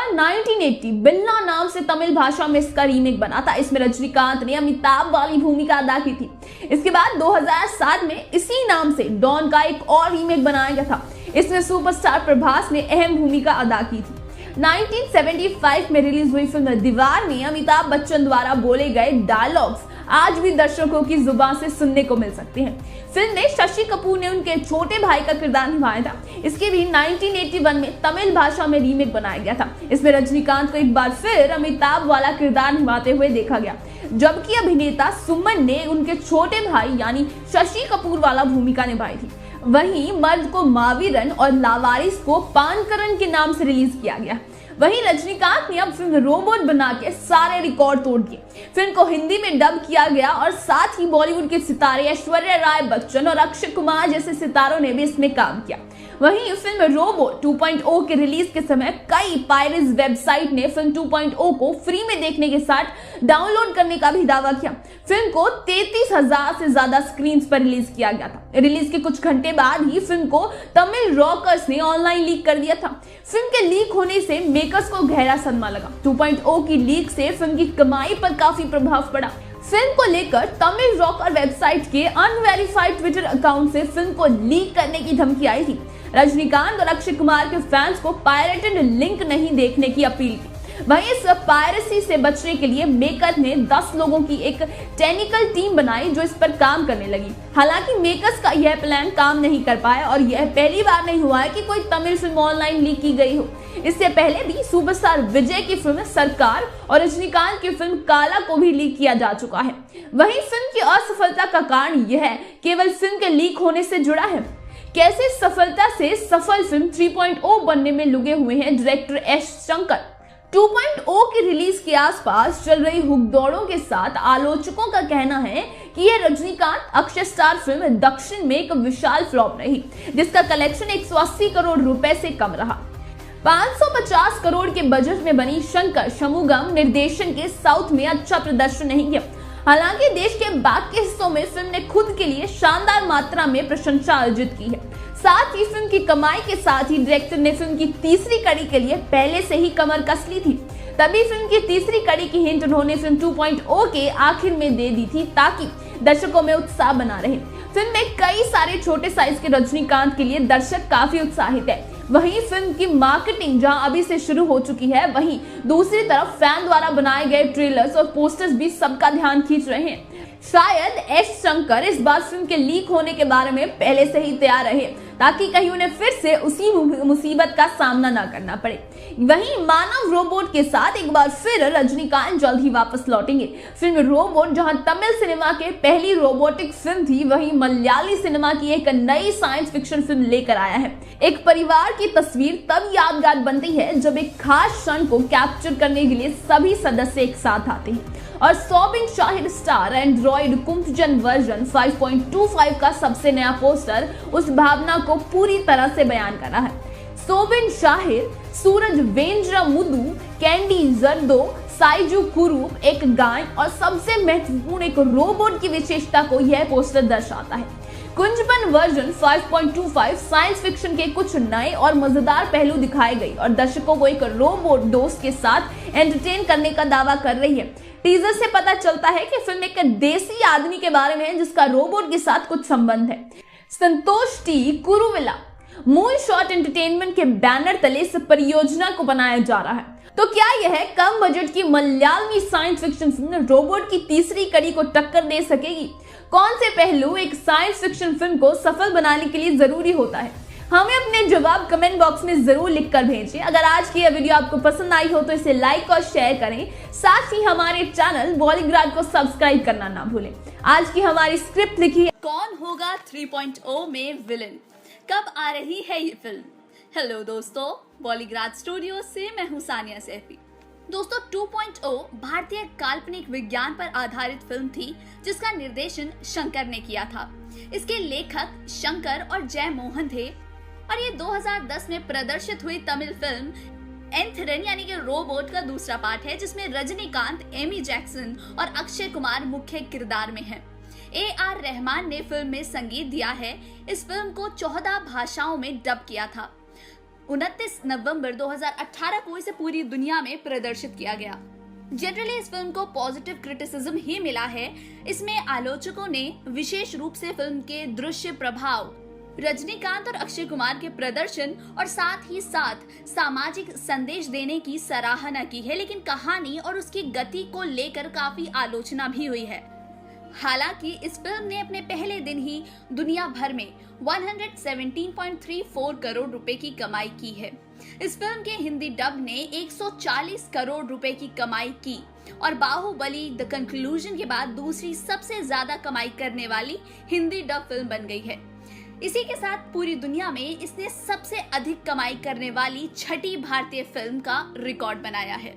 Speaker 3: 1980 बिल्ला नाम से तमिल भाषा में इसका रीमेक बना था। इसमें रजनीकांत ने अमिताभ वाली भूमिका अदा की थी। इसके बाद 2007 में इसी नाम से डॉन का एक और रीमेक बनाया गया था। इसमें सुपरस्टार प्रभास ने अहम भूमिका अदा की थी। 1975 में रिलीज हुई फिल्म दीवार में अमिताभ बच्चन द्वारा बोले गए डायलॉग्स आज भी दर्शकों की जुबान से सुनने को मिल सकते हैं। फिल्म में शशि कपूर ने उनके छोटे भाई का किरदार निभाया था। इसके भी 1981 में तमिल भाषा में रीमेक बनाया गया था। इसमें रजनीकांत को एक बार फिर अमिताभ वाला किरदार निभाते हुए देखा गया, जबकि अभिनेता सुमन ने उनके छोटे भाई यानी शशि कपूर वाला भूमिका निभाई थी। वहीं मर्द को मावीरन और लावारिस को पानकरन के नाम से रिलीज किया गया। वहीं रजनीकांत ने अब फिल्म रोबोट बना के सारे रिकॉर्ड तोड़ दिए। फिल्म को हिंदी में डब किया गया और साथ ही बॉलीवुड के सितारे ऐश्वर्या राय बच्चन और अक्षय कुमार जैसे सितारों ने भी इसमें काम किया। वहीं फिल्म रोबोट 2.0 के रिलीज के समय कई पायरेट्स वेबसाइट ने फिल्म 2.0 को फ्री में देखने के साथ डाउनलोड करने का भी दावा किया। फिल्म को 33,000 से ज्यादा स्क्रीन पर रिलीज किया गया था। रिलीज के कुछ घंटे बाद ही फिल्म को तमिल रॉकर्स ने ऑनलाइन लीक कर दिया था। फिल्म के लीक होने से मेकर्स को गहरा सदमा लगा। 2.0 की लीक से फिल्म की कमाई पर काफी प्रभाव पड़ा। फिल्म को लेकर तमिल रॉकर वेबसाइट के अनवेरिफाइड ट्विटर अकाउंट से फिल्म को लीक करने की धमकी आई थी। रजनीकांत और अक्षय कुमार के फैंस को पायरेटेड लिंक नहीं देखने की अपील की। वहीं इस पायरेसी से बचने के लिए मेकर ने 10 लोगों की एक टेक्निकल टीम बनाई जो इस पर काम करने लगी। हालांकि मेकर्स का यह प्लान काम नहीं कर पाया और यह पहली बार नहीं हुआ है कि कोई तमिल फिल्म ऑनलाइन लीक की गई हो। इससे पहले भी सुपरस्टार विजय की फिल्म सरकार और रजनीकांत की फिल्म काला को भी लीक किया जा चुका है। वहीं फिल्म की असफलता का कारण यह केवल फिल्म के लीक होने से जुड़ा है। कैसे सफलता से सफल फिल्म 3.0 बनने में लगे हुए हैं डायरेक्टर एस शंकर। 2.0 की रिलीज के आसपास चल रही हुकदौड़ों के साथ आलोचकों का कहना है कि यह रजनीकांत अक्षय स्टार फिल्म दक्षिण में एक विशाल फ्लॉप रही, जिसका कलेक्शन 180 करोड़ रुपए से कम रहा। 550 करोड़ के बजट में बनी शंकर शमुगम निर्देशन के साउथ में अच्छा प्रदर्शन नहीं किया। हालांकि देश के बाकी हिस्सों में फिल्म ने खुद के लिए शानदार मात्रा में प्रशंसा अर्जित की है। साथ ही फिल्म की कमाई के साथ ही डायरेक्टर ने फिल्म की तीसरी कड़ी के लिए पहले से ही कमर कस ली थी। तभी फिल्म की तीसरी कड़ी की हिंट उन्होंने फिल्म 2.0 के आखिर में दे दी थी ताकि दर्शकों में उत्साह बना रहे। फिल्म में कई सारे छोटे साइज के रजनीकांत के लिए दर्शक काफी उत्साहित है। वहीं फिल्म की मार्केटिंग जहां अभी से शुरू हो चुकी है, वहीं दूसरी तरफ फैन द्वारा बनाए गए ट्रेलर्स और पोस्टर्स भी सबका ध्यान खींच रहे हैं। शायद एस शंकर इस बार फिल्म के लीक होने के बारे में पहले से ही तैयार रहे ताकि कहीं उन्हें फिर से उसी मुसीबत का सामना ना करना पड़े। वहीं मानव रोबोट के साथ एक बार फिर रजनीकांत जल्द ही वापस लौटेंगे। फिल्म रोबोट जहां तमिल सिनेमा के पहली रोबोटिक फिल्म थी, वहीं मलयाली सिनेमा की एक नई साइंस फिक्शन फिल्म लेकर आया है। एक परिवार की तस्वीर तब यादगार बनती है जब एक खास क्षण को कैप्चर करने के लिए सभी सदस्य एक साथ आते हैं और Soubin Shahir star android Kunjappan version 5.25 का सबसे नया पोस्टर उस भावना को पूरी तरह से बयान कर रहा है। सोबिन शाहिर, सूरज वेंद्र मुदु, कैंडी जर्दो, साइजू कुरूप एक गाय और सबसे महत्वपूर्ण एक रोबोट की विशेषता को यह पोस्टर दर्शाता है। कुंजबन वर्जन 5.25 साइंस फिक्शन के कुछ नए और मजेदार पहलू दिखाए गए और दर्शकों को एक रोबोट दोस्त के साथ एंटरटेन करने का दावा कर रही है। टीजर से पता चलता है कि फिल्म एक देसी आदमी के बारे में है जिसका रोबोट के साथ कुछ संबंध है। संतोष टी कुरुविला मूल शॉट एंटरटेनमेंट के बैनर तले इस परियोजना को बनाया जा रहा है। तो क्या यह कम बजट की मलयालमी साइंस फिक्शन फिल्म रोबोट की तीसरी कड़ी को टक्कर दे सकेगी? कौन से पहलू एक साइंस फिक्शन फिल्म को सफल बनाने के लिए जरूरी होता है? हमें अपने जवाब कमेंट बॉक्स में जरूर लिखकर भेजें। अगर आज की यह वीडियो आपको पसंद आई हो तो इसे लाइक और शेयर करें। साथ ही हमारे चैनल बॉलीग्राड को सब्सक्राइब करना ना भूलें। आज की हमारी स्क्रिप्ट लिखी है
Speaker 2: कौन होगा 3.0 में विलन, कब आ रही है ये फिल्म। हेलो दोस्तों, बॉलीग्राड स्टूडियो से मैं हूं सानिया सैफी। दोस्तों 2.0 भारतीय काल्पनिक विज्ञान पर आधारित फिल्म थी जिसका निर्देशन शंकर ने किया था। इसके लेखक शंकर और जय मोहन थे और ये 2010 में प्रदर्शित हुई तमिल फिल्म एंथरन यानी कि रोबोट का दूसरा पार्ट है, जिसमें रजनीकांत, एमी जैक्सन और अक्षय कुमार मुख्य किरदार में हैं। AR रहमान ने फिल्म में संगीत दिया है। इस फिल्म को 14 भाषाओं में डब किया था। 29 नवंबर 2018 को इसे पूरी दुनिया में प्रदर्शित किया गया। जनरली इस फिल्म को पॉजिटिव क्रिटिसिज्म ही मिला है। इसमें आलोचकों ने विशेष रूप से फिल्म के दृश्य प्रभाव, रजनीकांत और अक्षय कुमार के प्रदर्शन और साथ ही साथ सामाजिक संदेश देने की सराहना की है, लेकिन कहानी और उसकी गति को लेकर काफी आलोचना भी हुई है। हालांकि इस फिल्म ने अपने पहले दिन ही दुनिया भर में 117.34 करोड़ रुपए की कमाई की है। इस फिल्म के हिंदी डब ने 140 करोड़ रुपए की कमाई की और बाहुबली द कंक्लूजन के बाद दूसरी सबसे ज्यादा कमाई करने वाली हिंदी डब फिल्म बन गई है। इसी के साथ पूरी दुनिया में इसने सबसे अधिक कमाई करने वाली छठी भारतीय फिल्म का रिकॉर्ड बनाया है।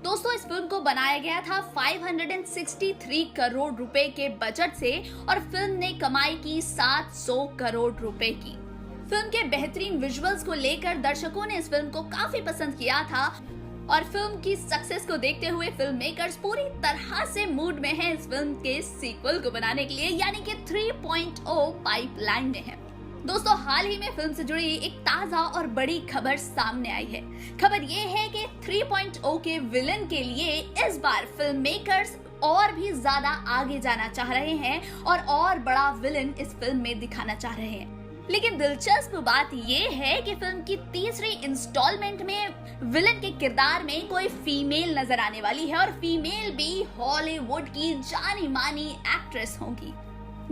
Speaker 2: दोस्तों, इस फिल्म को बनाया गया था 563 करोड़ रुपए के बजट से और फिल्म ने कमाई की 700 करोड़ रुपए की। फिल्म के बेहतरीन विजुअल्स को लेकर दर्शकों ने इस फिल्म को काफी पसंद किया था और फिल्म की सक्सेस को देखते हुए फिल्म मेकर्स पूरी तरह से मूड में हैं इस फिल्म के सीक्वल को बनाने के लिए, यानी कि 3.0 पाइपलाइन में है। दोस्तों, हाल ही में फिल्म से जुड़ी एक ताजा और बड़ी खबर सामने आई है। खबर ये है कि 3.0 के विलन के लिए इस बार फिल्म मेकर्स और भी ज्यादा आगे जाना चाह रहे हैं और बड़ा विलन इस फिल्म में दिखाना चाह रहे हैं। लेकिन दिलचस्प बात ये है कि फिल्म की तीसरी इंस्टॉलमेंट में विलन के किरदार में कोई फीमेल नजर आने वाली है और फीमेल भी हॉलीवुड की जानी मानी एक्ट्रेस होगी।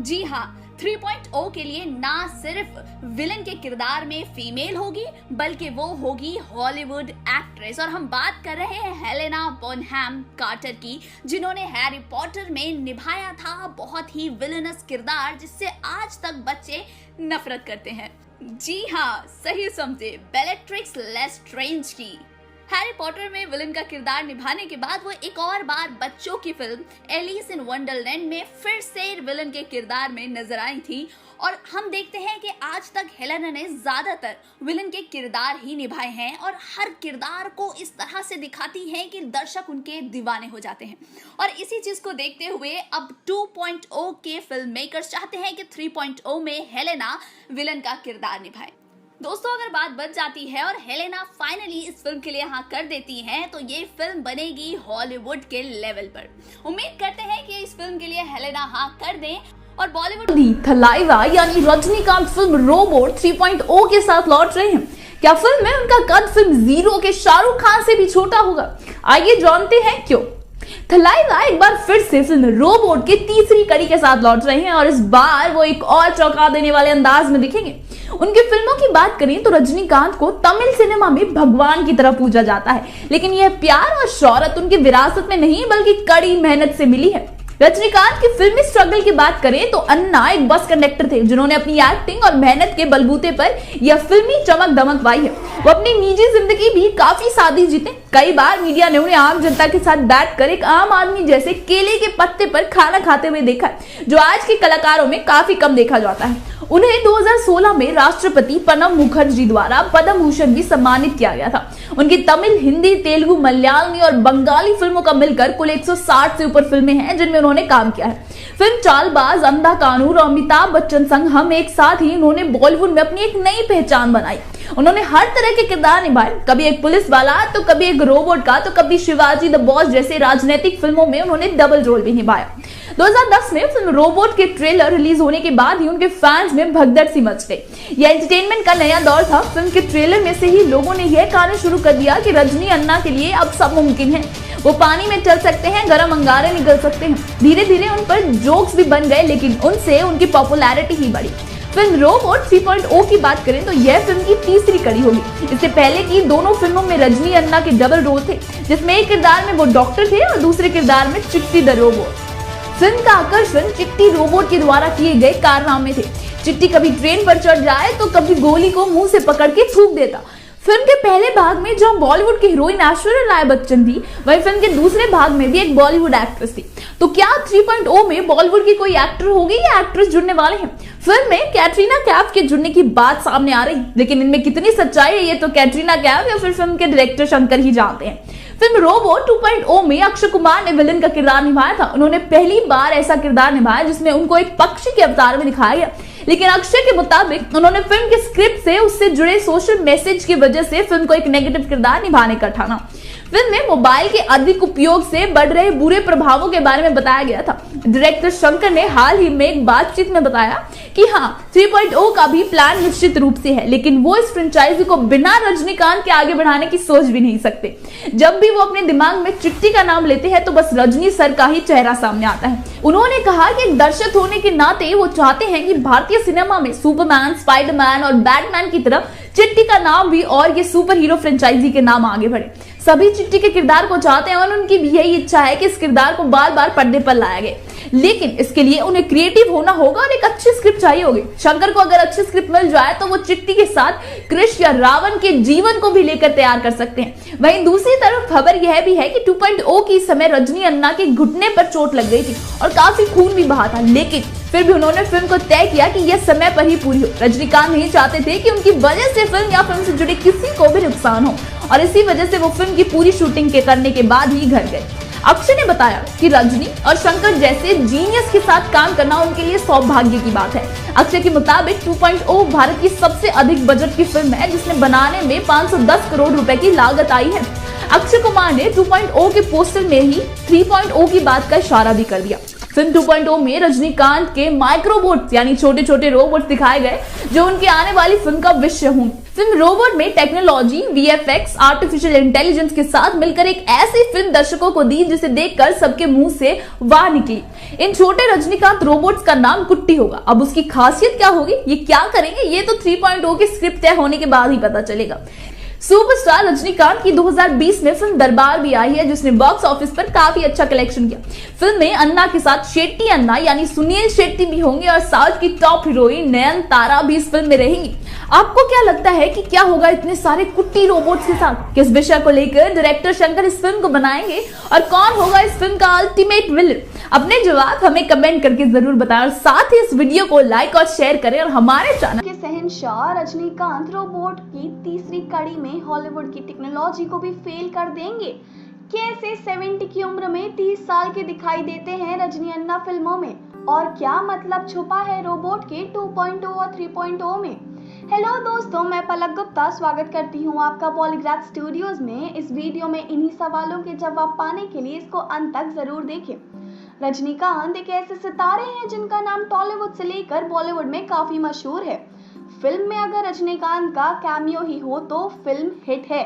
Speaker 2: जी हाँ, 3.0 के लिए ना सिर्फ विलन के किरदार में फीमेल होगी बल्कि वो होगी हॉलीवुड एक्ट्रेस और हम बात कर रहे हैं हेलेना बोनहम कार्टर की, जिन्होंने हैरी पॉटर में निभाया था बहुत ही विलनस किरदार जिससे आज तक बच्चे नफरत करते हैं। जी हाँ, सही समझे, बेलेट्रिक्स लेस्ट्रेंज की। हैरी पॉटर में विलन का किरदार निभाने के बाद वो एक और बार बच्चों की फिल्म एलिस इन वंडरलैंड में फिर से विलन के किरदार में नजर आई थी और हम देखते हैं कि आज तक हेलेना ने ज्यादातर विलन के किरदार ही निभाए हैं और हर किरदार को इस तरह से दिखाती हैं कि दर्शक उनके दीवाने हो जाते हैं। और इसी चीज को देखते हुए अब 2.0 के फिल्म मेकर्स चाहते हैं कि 3.0 में हेलेना विलन का किरदार निभाए। दोस्तों, अगर बात बन जाती है और हेलेना फाइनली इस फिल्म के लिए हाँ कर देती हैं, तो ये फिल्म बनेगी हॉलीवुड के लेवल पर। उम्मीद करते हैं कि इस फिल्म के लिए हेलेना हाँ कर दें और बॉलीवुड
Speaker 3: थलाइवा यानी रजनीकांत फिल्म रोबोट 3.0 के साथ लौट रहे हैं। क्या फिल्म में उनका कद फिल्म जीरो के शाहरुख खान से भी छोटा होगा? आइए जानते हैं क्यों। थलाइवा एक बार फिर से फिल्म रोबोट की तीसरी कड़ी के साथ लौट रहे हैं और इस बार वो एक और चौंका देने वाले अंदाज में दिखेंगे। उनकी फिल्मों की बात करें तो रजनीकांत को तमिल सिनेमा में भगवान की तरह पूजा जाता है, लेकिन यह प्यार और शौहरत उनकी विरासत में नहीं बल्कि कड़ी मेहनत से मिली है। रजनीकांत की फिल्मी स्ट्रगल की बात करें तो अन्ना एक बस कंडक्टर थे जिन्होंने अपनी एक्टिंग और मेहनत के बलबूते पर यह फिल्मी चमक दमक पाई है। वो अपनी निजी जिंदगी भी काफी सादी जीते। कई बार मीडिया ने उन्हें आम जनता के साथ बैठकर एक आम आदमी जैसे केले के पत्ते पर खाना खाते हुए देखा है, जो आज के कलाकारों में काफी कम देखा जाता है। उन्हें 2016 में राष्ट्रपति प्रणब मुखर्जी द्वारा पद्म भूषण भी सम्मानित किया गया था। उनकी तमिल, हिंदी, तेलुगु, मलयालमी और बंगाली फिल्मों का मिलकर कुल 160 से ऊपर फिल्में हैं जिनमें उन्होंने काम किया है। फिल्म चालबाज, अंधा कानून और अमिताभ बच्चन संग हम एक साथ ही उन्होंने बॉलीवुड में अपनी एक नई पहचान बनाई। उन्होंने हर तरह के किरदार निभाए, कभी एक पुलिस वाला तो कभी एक रोबोट का तो कभी शिवाजी द बॉस जैसे राजनीतिक फिल्मों में उन्होंने डबल रोल भी निभाया। 2010 में फिल्म रोबोट के ट्रेलर रिलीज होने के बाद ही उनके फैंस में भगदड़ सी मच गई। यह एंटरटेनमेंट का नया दौर था। फिल्म के ट्रेलर में से ही लोगों ने यह कहना शुरू कर दिया कि रजनी अन्ना के लिए अब सब मुमकिन है। वो पानी में चल सकते हैं, गर्म अंगारे निकल सकते हैं। धीरे धीरे उन पर जोक्स भी बन गए, लेकिन उनसे उनकी पॉपुलैरिटी ही बढ़ी। फिल्म रोबोट 3.0 की बात करें तो यह फिल्म की तीसरी कड़ी होगी। इससे पहले की दोनों फिल्मों में रजनी अन्ना के डबल रोल थे, जिसमें एक किरदार में वो डॉक्टर थे और दूसरे किरदार में चिट्टी द रोबोट। फिल्म का आकर्षण चिट्टी रोबोट के द्वारा किए गए कारनामे थे। चिट्टी कभी ट्रेन पर चढ़ जाए तो कभी गोली को मुंह से पकड़ के थूक देता। फिल्म के पहले भाग में जहां बॉलीवुड की हीरोइन ऐश्वर्या राय बच्चन थी, वहीं फिल्म के दूसरे भाग में भी एक बॉलीवुड एक्ट्रेस थी। तो क्या 3.0 में बॉलीवुड की कोई एक्टर होगी या एक्ट्रेस जुड़ने वाले हैं? फिल्म में कैटरीना कैफ के जुड़ने की बात सामने आ रही, लेकिन इनमें कितनी सच्चाई है ये तो कैटरीना कैफ या फिर फिल्म के डायरेक्टर शंकर ही जानते हैं। फिल्म रोबोट 2.0 में अक्षय कुमार ने विलन का किरदार निभाया था। उन्होंने पहली बार ऐसा किरदार निभाया जिसमें उनको एक पक्षी के अवतार में दिखाया गया, लेकिन अक्षय के मुताबिक उन्होंने फिल्म के स्क्रिप्ट से उससे जुड़े सोशल मैसेज की वजह से फिल्म को एक नेगेटिव किरदार निभाने का ठाना। फिल्म में मोबाइल के अधिक उपयोग से बढ़ रहे बुरे प्रभावों के बारे में बताया गया था। डायरेक्टर शंकर ने हाल ही में एक बातचीत में बताया कि हाँ 3.0 का भी प्लान निश्चित रूप से है, लेकिन वो इस फ्रेंचाइजी को बिना रजनीकांत के आगे बढ़ाने की सोच भी नहीं सकते। जब भी वो अपने दिमाग में चिट्टी का नाम लेते हैं तो बस रजनी सर का ही चेहरा सामने आता है। उन्होंने कहा कि एक दर्शक होने के नाते वो चाहते हैं कि भारतीय सिनेमा में सुपरमैन, स्पाइडरमैन और बैटमैन की तरफ चिट्टी का नाम भी और ये सुपर हीरो फ्रेंचाइजी के नाम आगे बढ़े। सभी चिट्टी के किरदार को चाहते हैं और उनकी भी यही इच्छा है कि इस किरदार को बार बार पर्दे पर लाया गया, लेकिन इसके लिए उन्हें क्रिएटिव होना होगा और एक अच्छी स्क्रिप्ट चाहिए होगी। शंकर को अगर अच्छी स्क्रिप्ट मिल जाए तो वो चिट्टी के साथ कृष या रावण के जीवन को भी लेकर तैयार कर सकते हैं। वहीं दूसरी तरफ खबर यह भी है कि 2.0 की समय रजनी अन्ना के घुटने पर चोट लग गई थी और काफी खून भी बहा था, लेकिन फिर भी उन्होंने फिल्म को तय किया कि यह समय पर ही पूरी हो। रजनीकांत नहीं चाहते थे कि उनकी वजह से फिल्म या फिल्म से जुड़े किसी को भी नुकसान हो और इसी वजह से वो फिल्म की पूरी शूटिंग के करने के बाद ही घर गए। अक्षय ने बताया कि रजनी और शंकर जैसे जीनियस के साथ काम करना उनके लिए सौभाग्य की बात है। अक्षय के मुताबिक 2.0 भारत की सबसे अधिक बजट की फिल्म है जिसने बनाने में 510 करोड़ रुपए की लागत आई है। अक्षय कुमार ने 2.0 के पोस्टर में ही 3.0 की बात का इशारा भी कर दिया। फिल्म 2.0 में रजनीकांत के माइक्रोबोट्स यानी छोटे छोटे रोबोट दिखाए गए जो उनके आने वाली फिल्म का विषय होंगे। फिल्म रोबोट में टेक्नोलॉजी, VFX, आर्टिफिशियल इंटेलिजेंस के साथ मिलकर एक ऐसी फिल्म दर्शकों को दी जिसे देखकर सबके मुंह से वाह निकली। इन छोटे रजनीकांत रोबोट्स का नाम कुट्टी होगा। अब उसकी खासियत क्या होगी, ये क्या करेंगे, ये तो 3.0 की स्क्रिप्ट तय होने के बाद ही पता चलेगा। सुपरस्टार रजनीकांत की 2020 में फिल्म दरबार भी आई है जिसने बॉक्स ऑफिस पर काफी अच्छा कलेक्शन किया। फिल्म में अन्ना के साथ शेट्टी अन्ना यानी सुनील शेट्टी भी होंगे और साउथ की टॉप हीरोइन नयनतारा भी इस फिल्म में रहेंगी। आपको क्या लगता है कि क्या होगा इतने सारे कुट्टी रोबोट्स के साथ? किस विषय को लेकर डायरेक्टर शंकर इस फिल्म को बनाएंगे और कौन होगा इस फिल्म का अल्टीमेट विलन? अपने जवाब हमें कमेंट करके जरूर बताएं और साथ ही इस वीडियो को लाइक और शेयर करें और हमारे चैनल
Speaker 2: के शहंशाह रजनीकांत रोबोट की तीसरी कड़ी में हॉलीवुड की टेक्नोलॉजी को भी फेल कर देंगे। कैसे 70 की उम्र में 30 साल के दिखाई देते हैं रजनी अन्ना फिल्मों में, और क्या मतलब छुपा है रोबोट के 2.0 और 3.0 में? हेलो दोस्तों, मैं पलक गुप्ता स्वागत करती हूँ आपका पॉलीग्राफ स्टूडियोज में। इस वीडियो में इन्हीं सवालों के जवाब पाने के लिए इसको अंत तक जरूर देखें। रजनीकांत एक ऐसे सितारे हैं जिनका नाम टॉलीवुड से लेकर बॉलीवुड में काफी मशहूर है। फिल्म में अगर रजनीकांत का कैमियो ही हो तो फिल्म हिट है।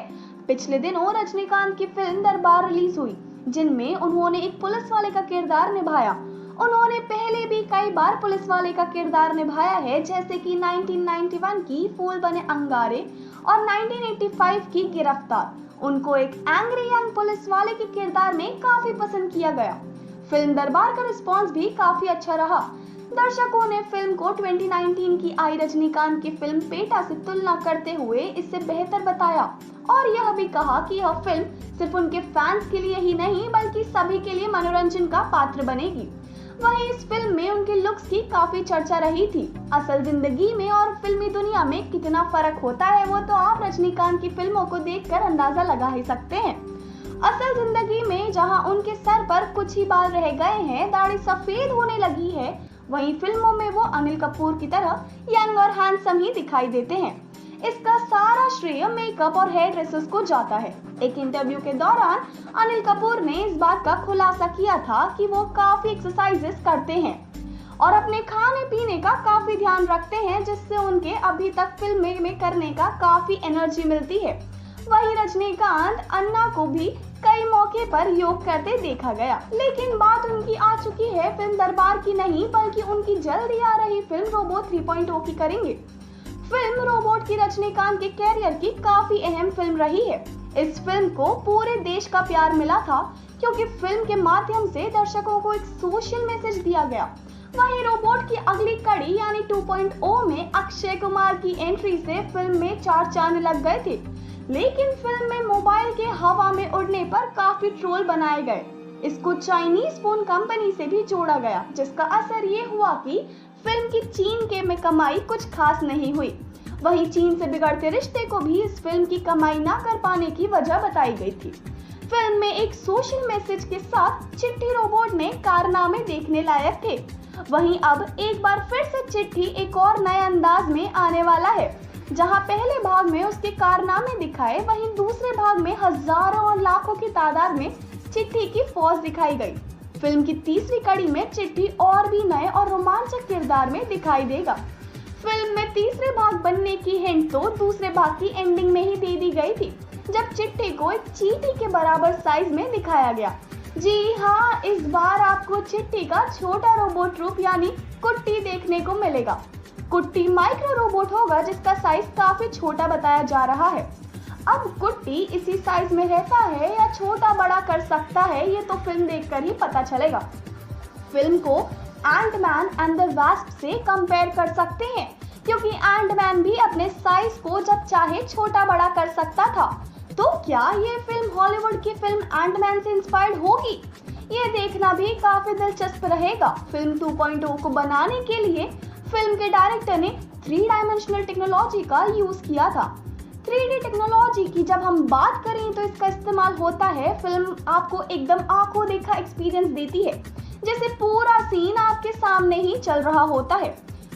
Speaker 2: पिछले दिनों रजनीकांत की फिल्म दरबार रिलीज हुई जिनमें उन्होंने एक पुलिस वाले का किरदार निभाया। उन्होंने पहले भी कई बार पुलिस वाले का किरदार निभाया है, जैसे कि 1991 की फूल बने अंगारे और 1985 की गिरफ्तार। उनको एक एंग्री यंग पुलिस वाले के किरदार में काफी पसंद किया गया। फिल्म दरबार का रिस्पांस भी काफी अच्छा रहा। दर्शकों ने फिल्म को 2019 की आई रजनीकांत की फिल्म पेटा से तुलना करते हुए इससे बेहतर बताया और यह भी कहा कि यह फिल्म सिर्फ उनके फैंस के लिए ही नहीं बल्कि सभी के लिए मनोरंजन का पात्र बनेगी। वहीं इस फिल्म में उनके लुक्स की काफी चर्चा रही थी। असल जिंदगी में और फिल्मी दुनिया में कितना फर्क होता है वो तो आप रजनीकांत की फिल्मों को देखकर अंदाजा लगा ही सकते हैं। असल जिंदगी में जहां उनके सर पर कुछ ही बाल रह गए हैं, दाढ़ी सफेद होने लगी है, वहीं फिल्मों में वो अनिल कपूर की तरह यंग और हैंडसम ही दिखाई देते हैं। इसका सारा श्रेय मेकअप और हेयर ड्रेसेस को जाता है। एक इंटरव्यू के दौरान अनिल कपूर ने इस बात का खुलासा किया था कि वो काफी एक्सरसाइजेस करते हैं और अपने खाने पीने का काफी ध्यान रखते हैं, जिससे उनके अभी तक फिल्म में करने का काफी एनर्जी मिलती है। वहीं रजनीकांत अन्ना को भी कई मौके पर योग करते देखा गया, लेकिन बात उनकी आ चुकी है फिल्म दरबार की नहीं बल्कि उनकी जल्दी आ रही फिल्म रोबोट 3.0 की करेंगे। फिल्म रोबोट की रजनीकांत के कैरियर की काफी अहम फिल्म रही है। इस फिल्म को पूरे देश का प्यार मिला था क्योंकि फिल्म के माध्यम से दर्शकों को एक सोशल मैसेज दिया गया। वहीं रोबोट की अगली कड़ी यानी 2.0 में अक्षय कुमार की एंट्री से फिल्म में 4 चांद लग गए थे, लेकिन फिल्म में मोबाइल के हवा में उड़ने पर काफी ट्रोल बनाए गए। इसको चाइनीज फोन कंपनी से भी जोड़ा गया, जिसका असर ये हुआ कि फिल्म की चीन के में कमाई कुछ खास नहीं हुई। वहीं चीन से बिगड़ते रिश्ते को भी इस फिल्म की कमाई ना कर पाने की वजह बताई गई थी। फिल्म में एक सोशल मैसेज के साथ चिट्ठी रोबोट ने कारनामे देखने लायक थे। वहीं अब एक बार फिर से चिट्ठी एक और नए अंदाज में आने वाला है। जहां पहले भाग में उसके कारनामे दिखाए, वहीं दूसरे भाग में हजारों और लाखों की तादाद में चिट्ठी की फौज दिखाई गई।
Speaker 8: फिल्म की तीसरी कड़ी में चिट्ठी और भी नए और रोमांचक किरदार में दिखाई देगा। फिल्म में तीसरे भाग बनने की हिंट तो दूसरे भाग की एंडिंग में ही दे दी गई थी, जब चिट्ठी को एक चींटी के बराबर साइज में दिखाया गया। जी हाँ, इस बार आपको चिट्ठी का छोटा रोबोट रूप यानी कुट्टी देखने को मिलेगा। कुट्टी माइक्रो रोबोट होगा जिसका साइज काफी छोटा बताया जा रहा है। अब कुट्टी इसी साइज में रहता है या छोटा बड़ा कर सकता है, ये तो फिल्म देखकर ही पता चलेगा। फिल्म को एंटमैन एंड द वास्प से कंपेयर कर सकते हैं, क्योंकि एंटमैन भी अपने साइज को जब चाहे छोटा बड़ा कर सकता था। तो क्या ये फिल्म हॉलीवुड की फिल्म एंटमैन से इंस्पायर्ड होगी? ये देखना भी काफी दिलचस्प रहेगा। फिल्म 2.0 को बनाने के लिए फिल्म के डायरेक्टर ने 3 डायमेंशनल टेक्नोलॉजी का यूज किया था। 3D टेक्नोलॉजी की जब हम बात करें तो इसका इस्तेमाल होता है। फिल्म आपको एकदम आंखों देखा एक्सपीरियंस देती है, जैसे पूरा सीन आपके सामने ही चल रहा होता है।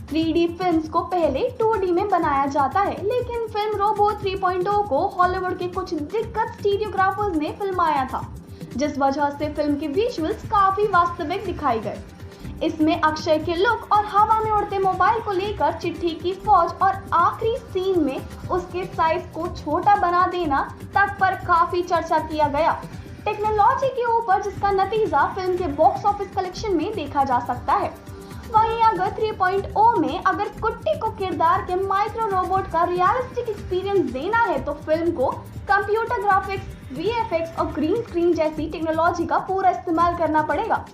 Speaker 8: 3D फिल्म्स को पहले 2D में बनाया जाता है, लेकिन फिल्म रोबो 3.0 को हॉलीवुड के कुछ दिग्गज स्टीरियोग्राफर्स ने फिल्माया था, जिस वजह से फिल्म के विजुअल्स काफी वास्तविक दिखाई गए। इसमें अक्षय के लुक और हवा में उड़ते मोबाइल को लेकर चिट्ठी की फौज और आखिरी सीन में उसके साइज को छोटा बना देना तक पर काफी चर्चा किया गया। टेक्नोलॉजी के ऊपर जिसका नतीजा फिल्म के बॉक्स ऑफिस कलेक्शन में देखा जा सकता है। वहीं अगर 3.0 में अगर कुट्टी को किरदार के माइक्रो रोबोट का रियलिस्टिक एक्सपीरियंस देना है तो फिल्म को कंप्यूटर ग्राफिक्स, VFX और ग्रीन स्क्रीन जैसी टेक्नोलॉजी का पूरा इस्तेमाल करना पड़ेगा।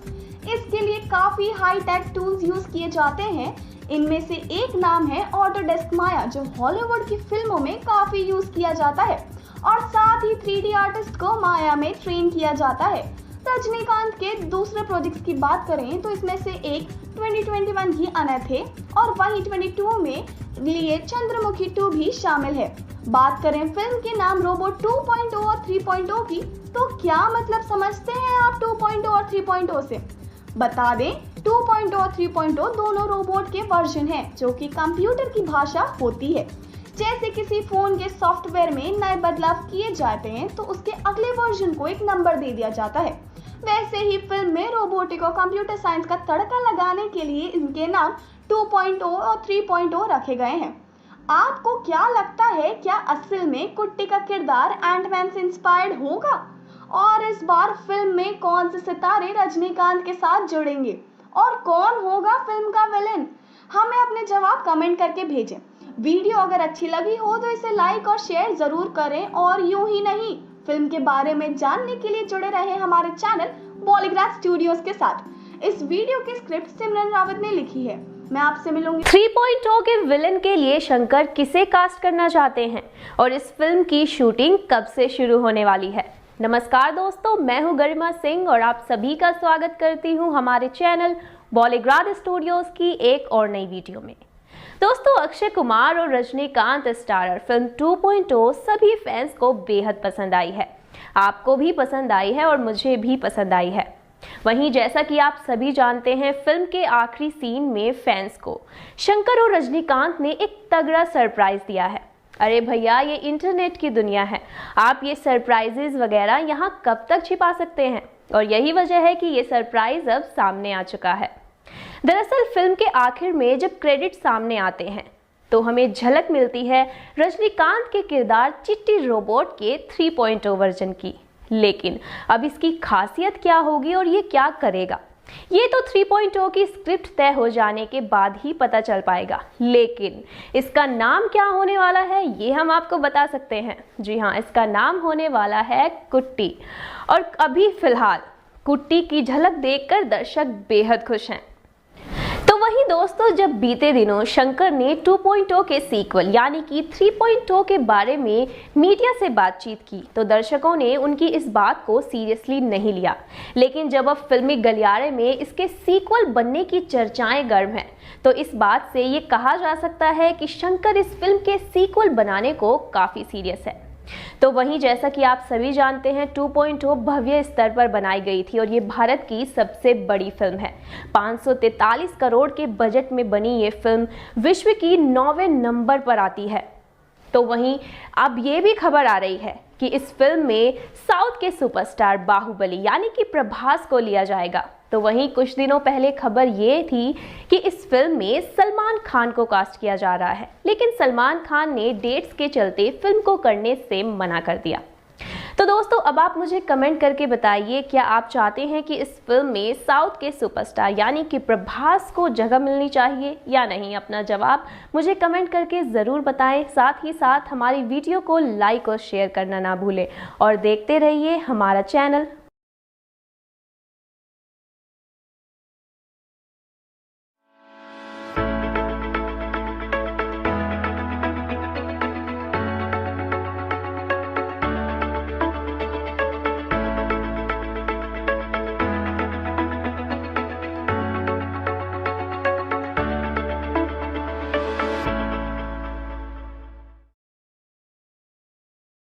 Speaker 8: इसके लिए काफी हाई टेक टूल्स यूज किए जाते हैं। इनमें से एक नाम है ऑटोडेस्क माया, जो हॉलीवुड की फिल्मों में काफी यूज किया जाता है, और साथ ही 3D आर्टिस्ट को माया में ट्रेन किया जाता है। रजनीकांत के दूसरे प्रोजेक्ट्स की बात करें तो इसमें से एक 2021 की अनंत है और वहीं 22 में लिए चंद्रमुखी 2 भी शामिल है। बात करें फिल्म के नाम रोबो 2.0 और 3.0 की, तो क्या मतलब समझते हैं आप 2.0 और 3.0 से? बता दें, 2.0 और 3.0 दोनों रोबोट के वर्जन हैं, जो कि कंप्यूटर की भाषा होती है। जैसे किसी फोन के सॉफ्टवेयर में नए बदलाव किए जाते हैं तो उसके अगले वर्जन को एक नंबर दे दिया जाता है। वैसे ही फिल्म में रोबोटिक और कंप्यूटर साइंस का तड़का लगाने के लिए इनके नाम 2.0 और 3.0 रखे गए हैं। आपको क्या लगता है, क्या असल में कुट्टी का किरदार एंटमैन से इंस्पायर्ड होगा? और इस बार फिल्म में कौन से सितारे रजनीकांत के साथ जुड़ेंगे और कौन होगा फिल्म का विलेन? हमें अपने जवाब कमेंट करके भेजें। वीडियो अगर अच्छी लगी हो तो इसे लाइक और शेयर जरूर करें, और यूं ही नहीं, फिल्म के बारे में जानने के लिए जुड़े रहे हमारे चैनल बॉलीग्राड स्टूडियोज के साथ। इस वीडियो की स्क्रिप्ट सिमरन रावत ने लिखी है। मैं आपसे मिलूंगी।
Speaker 9: 3.0 के विलेन के लिए शंकर किसे कास्ट करना चाहते हैं और इस फिल्म की शूटिंग कब से शुरू होने वाली है? नमस्कार दोस्तों, मैं हूं गरिमा सिंह और आप सभी का स्वागत करती हूं हमारे चैनल बॉलीग्राड स्टूडियोज की एक और नई वीडियो में। दोस्तों, अक्षय कुमार और रजनीकांत स्टारर फिल्म 2.0 सभी फैंस को बेहद पसंद आई है। आपको भी पसंद आई है और मुझे भी पसंद आई है। वहीं जैसा कि आप सभी जानते हैं, फिल्म के आखिरी सीन में फैंस को शंकर और रजनीकांत ने एक तगड़ा सरप्राइज दिया है। अरे भैया, ये इंटरनेट की दुनिया है, आप ये सरप्राइजेज वगैरह यहाँ कब तक छिपा सकते हैं? और यही वजह है कि ये सरप्राइज अब सामने आ चुका है। दरअसल फिल्म के आखिर में जब क्रेडिट सामने आते हैं तो हमें झलक मिलती है रजनीकांत के किरदार चिट्टी रोबोट के 3.0 वर्जन की। लेकिन अब इसकी खासियत क्या होगी और ये क्या करेगा, ये तो 3.0 की स्क्रिप्ट तय हो जाने के बाद ही पता चल पाएगा। लेकिन इसका नाम क्या होने वाला है ये हम आपको बता सकते हैं। जी हाँ, इसका नाम होने वाला है कुट्टी। और अभी फिलहाल कुट्टी की झलक देखकर दर्शक बेहद खुश हैं। तो वहीं दोस्तों, जब बीते दिनों शंकर ने 2.0 के सीक्वल यानी कि 3.0 के बारे में मीडिया से बातचीत की तो दर्शकों ने उनकी इस बात को सीरियसली नहीं लिया। लेकिन जब अब फिल्मी गलियारे में इसके सीक्वल बनने की चर्चाएं गर्म हैं तो इस बात से ये कहा जा सकता है कि शंकर इस फिल्म के सीक्वल बनाने को काफ़ी सीरियस है। तो वहीं जैसा कि आप सभी जानते हैं, 2.0 भव्य स्तर पर बनाई गई थी और ये भारत की सबसे बड़ी फिल्म है। 543 करोड़ के बजट में बनी ये फिल्म विश्व की 9वें नंबर पर आती है। तो वहीं अब ये भी खबर आ रही है कि इस फिल्म में साउथ के सुपरस्टार बाहुबली यानी कि प्रभास को लिया जाएगा। तो वहीं कुछ दिनों पहले खबर ये थी कि इस फिल्म में सलमान खान को कास्ट किया जा रहा है, लेकिन सलमान खान ने डेट्स के चलते फिल्म को करने से मना कर दिया। तो दोस्तों, अब आप मुझे कमेंट करके बताइए, क्या आप चाहते हैं कि इस फिल्म में साउथ के सुपरस्टार यानी कि प्रभास को जगह मिलनी चाहिए या नहीं? अपना जवाब मुझे कमेंट करके ज़रूर बताएं। साथ ही साथ हमारी वीडियो को लाइक और शेयर करना ना भूलें और देखते रहिए हमारा चैनल